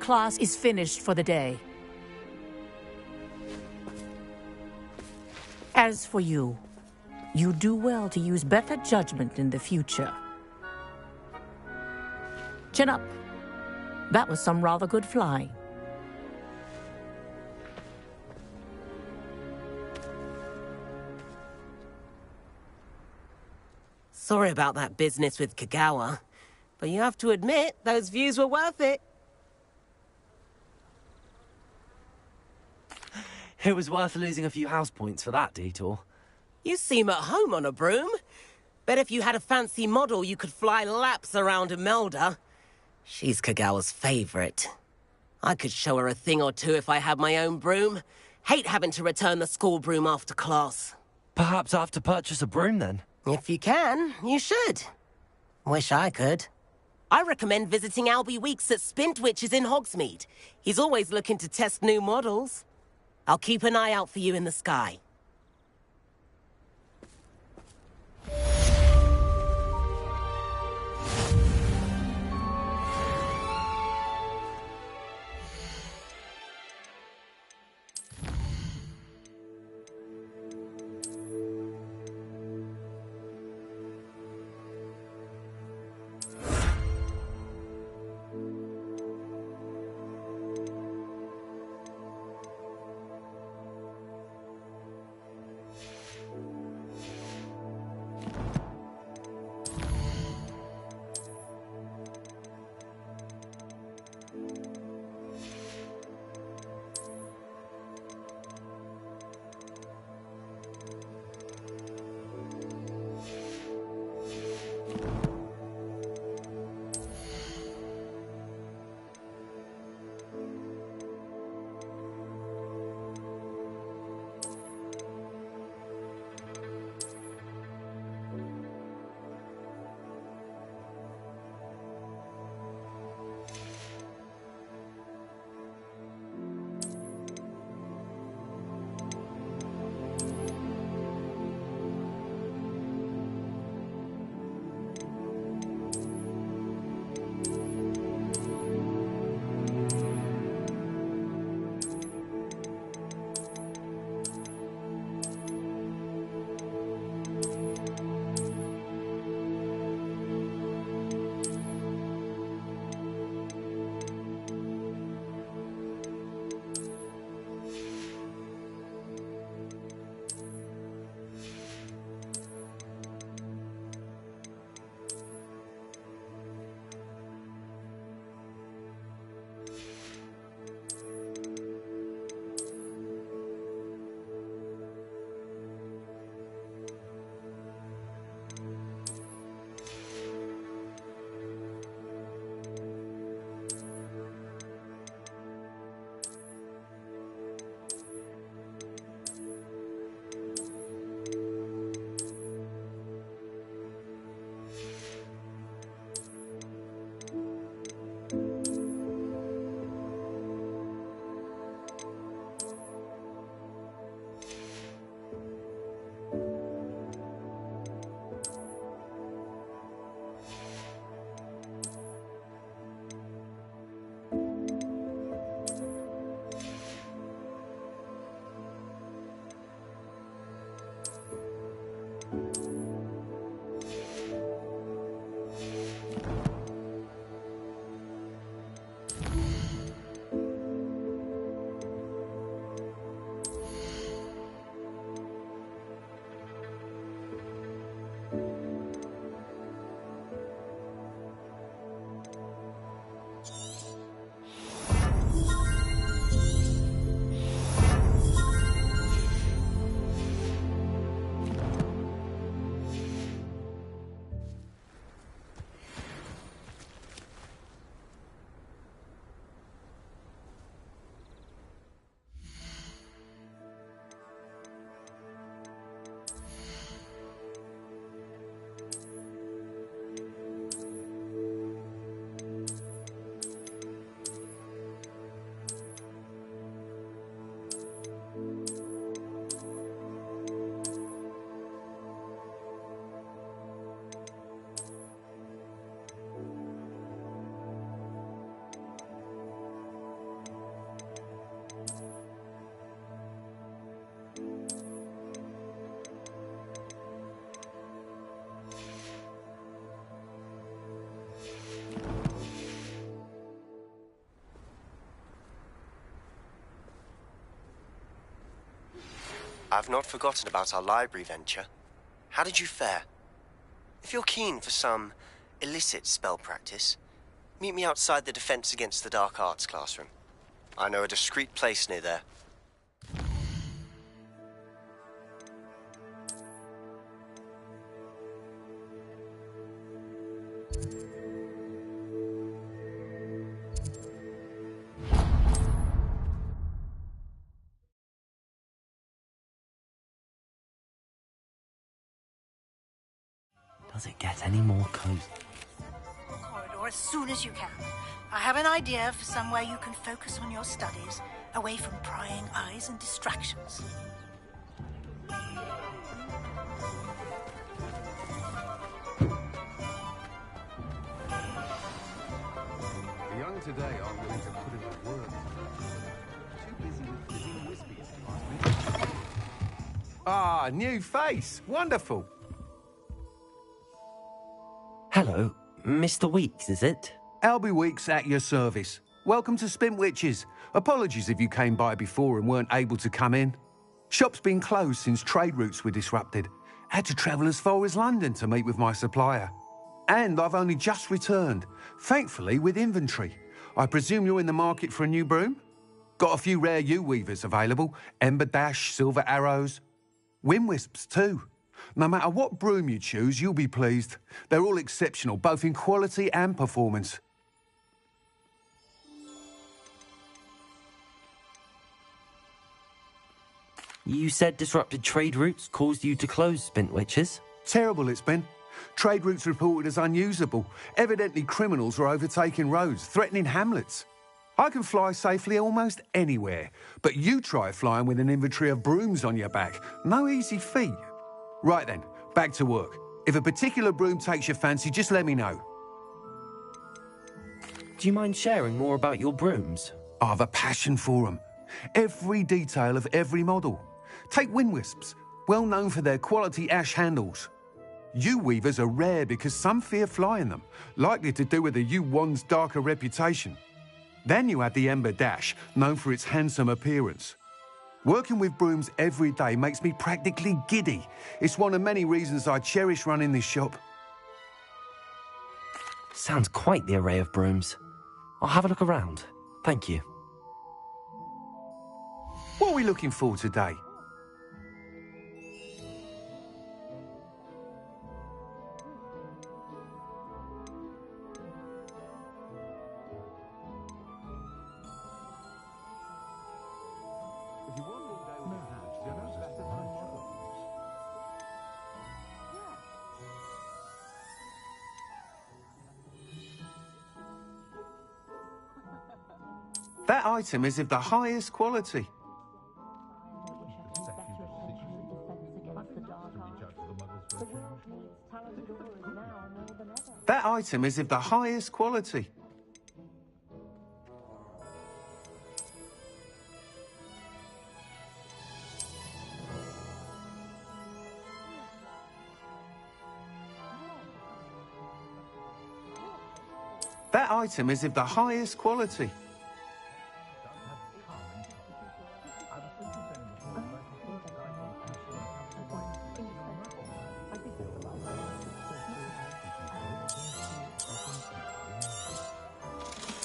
T: Class is finished for the day. As for you, you do well to use better judgment in the future. Chin up. That was some rather good flying.
A: Sorry about that business with Kagawa, but you have to admit, those views were worth it.
B: It was worth losing a few house points for that detour.
A: You seem at home on a broom. Bet if you had a fancy model, you could fly laps around Imelda. She's Kagawa's favorite. I could show her a thing or two if I had my own broom. Hate having to return the school broom after class.
B: Perhaps I have to purchase a broom then?
A: If you can, you should. Wish I could. I recommend visiting Albie Weeks at Spintwitches in Hogsmeade. He's always looking to test new models. I'll keep an eye out for you in the sky.
M: I've not forgotten about our library venture. How did you fare? If you're keen for some illicit spell practice, meet me outside the Defense Against the Dark Arts classroom. I know a discreet place near there.
B: Does it get any more cozy?
D: Corridor as soon as you can. I have an idea for somewhere you can focus on your studies, away from prying eyes and distractions.
F: The young today aren't willing to put in the work. Too busy with fizzing whiskies. Ah, new face. Wonderful.
B: Hello, Mr. Weeks, is it?
V: Albie Weeks at your service. Welcome to Spintwitches. Apologies if you came by before and weren't able to come in. Shop's been closed since trade routes were disrupted. Had to travel as far as London to meet with my supplier. And I've only just returned, thankfully with inventory. I presume you're in the market for a new broom? Got a few rare U-weavers available. Ember Dash, Silver Arrows. Wind Wisps too. No matter what broom you choose, you'll be pleased. They're all exceptional, both in quality and performance.
B: You said disrupted trade routes caused you to close Spintwitches?
V: Terrible it's been. Trade routes reported as unusable. Evidently criminals are overtaking roads, threatening hamlets. I can fly safely almost anywhere, but you try flying with an inventory of brooms on your back. No easy feat. Right then, back to work. If a particular broom takes your fancy, just let me know.
B: Do you mind sharing more about your brooms?
V: I have a passion for them. Every detail of every model. Take Wind Wisps, well known for their quality ash handles. U-weavers are rare because some fear flying them, likely to do with the U-wand's darker reputation. Then you have the Ember Dash, known for its handsome appearance. Working with brooms every day makes me practically giddy. It's one of many reasons I cherish running this shop.
B: Sounds quite the array of brooms. I'll have a look around. Thank you.
V: What are we looking for today? That item is of the highest quality. That item is of the highest quality. That item is of the highest quality.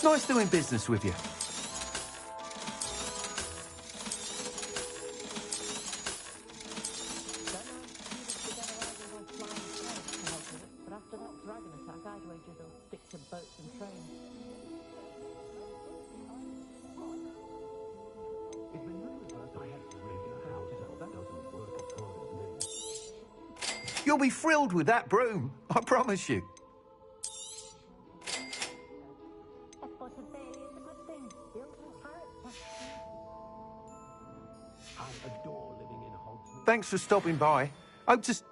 V: Nice doing business with you. You'll be thrilled with that broom, I promise you. Thanks for stopping by.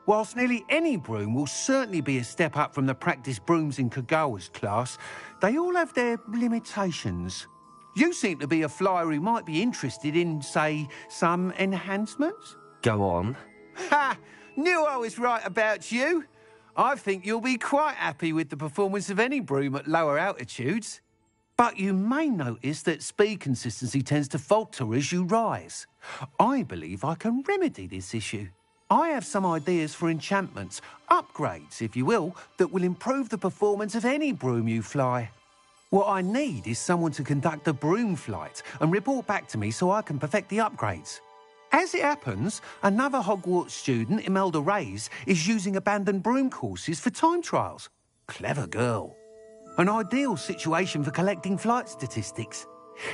V: Whilst nearly any broom will certainly be a step up from the practice brooms in Kagawa's class, they all have their limitations. You seem to be a flyer who might be interested in, say, some enhancements?
B: Go on.
V: Ha! Knew I was right about you. I think you'll be quite happy with the performance of any broom at lower altitudes. But you may notice that speed consistency tends to falter as you rise. I believe I can remedy this issue. I have some ideas for enchantments, upgrades, if you will, that will improve the performance of any broom you fly. What I need is someone to conduct a broom flight and report back to me so I can perfect the upgrades. As it happens, another Hogwarts student, Imelda Reyes, is using abandoned broom courses for time trials. Clever girl. An ideal situation for collecting flight statistics.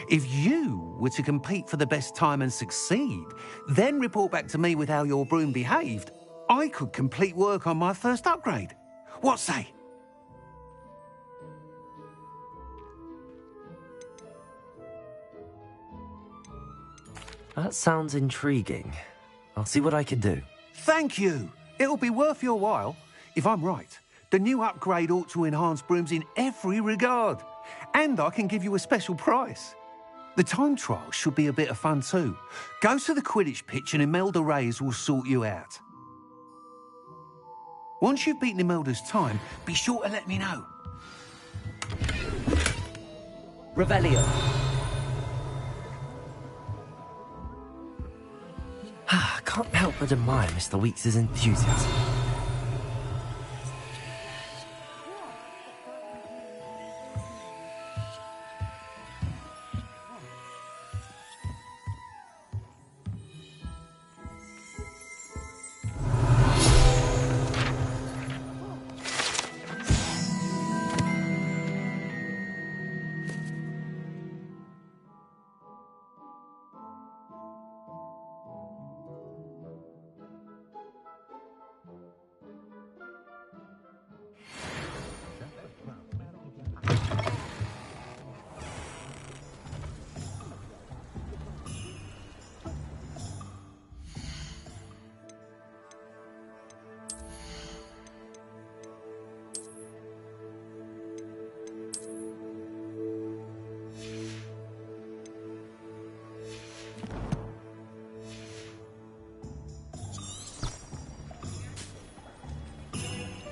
V: If you were to compete for the best time and succeed, then report back to me with how your broom behaved, I could complete work on my first upgrade. What say?
B: That sounds intriguing. I'll see what I can do.
V: Thank you. It'll be worth your while. If I'm right, the new upgrade ought to enhance brooms in every regard. And I can give you a special price. The time trial should be a bit of fun too. Go to the Quidditch pitch and Imelda Reyes will sort you out. Once you've beaten Imelda's time, be sure to let me know.
B: Revelio. I can't help but admire Mr. Weeks' enthusiasm.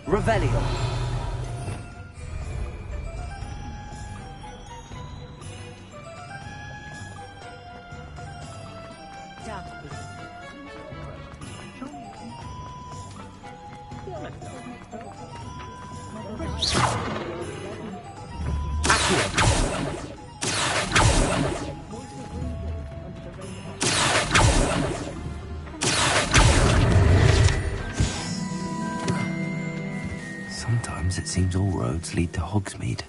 B: Revelio. Sometimes it seems all roads lead to Hogsmeade.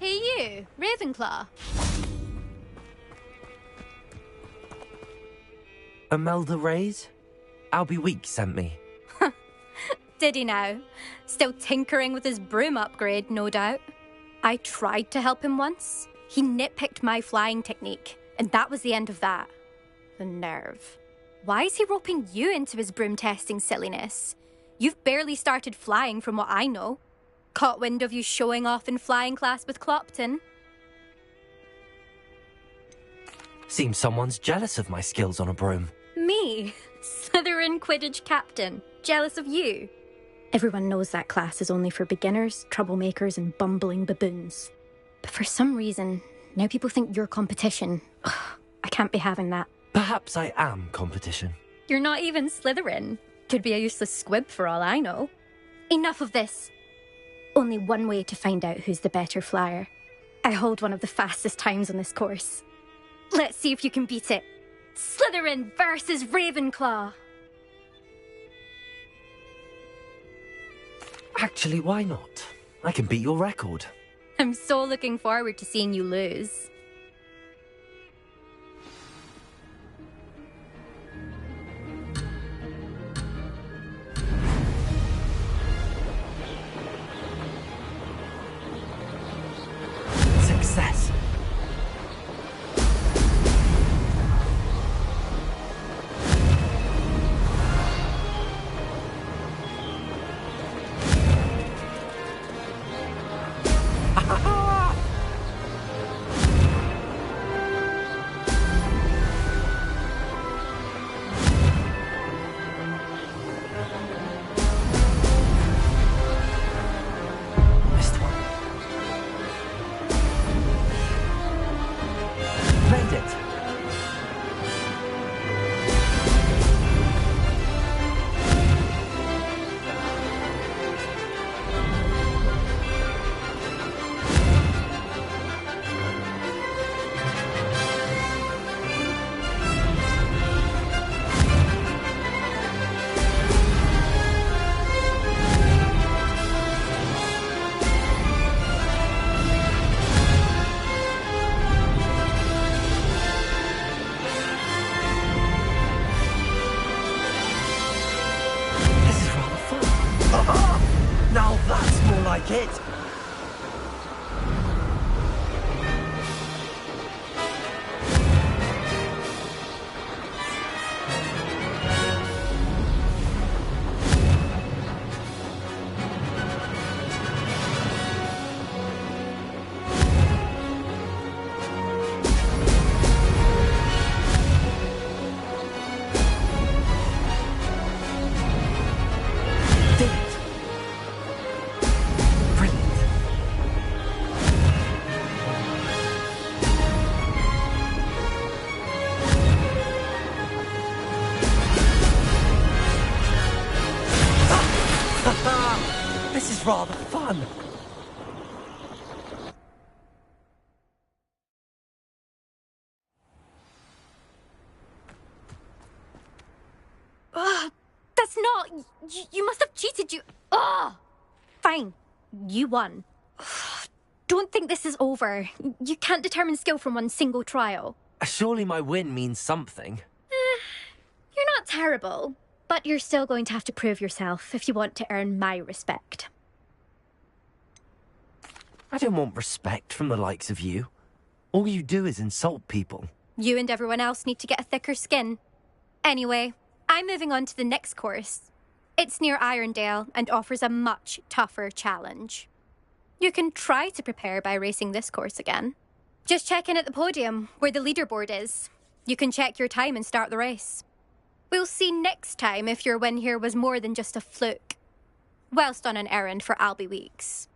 S: Hey you, Ravenclaw.
B: Imelda Reyes? Albie Weeks sent me.
I: Did he now? Still tinkering with his broom upgrade, no doubt. I tried to help him once. He nitpicked my flying technique, and that was the end of that. The nerve. Why is he roping you into his broom testing silliness? You've barely started flying from what I know. Caught wind of you showing off in flying class with Clopton.
B: Seems someone's jealous of my skills on a broom.
I: Me? Slytherin Quidditch captain. Jealous of you? Everyone knows that class is only for beginners, troublemakers, and bumbling baboons. But for some reason, now people think you're competition. Ugh, I can't be having that.
B: Perhaps I am competition.
I: You're not even Slytherin. Could be a useless squib for all I know. Enough of this. Only one way to find out who's the better flyer. I hold one of the fastest times on this course. Let's see if you can beat it. Slytherin versus Ravenclaw.
B: Actually, why not? I can beat your record.
I: I'm so looking forward to seeing you lose.
B: Success. Now that's more like it. This is rather fun.
I: That's not... You must have cheated, you... Ugh! Fine. You won. Don't think this is over. You can't determine skill from one single trial.
B: Surely my win means something.
I: You're not terrible, but you're still going to have to prove yourself if you want to earn my respect.
B: I don't want respect from the likes of you. All you do is insult people.
I: You and everyone else need to get a thicker skin. Anyway, I'm moving on to the next course. It's near Irondale and offers a much tougher challenge. You can try to prepare by racing this course again. Just check in at the podium, where the leaderboard is. You can check your time and start the race. We'll see next time if your win here was more than just a fluke. Whilst on an errand for Albie Weeks.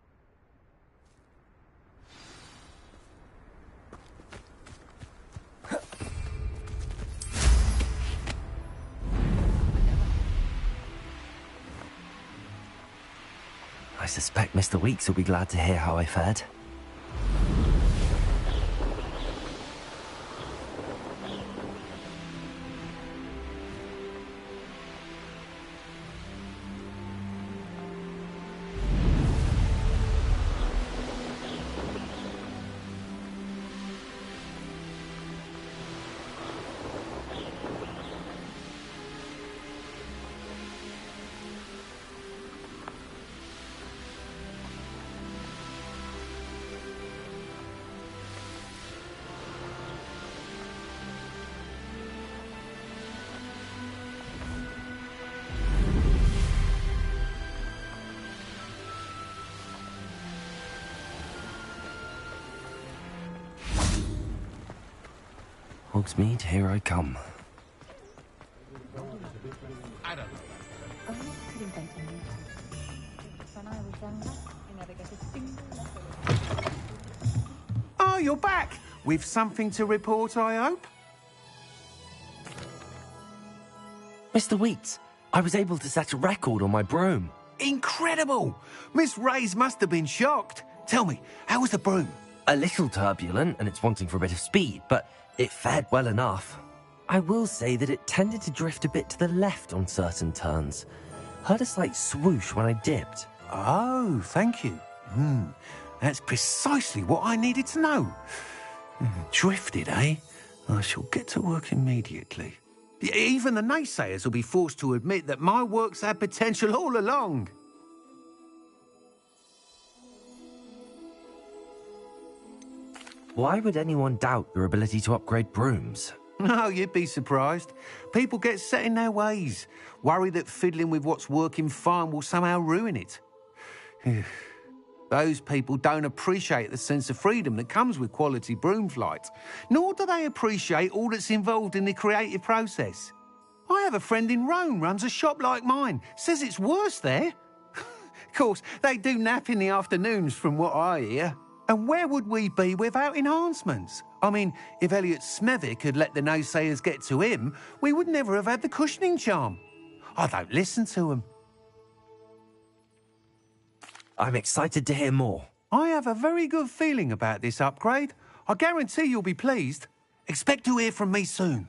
B: I suspect Mr. Weeks will be glad to hear how I fared. Hogsmeade, here I come.
V: Oh, you're back! With something to report, I hope?
B: Mr. Weeks, I was able to set a record on my broom.
V: Incredible! Miss Ray's must have been shocked. Tell me, how was the broom?
B: A little turbulent, and it's wanting for a bit of speed, but it fared well enough. I will say that it tended to drift a bit to the left on certain turns. Heard a slight swoosh when I dipped.
V: Oh, thank you. That's precisely what I needed to know. Drifted, eh? I shall get to work immediately. Even the naysayers will be forced to admit that my work's had potential all along.
B: Why would anyone doubt your ability to upgrade brooms?
V: No, you'd be surprised. People get set in their ways, worry that fiddling with what's working fine will somehow ruin it. Those people don't appreciate the sense of freedom that comes with quality broom flight, nor do they appreciate all that's involved in the creative process. I have a friend in Rome runs a shop like mine, says it's worse there. Of course, they do nap in the afternoons from what I hear. And where would we be without enhancements? I mean, if Elliot Smethwick had let the naysayers get to him, we would never have had the cushioning charm. I don't listen to them.
B: I'm excited to hear more.
V: I have a very good feeling about this upgrade. I guarantee you'll be pleased. Expect to hear from me soon.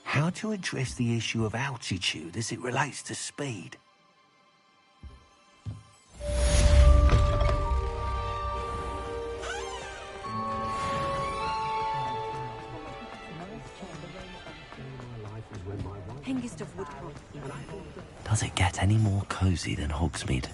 V: How to address the issue of altitude as it relates to speed?
B: Does it get any more cozy than Hogsmeade?